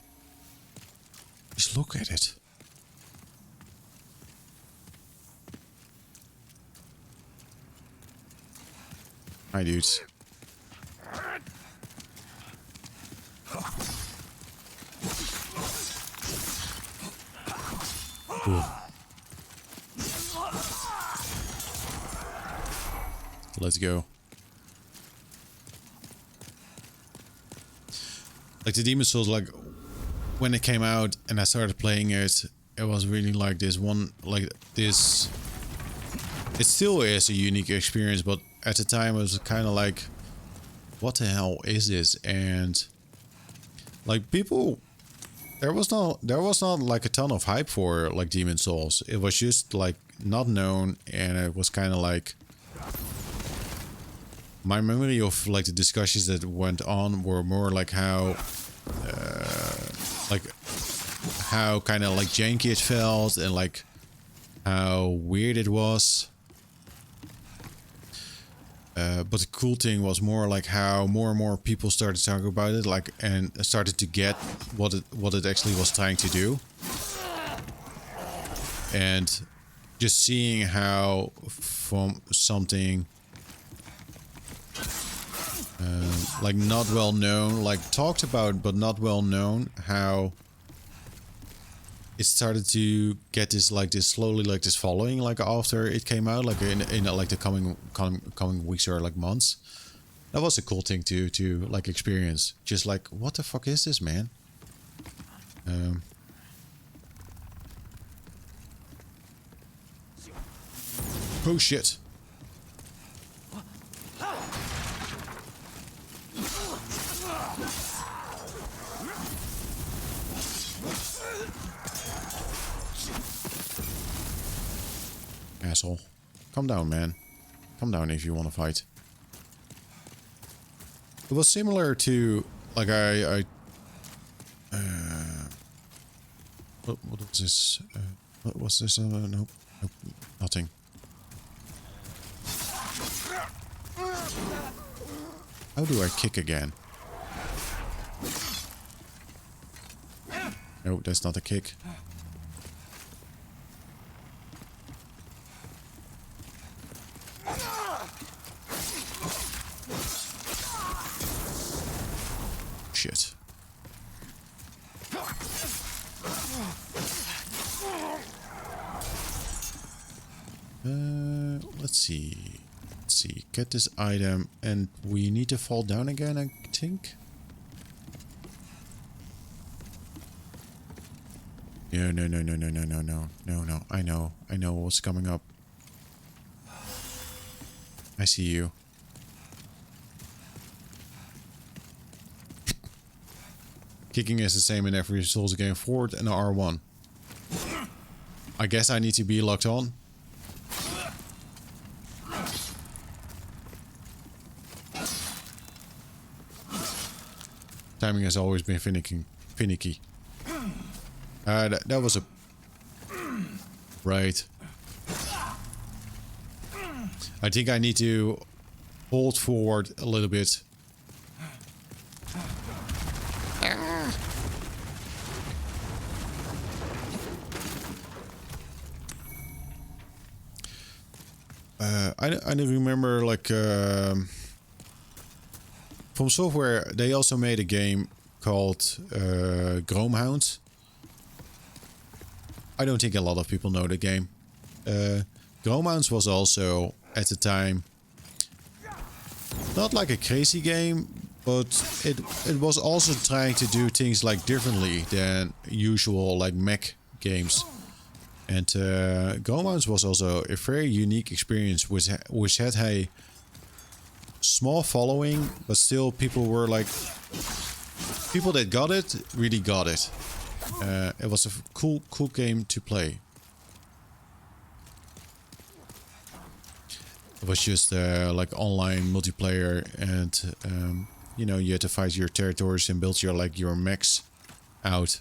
Just look at it. Hi, dudes. Ooh. Let's go. Like the Demon's Souls, like when it came out and I started playing it, it was really like this one, like this. It still is a unique experience, but at the time it was kind of like, what the hell is this? And like people, there was not like a ton of hype for like Demon's Souls. It was just like not known, and it was kind of like, my memory of like the discussions that went on were more like how kind of like janky it felt and like how weird it was. But the cool thing was more like how more and more people started talking about it, like, and started to get what it actually was trying to do. And just seeing how from something like not well known, like talked about but not well known, how it started to get this like this slowly like this following like after it came out, like in like the coming weeks or like months. That was a cool thing to like experience. Just like, what the fuck is this, man? Oh shit. Asshole. Calm down, man. Calm down if you want to fight. It was similar to, like, what was this? What was this? Nope. Nope. Nothing. How do I kick again? No, that's not a kick. Shit. Let's see. Let's see. Get this item, and we need to fall down again, I think. No. I know what's coming up. I see you. Kicking is the same in every Souls game. Forward and R1. I guess I need to be locked on. Timing has always been finicky. That was a... Right. I think I need to hold forward a little bit. I don't remember, like, from software, they also made a game called Groomhound. I don't think a lot of people know the game. Groomhounds was also, at the time, not like a crazy game, but it was also trying to do things like differently than usual like mech games. And Groomhounds was also a very unique experience, which had a small following, but still people were like... People that got it, really got it. It was a cool game to play. It was just like online multiplayer, and you know, you had to fight your territories and build your mechs out.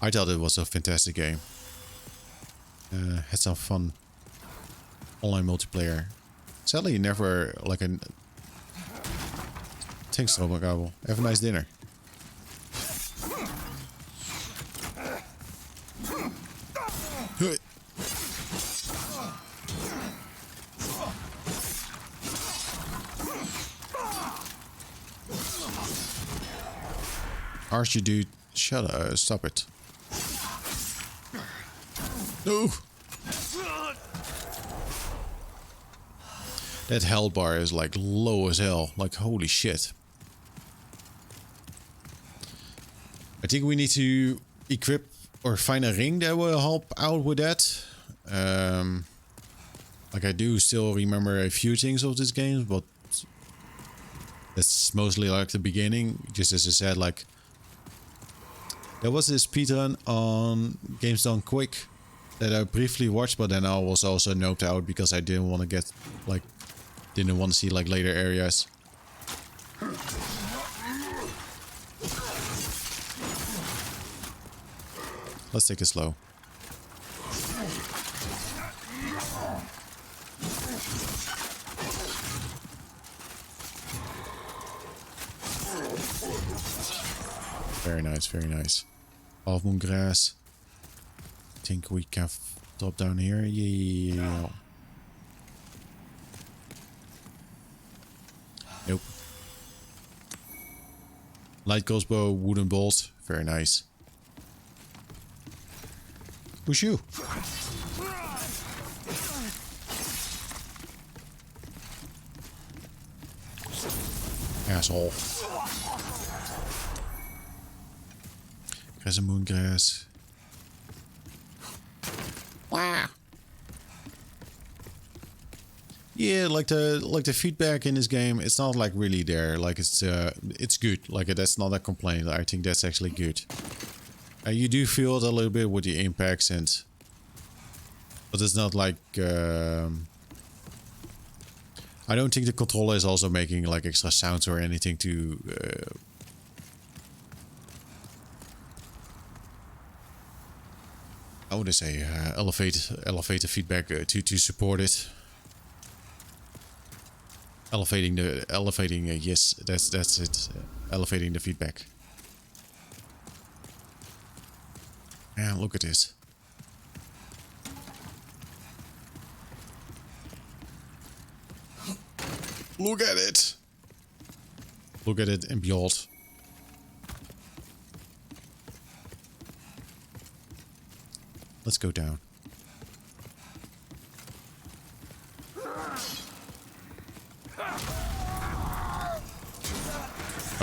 I thought it was a fantastic game. Had some fun online multiplayer. Sadly, never like a... Thanks, Robocable. Have a nice dinner. Archie dude, shut up, stop it. No! That health bar is like low as hell, like holy shit. I think we need to equip or find a ring that will help out with that. Like I do still remember a few things of this game, but that's mostly like the beginning. Just as I said, like there was this speedrun on Games Done Quick that I briefly watched, but then I was also noped out because I didn't want to get like didn't want to see like later areas. Let's take it slow. Very nice, very nice. Half moon grass. I think we can drop down here. Yeah. Nope. Light crossbow, wooden bolt. Very nice. Who's you? Asshole. Crescent moon grass. Wow. Yeah, like the feedback in this game, it's not like really there. Like it's good. Like that's not a complaint. I think that's actually good. You do feel it a little bit with the impacts but it's not like I don't think the controller is also making like extra sounds or anything to how would I say elevate the feedback to support it. Elevating yes, that's it. Elevating the feedback. Yeah, look at this. Look at it. Look at it and behold. Let's go down.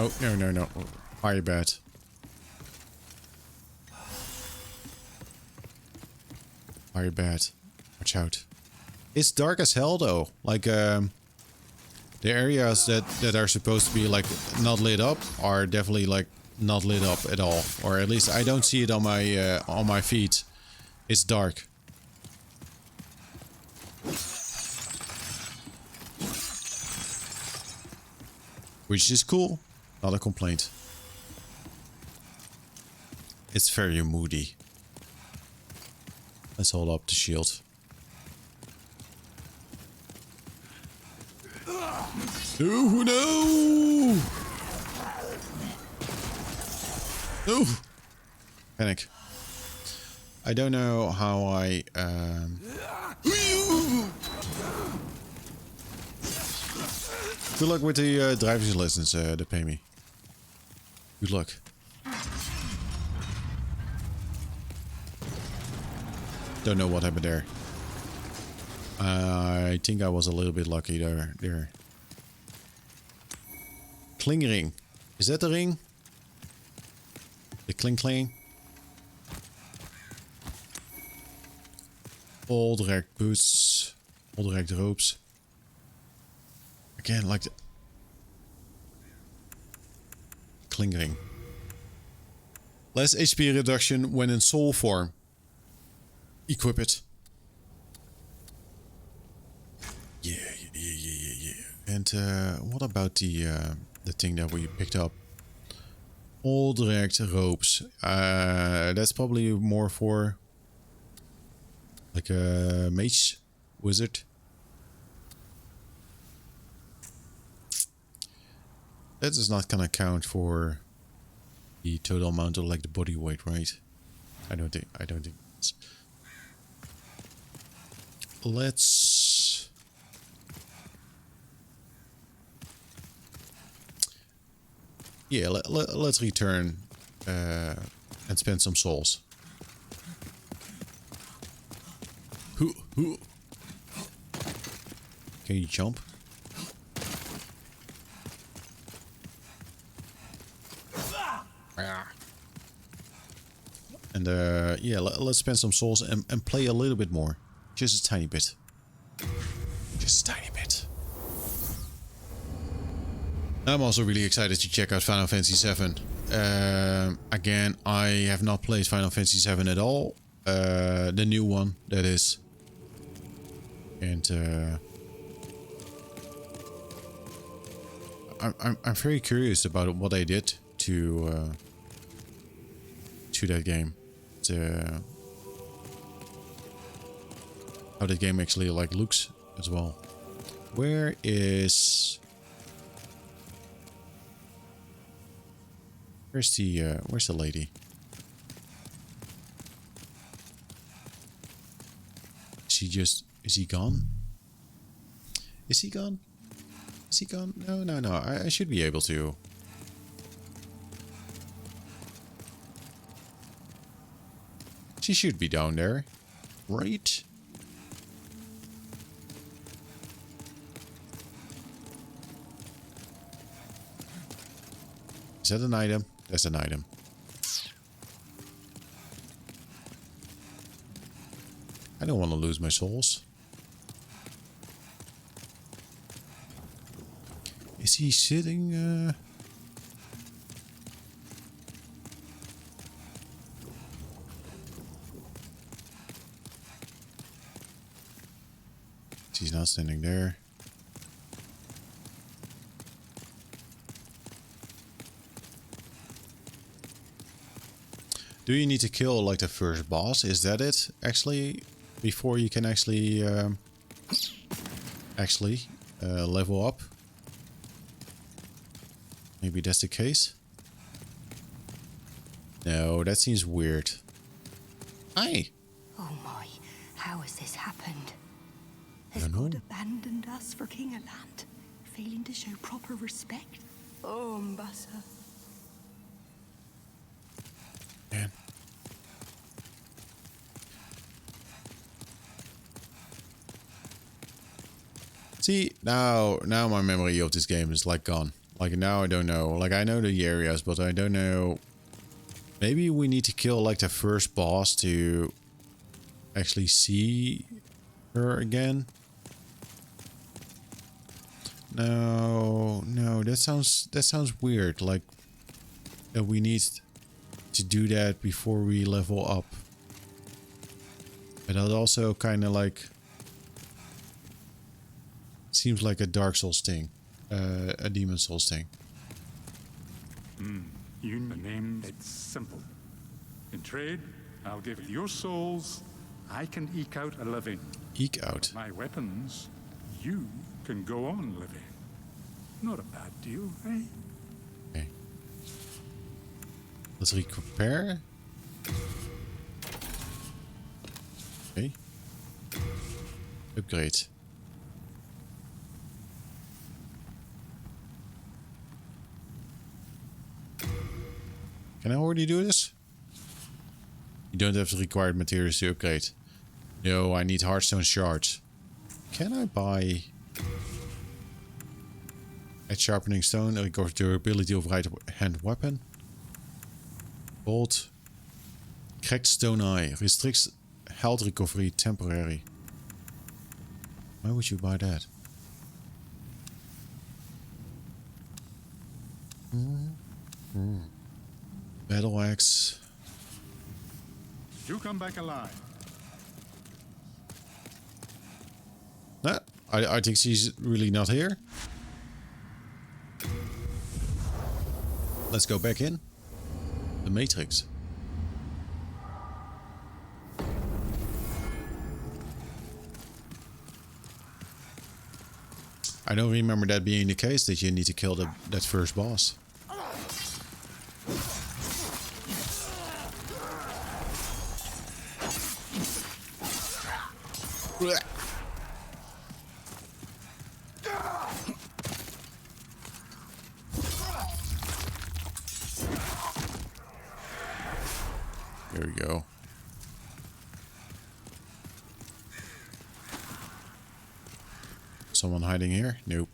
Oh, no. Fire bat. Fire bat. Watch out. It's dark as hell though. Like, the areas that are supposed to be like not lit up are definitely like not lit up at all. Or at least I don't see it on my feed. It's dark. Which is cool. Not a complaint. It's very moody. Let's hold up the shield. Oh no! No! Panic. I don't know how I Good luck with the driver's license, they pay me. Good luck. Don't know what happened there. I think I was a little bit lucky there. Cling ring. Is that the ring? The cling. All direct boots. All direct ropes. Again, like the cling ring. Less HP reduction when in soul form. Equip it. Yeah. And what about the thing that we picked up? All direct ropes. That's probably more for like a mage wizard. That is not gonna count for the total amount of like the body weight, right? I don't think it's. Let's let's return and spend some souls. Can you jump? And let's spend some souls and play a little bit more. Just a tiny bit. Just a tiny bit. I'm also really excited to check out Final Fantasy VII. Again, I have not played Final Fantasy VII at all. The new one, that is. And I'm very curious about what they did to that game. How the game actually like looks as well. Where is Where's the lady? Is he gone? Is he gone? Is he gone? No. I should be able to. She should be down there. Right? Is that an item? That's an item. I don't want to lose my souls. Is he sitting? He's not standing there. Do you need to kill like the first boss? Is that it actually? Before you can actually level up? Maybe that's the case? No, that seems weird. Hi! Oh my, how has this happened? I Has don't know. God abandoned us for King of Land, failing to show proper respect? Oh, Mbasa. Man. See, now my memory of this game is like gone. Like now I don't know. Like I know the areas, but I don't know. Maybe we need to kill like the first boss to actually see her again. No, that sounds weird. Like that we need to do that before we level up. But that also kind of like seems like a Dark Souls thing, a Demon Souls thing. You name it's simple. In trade, I'll give your souls. I can eke out a living. Eke out. My weapons, you can go on living. Not a bad deal, eh? Okay. Let's repair. Okay. Upgrade. Can I already do this? You don't have the required materials to upgrade. No, I need hardstone shards. Can I buy a sharpening stone? Recovers durability of right hand weapon. Bolt. Cracked stone eye. Restricts health recovery temporary. Why would you buy that? Battle axe. You come back alive. Nah, I think she's really not here. Let's go back in. The Matrix. I don't remember that being the case, that you need to kill that first boss. Here we go. Someone hiding here? Nope.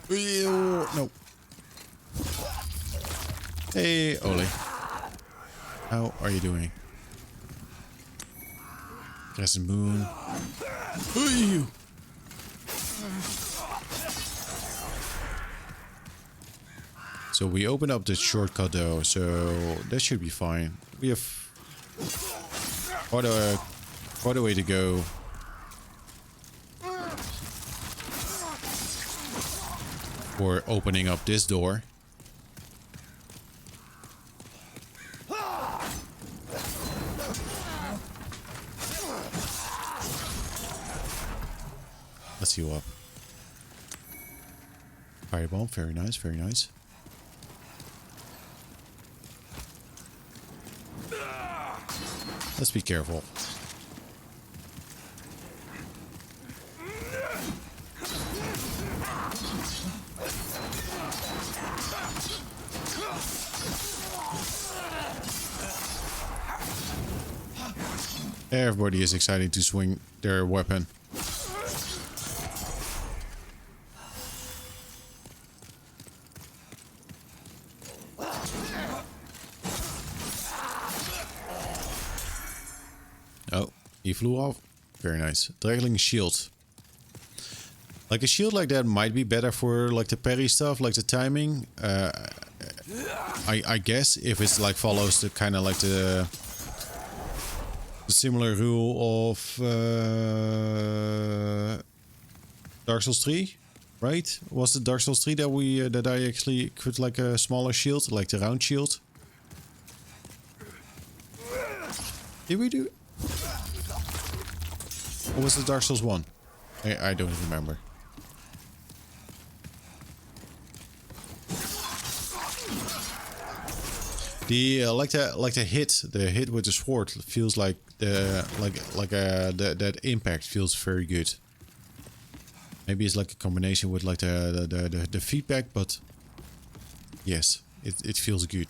Ew, no. Hey, Oli. How are you doing? Crescent moon. Ew. So we open up the shortcut though, so that should be fine. We have quite a way to go. For opening up this door. Let's heal up. Firebomb, very nice, very nice. Let's be careful. Everybody is excited to swing their weapon. Oh, he flew off. Very nice. Draggling shield. Like a shield like that might be better for like the parry stuff, like the timing. I guess if it's like follows the kind of like the similar rule of Dark Souls 3, right? Was it Dark Souls 3 that we that I actually could like a smaller shield, like the round shield? Did we do? Or was it Dark Souls 1? I don't remember. The the hit with the sword feels like that impact feels very good. Maybe it's like a combination with like the feedback, but yes, it feels good.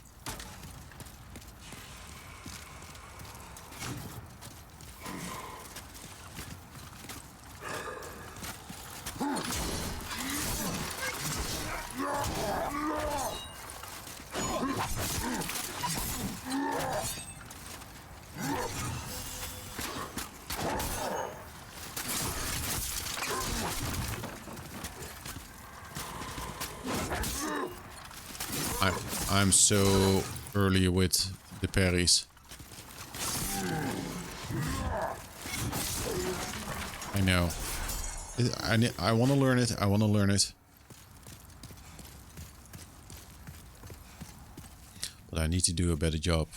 I'm so early with the parries. I know. I want to learn it. I want to learn it. But I need to do a better job.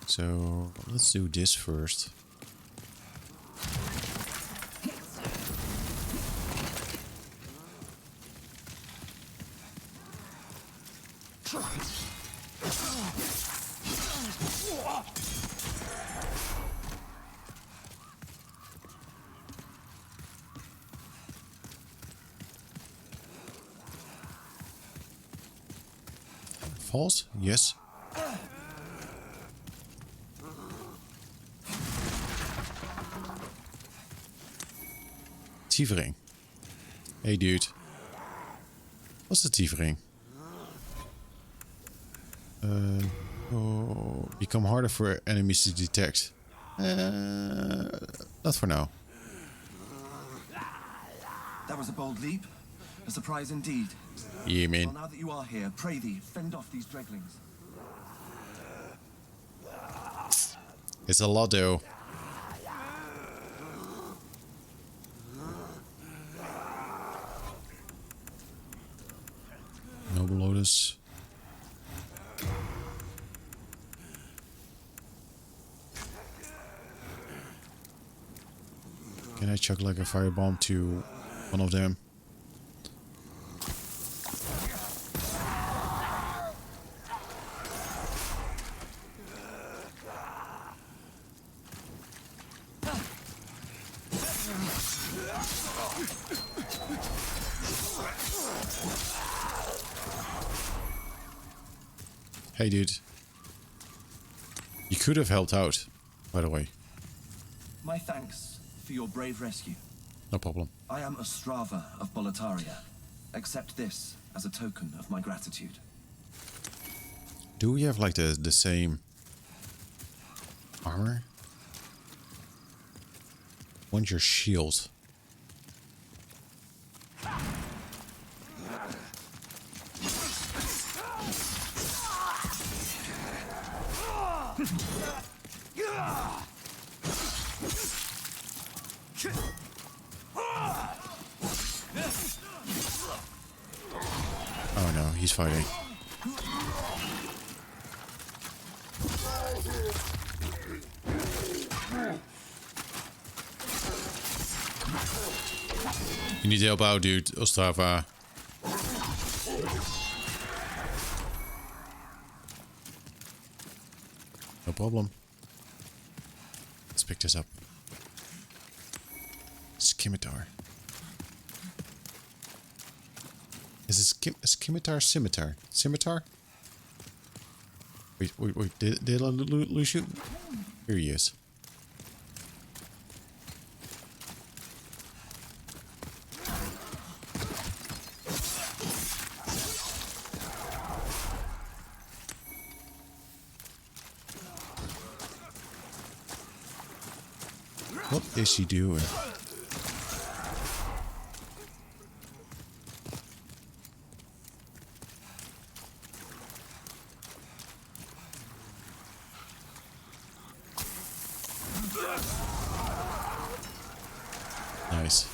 So let's do this first. False? Yes. Tiefering. Hey dude. What's the tiefering? Become harder for enemies to detect. Not for now. That was a bold leap. A surprise indeed. Yeah, man. Well, now that you are here, pray thee, fend off these dreglings. It's a lot though. Noble Lotus. Can I chuck like a firebomb to one of them? Hey dude. You could have helped out, by the way. My thanks for your brave rescue. No problem. I am Ostrava of Boletaria. Accept this as a token of my gratitude. Do we have like the same armor? What's your shield? Oh no, he's fighting. You need to help out, dude. Ostrava. No problem. Let's pick this up. Scimitar. Is it scimitar? Scimitar? Scimitar? Wait. Did I lose you? Here he is. What is she doing? Nice.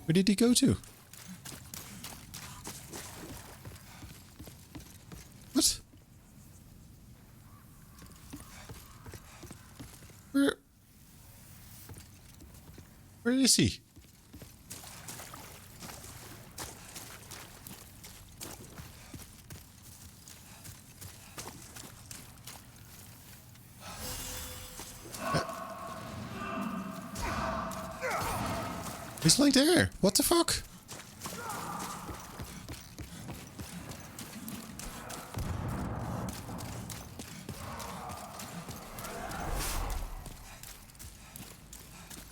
Where did he go to? What? Where is he? He's like there. What the fuck?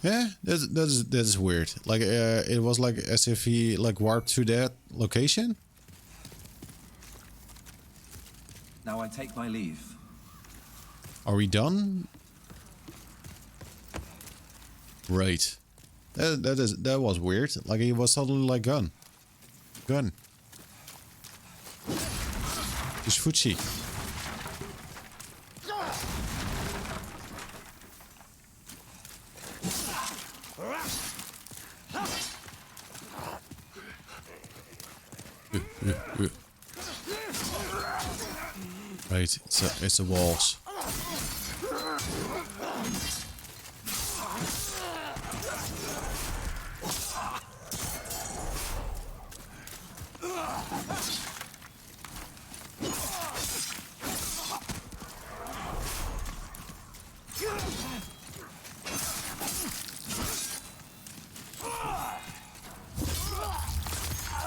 Yeah, that is weird. Like it was like as if he like warped to that location. Now I take my leave. Are we done? Right. That was weird. Like he was suddenly like gone. He's Fuji. Right, it's the walls.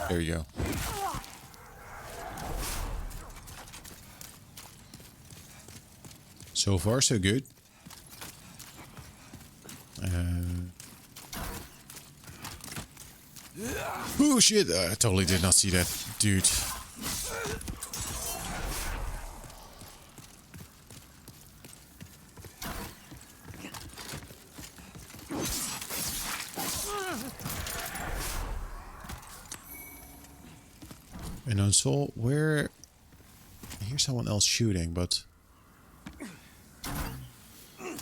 There you go. So far, so good. Oh shit! I totally did not see that, dude. And on Soul, where? I hear someone else shooting, but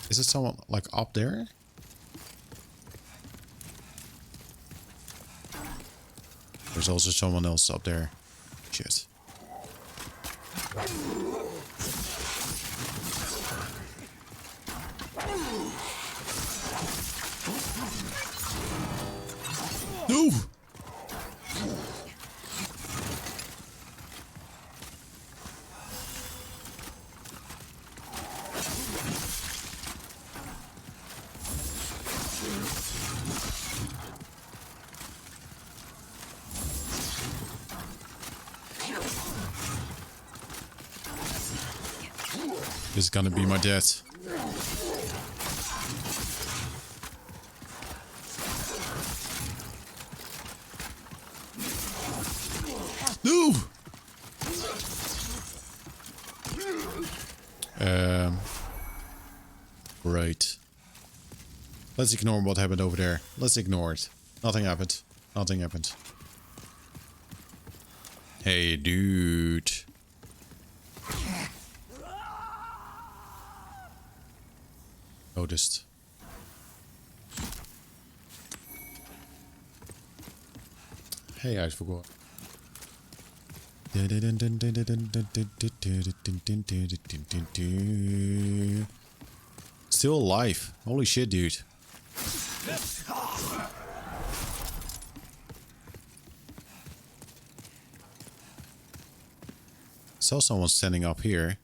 is it someone like up there? There's also someone else up there. Shit. No! This is gonna be my death. No! Right. Let's ignore what happened over there. Let's ignore it. Nothing happened. Nothing happened. Hey, dude. Noticed. Hey, I forgot. Still alive. Holy shit, dude. Saw someone standing up here.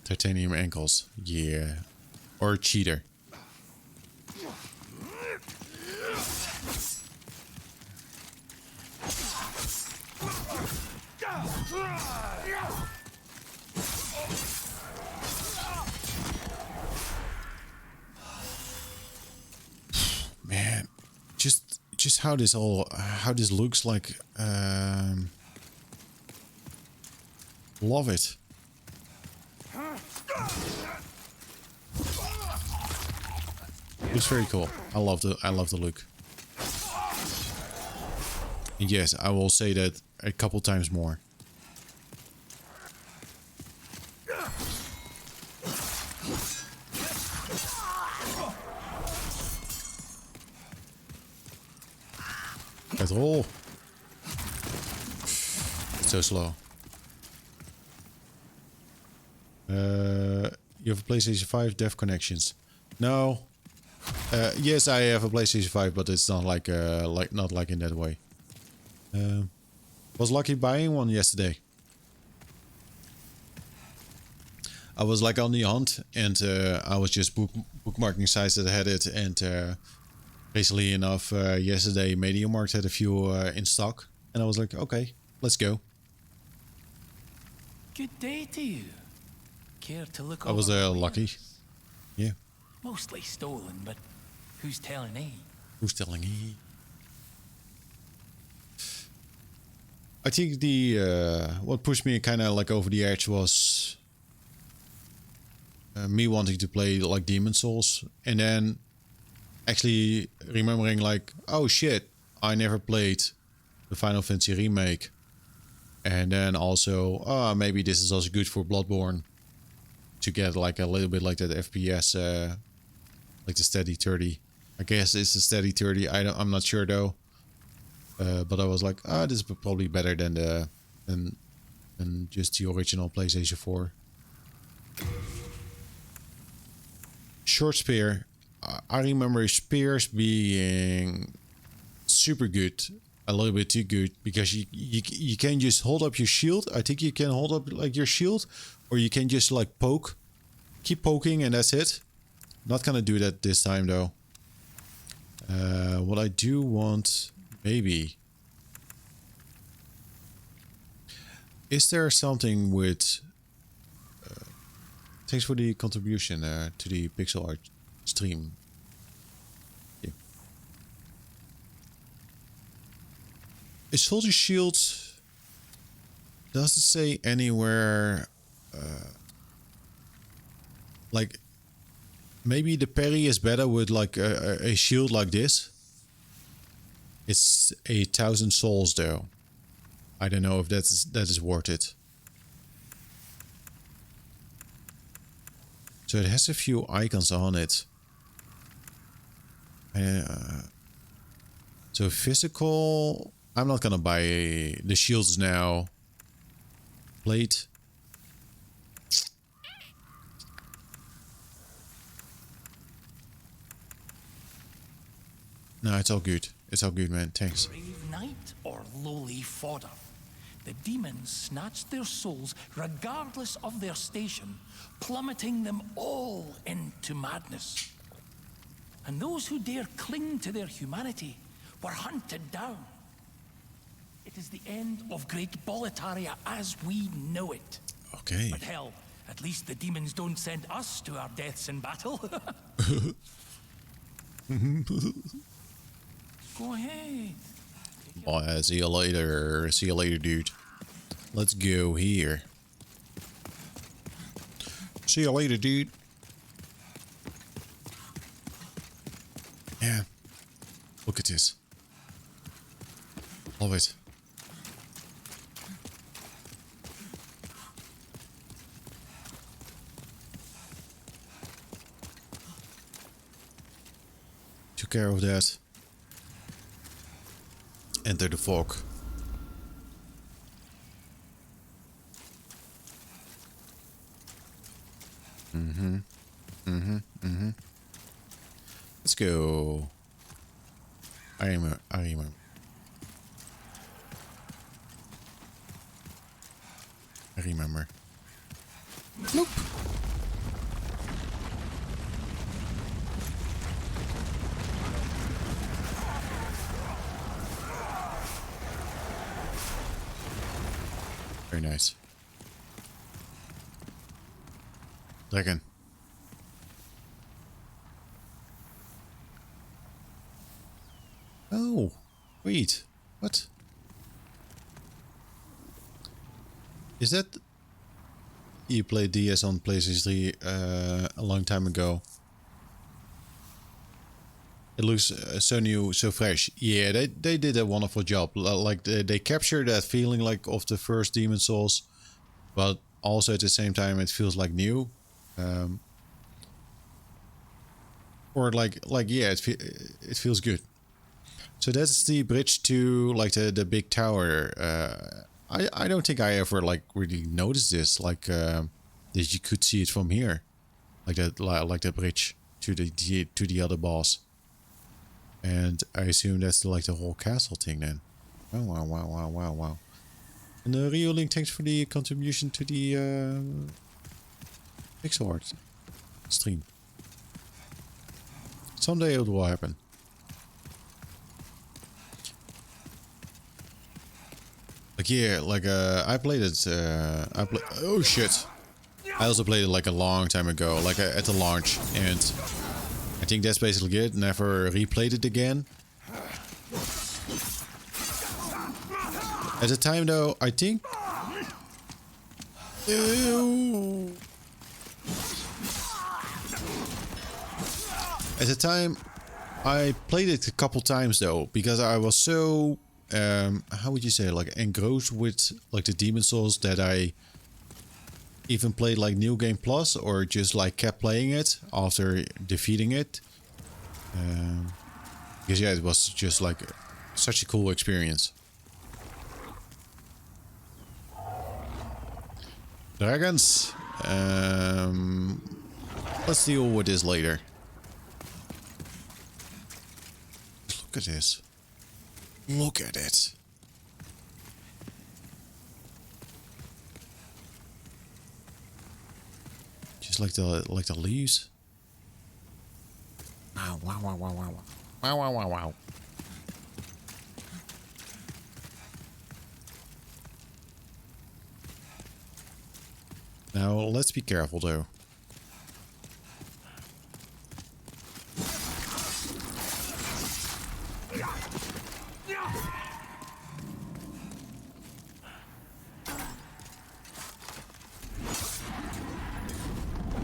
Titanium ankles. Yeah. Or a cheater. Man, just how this looks like. Love it. It's very cool. I love the look. And yes, I will say that a couple times more. At all. So slow. You have a PlayStation 5 dev connections? No. Yes, I have a PlayStation 5, but it's not like not like in that way. Was lucky buying one yesterday. I was like on the hunt, and I was just bookmarking sites that had it, and basically enough, yesterday MediaMarkt had a few in stock, and I was like, okay, let's go. Good day to you. Care to look I was over my lucky. wares? Yeah. Mostly stolen, but who's telling me? Who's telling me? I think the what pushed me kind of like over the edge was me wanting to play like Demon Souls, and then actually remembering like, oh shit, I never played the Final Fantasy remake, and then also, maybe this is also good for Bloodborne to get like a little bit like that FPS, like the steady 30. I guess it's a steady 30. I'm not sure though. But I was like, this is probably better than than just the original PlayStation 4. Short spear. I remember spears being super good, a little bit too good, because you can just hold up your shield. I think you can hold up like your shield, or you can just like keep poking, and that's it. Not gonna do that this time though. What I do want, maybe, is there something with thanks for the contribution to the pixel art stream. Yeah. Is Soldier Shield, does it say anywhere like maybe the parry is better with like a shield like this? It's 1,000 souls though. I don't know if that is worth it. So it has a few icons on it. So physical, I'm not gonna buy the shields now. Plate. No, it's all good. It's all good, man. Thanks. Brave knight or lowly fodder? The demons snatched their souls regardless of their station, plummeting them all into madness. And those who dare cling to their humanity were hunted down. It is the end of Great Boletaria as we know it. Okay. But hell, at least the demons don't send us to our deaths in battle. Go ahead. Oh, see you later. See you later, dude. Let's go here. See you later, dude. Yeah. Look at this. Love it. Took care of that. Enter the fog. Let's go. I remember. Nope. Very nice. Dragon. Oh, wait. What? Is that... You played DS on PlayStation 3 a long time ago. It looks so new, so fresh. Yeah, they did a wonderful job. Like they captured that feeling like of the first Demon Souls, but also at the same time it feels like new. Or like yeah, it feels good. So that's the bridge to like the big tower. I don't think I ever like really noticed this, like that you could see it from here, like that bridge to the other boss. And I assume that's like the whole castle thing then. Wow. And Rio Link, thanks for the contribution to the pixel art stream. Someday it will happen. Like yeah, like I played it. Oh shit! I also played it like a long time ago, like at the launch, and I think that's basically it. Never replayed it again. At the time though, I think. Ew. At the time, I played it a couple times though, because I was so how would you say, like engrossed with like the Demon Souls that I even played like New Game Plus or just like kept playing it after defeating it. Because yeah, it was just like such a cool experience. Dragons. Let's deal with this later. Look at this. Look at it. Just like the leaves. Wow. Now let's be careful though.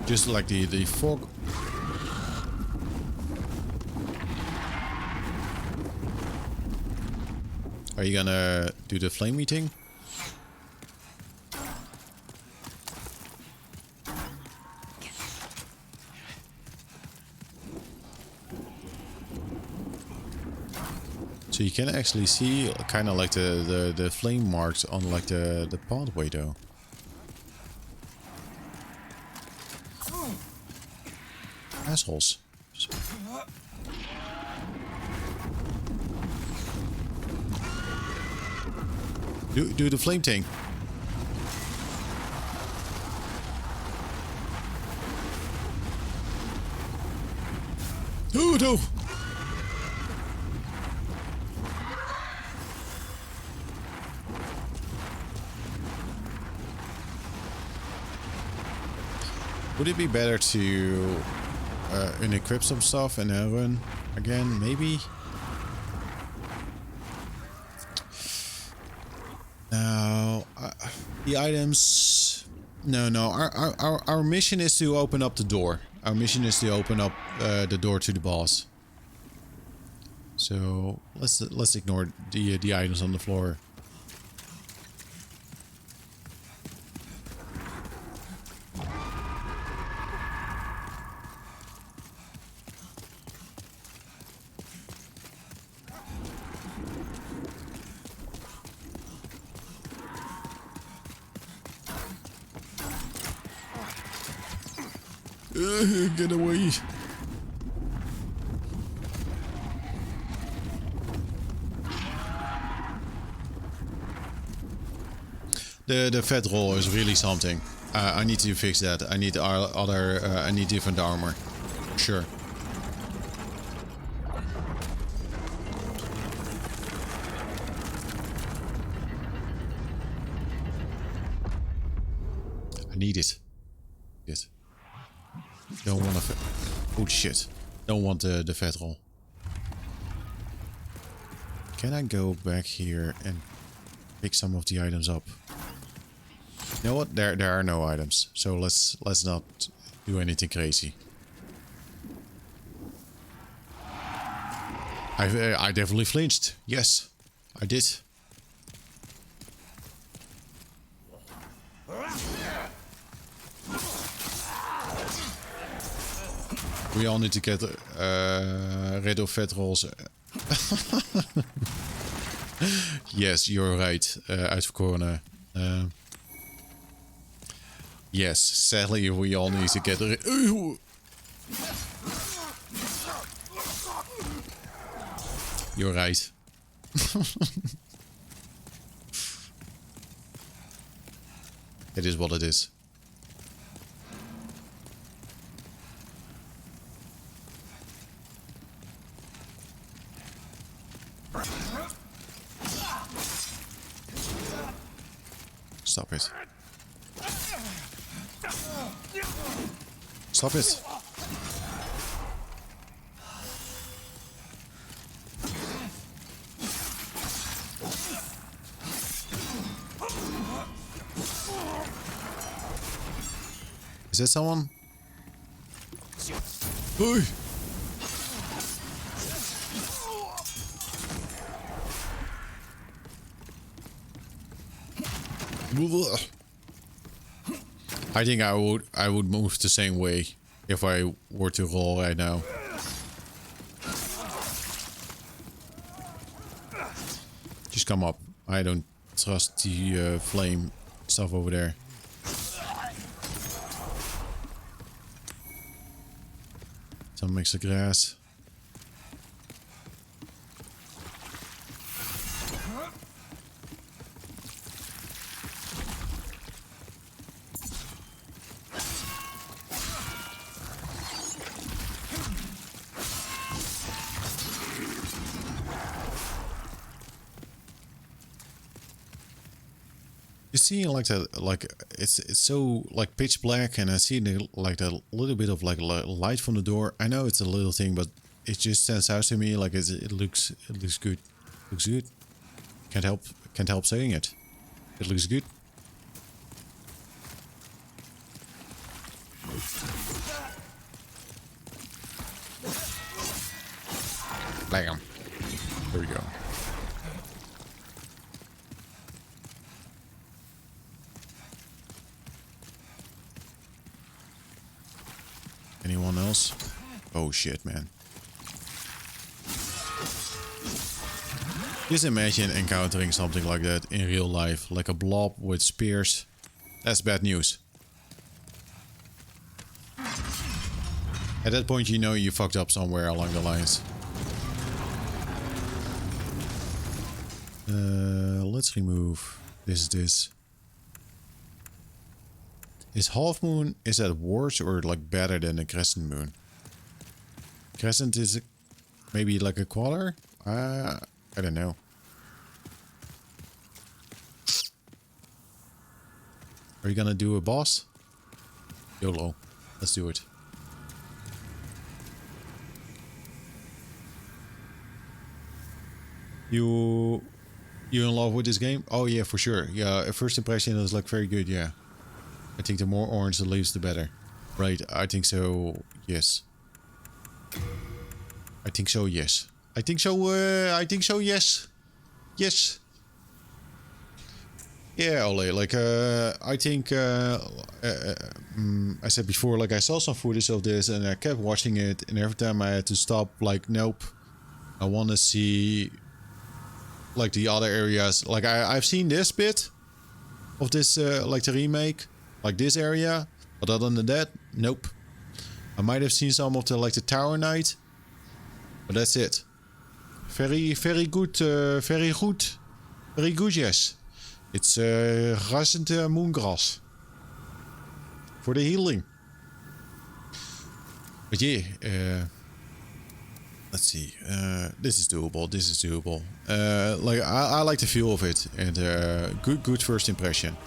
Just like the fog. Are you gonna do the flame meeting? So you can actually see kind of like the flame marks on like the pathway though. Assholes. Do the flame thing. Oh no! Would it be better to unequip some stuff and then run again? Maybe. Now, the items No, no. Our mission is to open up the door. Our mission is to open up the door to the boss. So let's ignore the items on the floor. Get away. The fat roll is really something. I need to fix that. I need I need different armor. Sure. I need it. Yes. Don't want to. Oh shit! Don't want the fat roll. Can I go back here and pick some of the items up? You know what? There are no items, so let's not do anything crazy. I definitely flinched. Yes, I did. We all need to get rid of fat rolls. Yes, you're right, Uitverkorene. Yes, sadly we all need to get rid. You're right. It is what it is. Stop it. Stop it. Is that someone? Hey. I think I would move the same way if I were to roll right now. Just come up. I don't trust the flame stuff over there. Some mix of grass. You see, like that, like it's so like pitch black, and I see like a little bit of like light from the door. I know it's a little thing, but it just stands out to me. Like it looks good, looks good. Can't help saying it. It looks good. Bam. There we go. Anyone else? Oh shit, man. Just imagine encountering something like that in real life, like a blob with spears. That's bad news. At that point, you know you fucked up somewhere along the lines. Let's remove this. Is half moon, is that worse or like better than a crescent moon? Crescent is maybe like a quarter? I don't know. Are you gonna do a boss? YOLO. Let's do it. You in love with this game? Oh yeah, for sure. Yeah, first impression is like very good, yeah. I think the more orange the leaves, the better. Right, I think so, yes. I think so, yes. I think so, yes. Yes. Yeah, Ole, like, I think, I said before, like, I saw some footage of this and I kept watching it, and every time I had to stop, like, nope. I want to see, like, the other areas. Like, I've seen this bit of this, like, the remake, like, this area. But other than that, nope. I might have seen some of the, like, the Tower Knight. But that's it. Very, very good, very good. Very good, yes. It's rasant moongrass. For the healing. But yeah, let's see. This is doable. This is doable. Like I like the feel of it, and good first impression.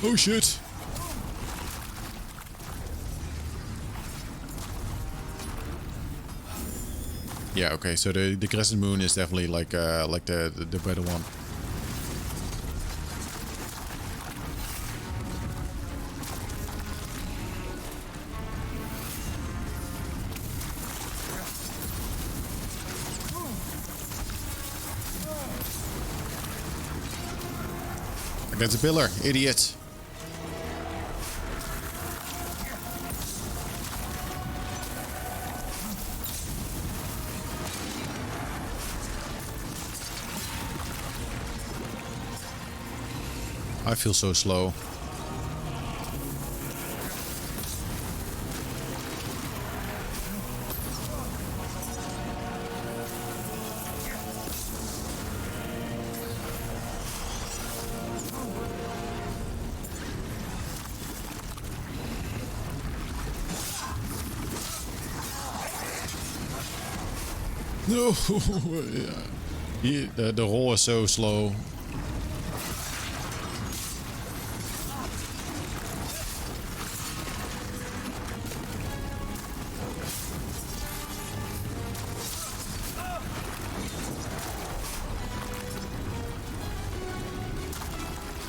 Oh shit! Yeah. Okay. So the crescent moon is definitely like the better one. Against a pillar, idiot. I feel so slow. No, the roll is so slow.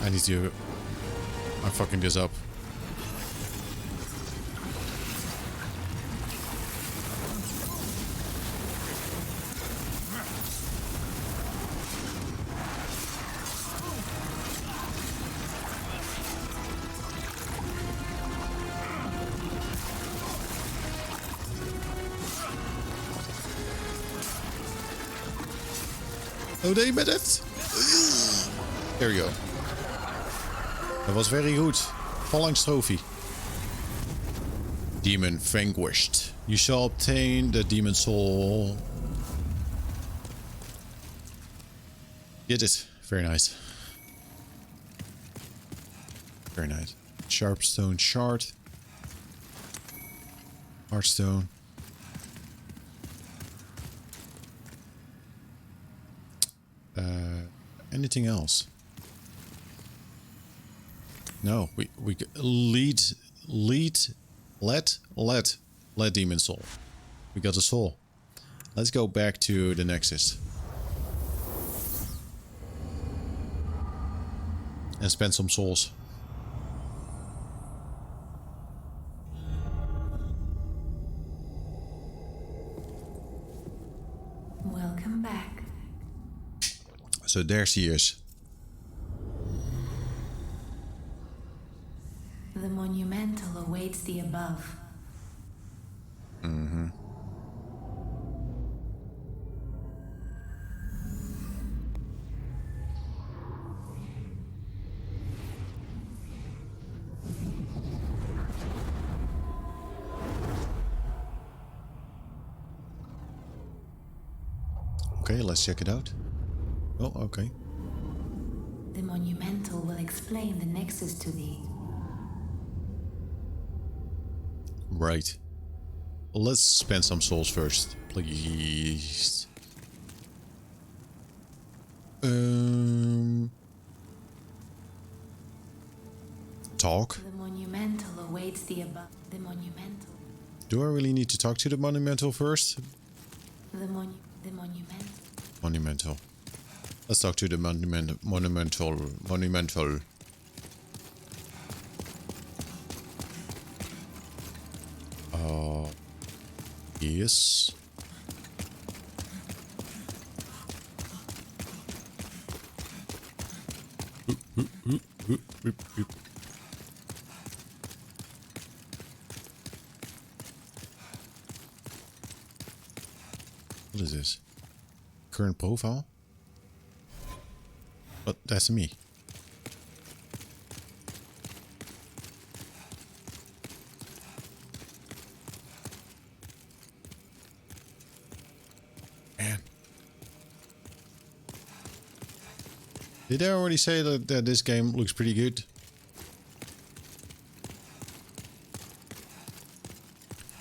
I need to. I'm fucking this up. Oh, they met it. There you go. That was very good. Phalanx trophy. Demon vanquished. You shall obtain the demon soul. Get it. Very nice. Very nice. Sharp stone shard. Heartstone. Anything else? No, we let demon soul. We got a soul. Let's go back to the Nexus and spend some souls. Welcome back. So there she is. The monumental awaits the above. Mm-hmm. Okay, let's check it out. Oh, okay. The monumental will explain the nexus to thee. Right. Let's spend some souls first, please. Talk. The monumental awaits the above. The monumental. Do I really need to talk to the monumental first? the monument. Monumental. Let's talk to the monumental. Yes. What is this? Current profile? But that's me. Man. Did I already say that this game looks pretty good?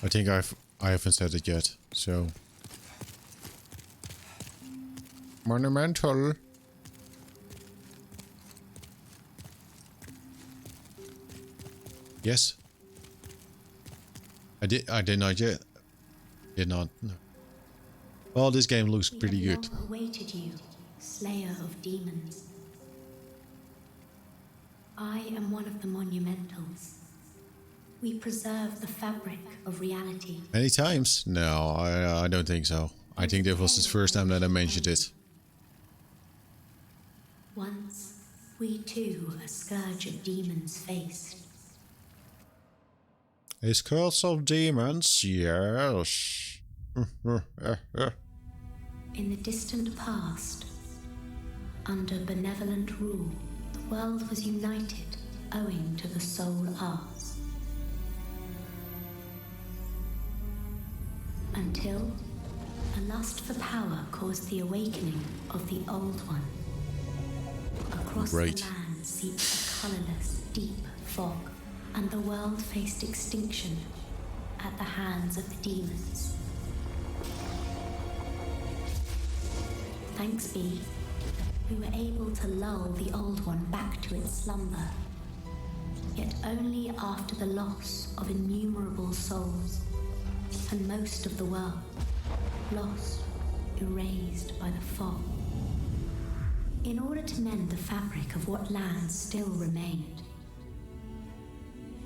I think I haven't said it yet, so monumental. Yes. I did not yet. Did not. No. Well, this game looks pretty good. We have long awaited you, slayer of demons. I am one of the monumentals. We preserve the fabric of reality. Many times? No, I don't think so. I think that was the first time that I mentioned it. Once, we too a scourge of demons faced. A scourge of demons, yes. In the distant past, under benevolent rule, the world was united owing to the soul arts. Until a lust for power caused the awakening of the Old One. Across the land seeped a colourless, deep fog, and the world faced extinction at the hands of the demons. Thanks be, we were able to lull the Old One back to its slumber, yet only after the loss of innumerable souls, and most of the world, lost, erased by the fog. In order to mend the fabric of what lands still remained,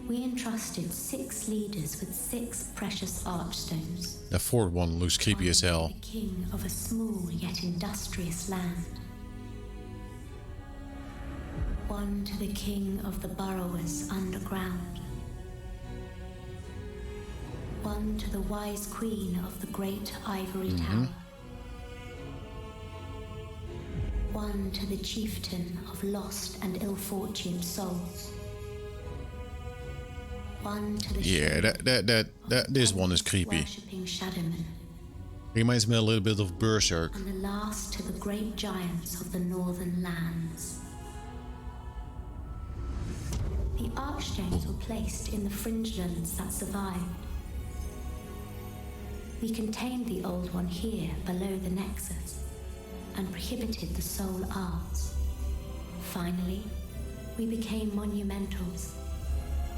we entrusted 6 leaders with 6 precious archstones. The fourth one looks creepy as hell. The king of a small yet industrious land. One to the king of the burrowers underground. One to the wise queen of the great ivory tower. One to the chieftain of lost and ill-fortuned souls. One to the this one is creepy. worshipping shadowmen. Reminds me a little bit of Berserk. And the last to the great giants of the northern lands. The archstones were placed in the fringelands that survived. We contained the Old One here below the Nexus and prohibited the soul arts. Finally, we became monumentals,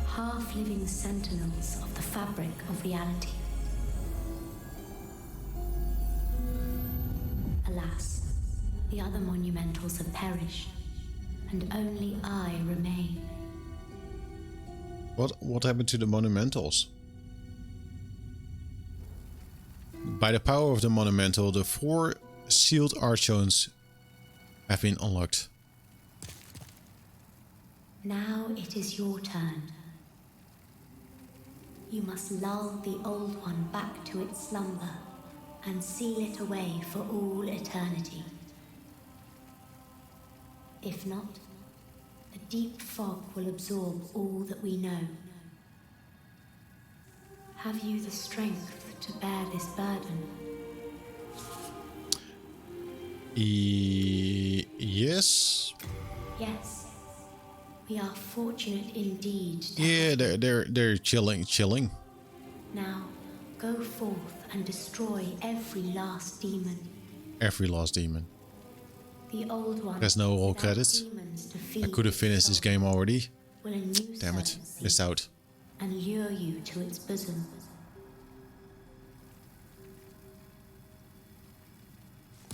half-living sentinels of the fabric of reality. Alas, the other monumentals have perished, and only I remain. What happened to the monumentals? By the power of the monumental, the 4 sealed archstones have been unlocked. Now it is your turn. You must lull the Old One back to its slumber and seal it away for all eternity. If not, a deep fog will absorb all that we know. Have you the strength to bear this burden? Yes. Yes. We are fortunate indeed. Yeah, they're chilling. Now, go forth and destroy every last demon. Every last demon. The Old One. There's no all credits. I could have finished this game already. Damn it, missed out. And lure you to its bosom.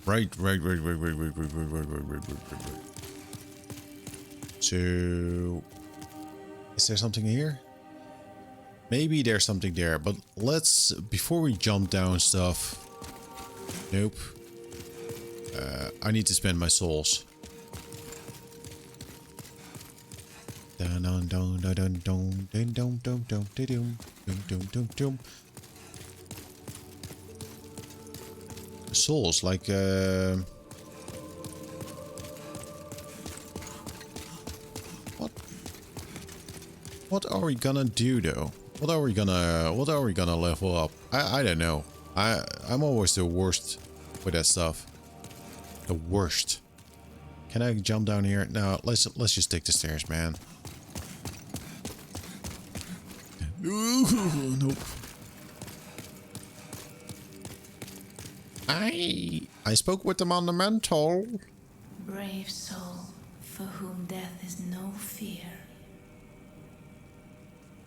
Right. So, is there something here? Maybe there's something there, but let's, before we jump down stuff. Nope. I need to spend my souls. Souls, like what are we gonna do though? What are we gonna level up? I don't know. I'm always the worst with that stuff. The worst. Can I jump down here? No, let's just take the stairs, man. Ooh, nope. I spoke with them on the mental. Brave soul, for whom death is no fear.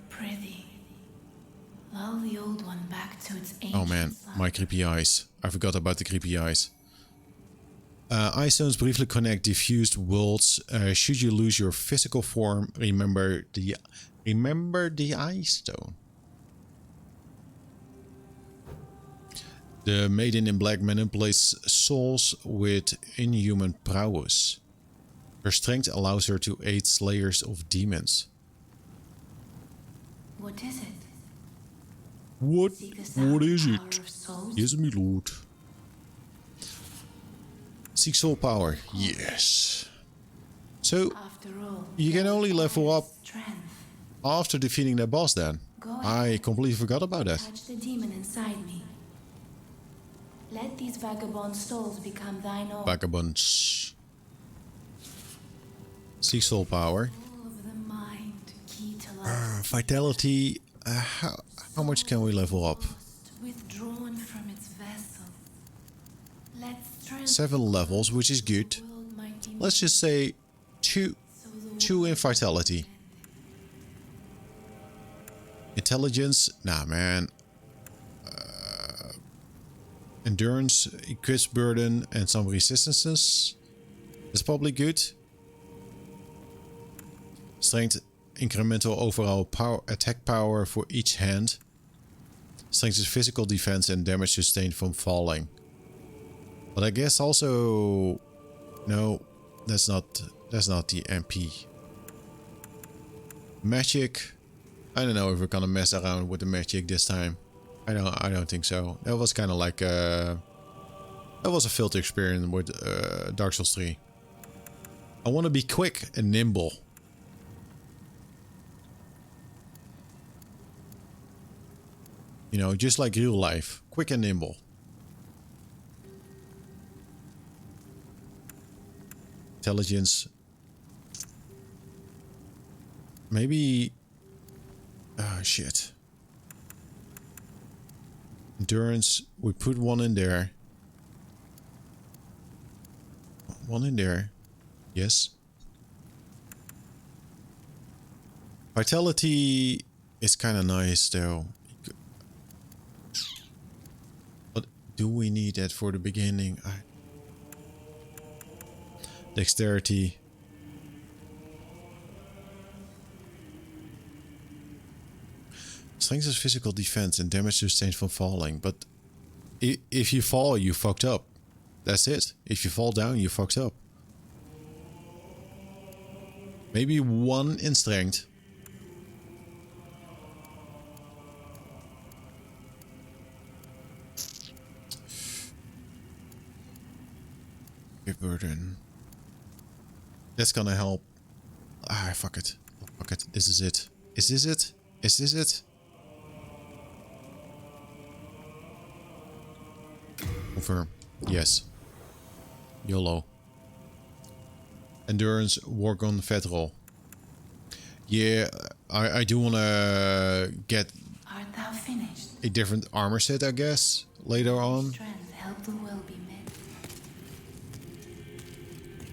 Prithee, lull the old one back to its ancient Oh man, my creepy eyes. I forgot about the creepy eyes. Eye stones briefly connect diffused worlds. Should you lose your physical form, remember the eye stone. The maiden in black manipulates souls with inhuman prowess. Her strength allows her to aid slayers of demons. What is it? What is it? Yes, my lord. Seek soul power. Yes. So, you can only level up after defeating that boss then. I completely forgot about that. Touch the demon inside me. Let these vagabond souls become thine own. Vagabonds. Seek soul power. Vitality. How much can we level up? Withdrawn from its vessel. 7 levels, which is good. Let's just say 2 in vitality. Intelligence, nah man. Endurance, equips burden and some resistances. That's probably good. Strength, incremental overall power, attack power for each hand. Strength is physical defense and damage sustained from falling. But I guess also, no, that's not the MP. Magic, I don't know if we're gonna mess around with the magic this time. I don't think so. That was kind of like that was a filter experience with Dark Souls 3. I want to be quick and nimble. You know, just like real life, quick and nimble. Intelligence. Maybe. Ah, shit. Endurance. We put 1 in there. 1 in there. Yes. Vitality is kind of nice though. But do we need that for the beginning? Dexterity. Strength is physical defense and damage sustained from falling. But if you fall, you fucked up. That's it. If you fall down, you fucked up. Maybe 1 in strength. Burden. That's gonna help. Ah, fuck it. Fuck it. This is it. Is this it? Is this it? Confirm. Yes. YOLO. Endurance, work on federal. Yeah, I do wanna get Art thou finished? a different armor set, I guess, later on. Strength help the will be met.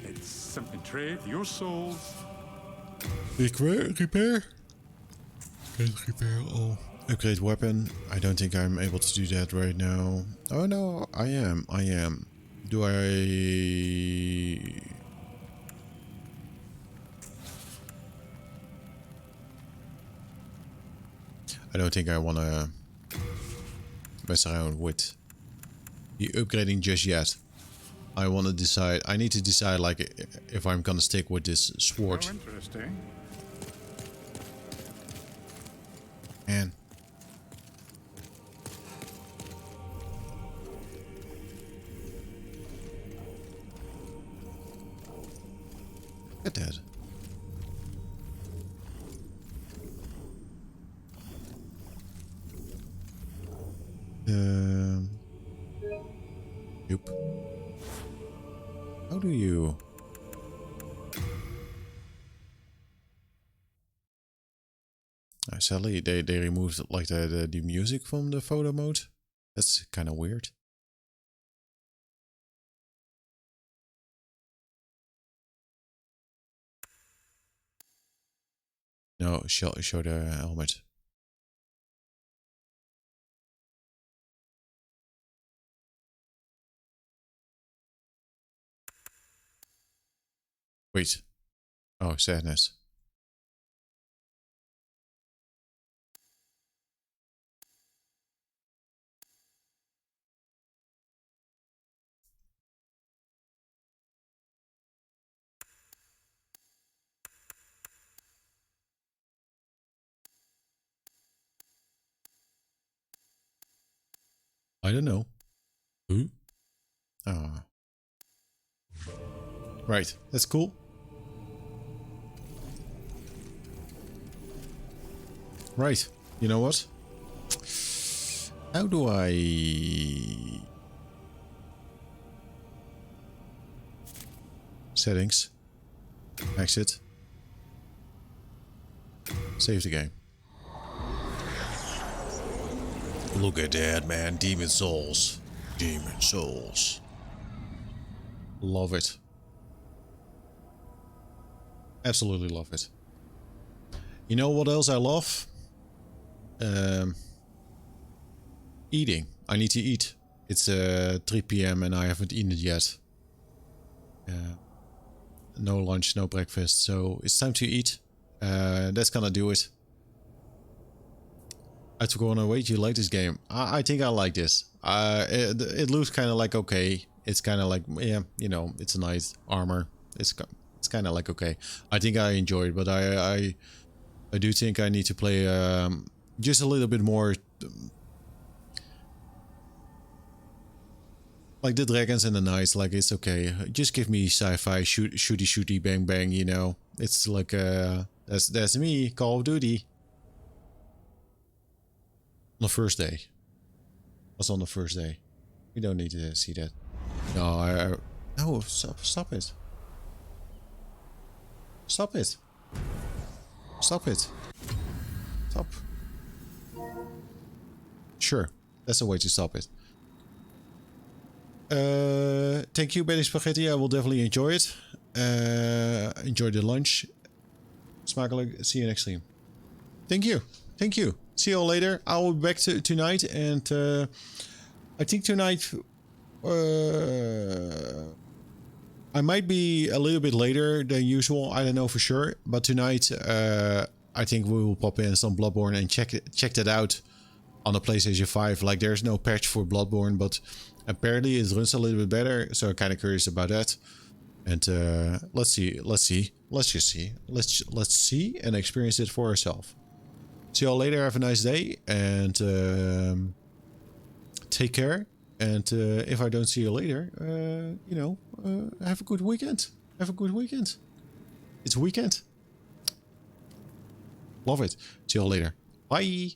It's simply trade your souls. Repair? Can't repair all. Upgrade weapon. I don't think I'm able to do that right now. Oh no, I am. Do I... I don't think I want to mess around with the upgrading just yet. I want to decide. I need to decide, like, if I'm gonna stick with this sword. Oh, interesting. And look at that. Nope. How do you... Sadly, they removed like the music from the photo mode. That's kind of weird. No, show the helmet. Wait. Oh, sadness. I don't know. Who? Ah. Right, that's cool. Right, you know what? How do I... Settings. Exit. Save the game. Look at that, man. Demon Souls. Demon Souls. Love it. Absolutely love it. You know what else I love? Eating. I need to eat. It's 3 PM and I haven't eaten it yet. No lunch, no breakfast. So it's time to eat. That's gonna do it. I took on a wait. You like this game? I think I like this. It looks kind of like okay. It's kind of like, yeah, you know, it's a nice armor. It's kind of like okay. I think I enjoy it, but I do think I need to play just a little bit more. Like the dragons and the knights, like it's okay. Just give me sci-fi, shooty, bang, bang. You know, it's like that's me. Call of Duty. On the first day. What's on the first day? We don't need to see that. No, no, stop it. Stop it. Stop it. Stop. Sure, that's a way to stop it. Thank you, Betty Spaghetti. I will definitely enjoy it. Enjoy the lunch. Smakelijk. See you next time. Thank you. Thank you. See you all later. I will be back tonight, and I think tonight I might be a little bit later than usual. I don't know for sure, but tonight I think we will pop in some Bloodborne and check that out on the PlayStation 5. Like, there's no patch for Bloodborne, but apparently it runs a little bit better, so I'm kind of curious about that. And let's see. Let's see and experience it for ourselves. See you all later. Have a nice day, and take care. And if I don't see you later, you know, have a good weekend. Have a good weekend. It's weekend. Love it. See you all later. Bye.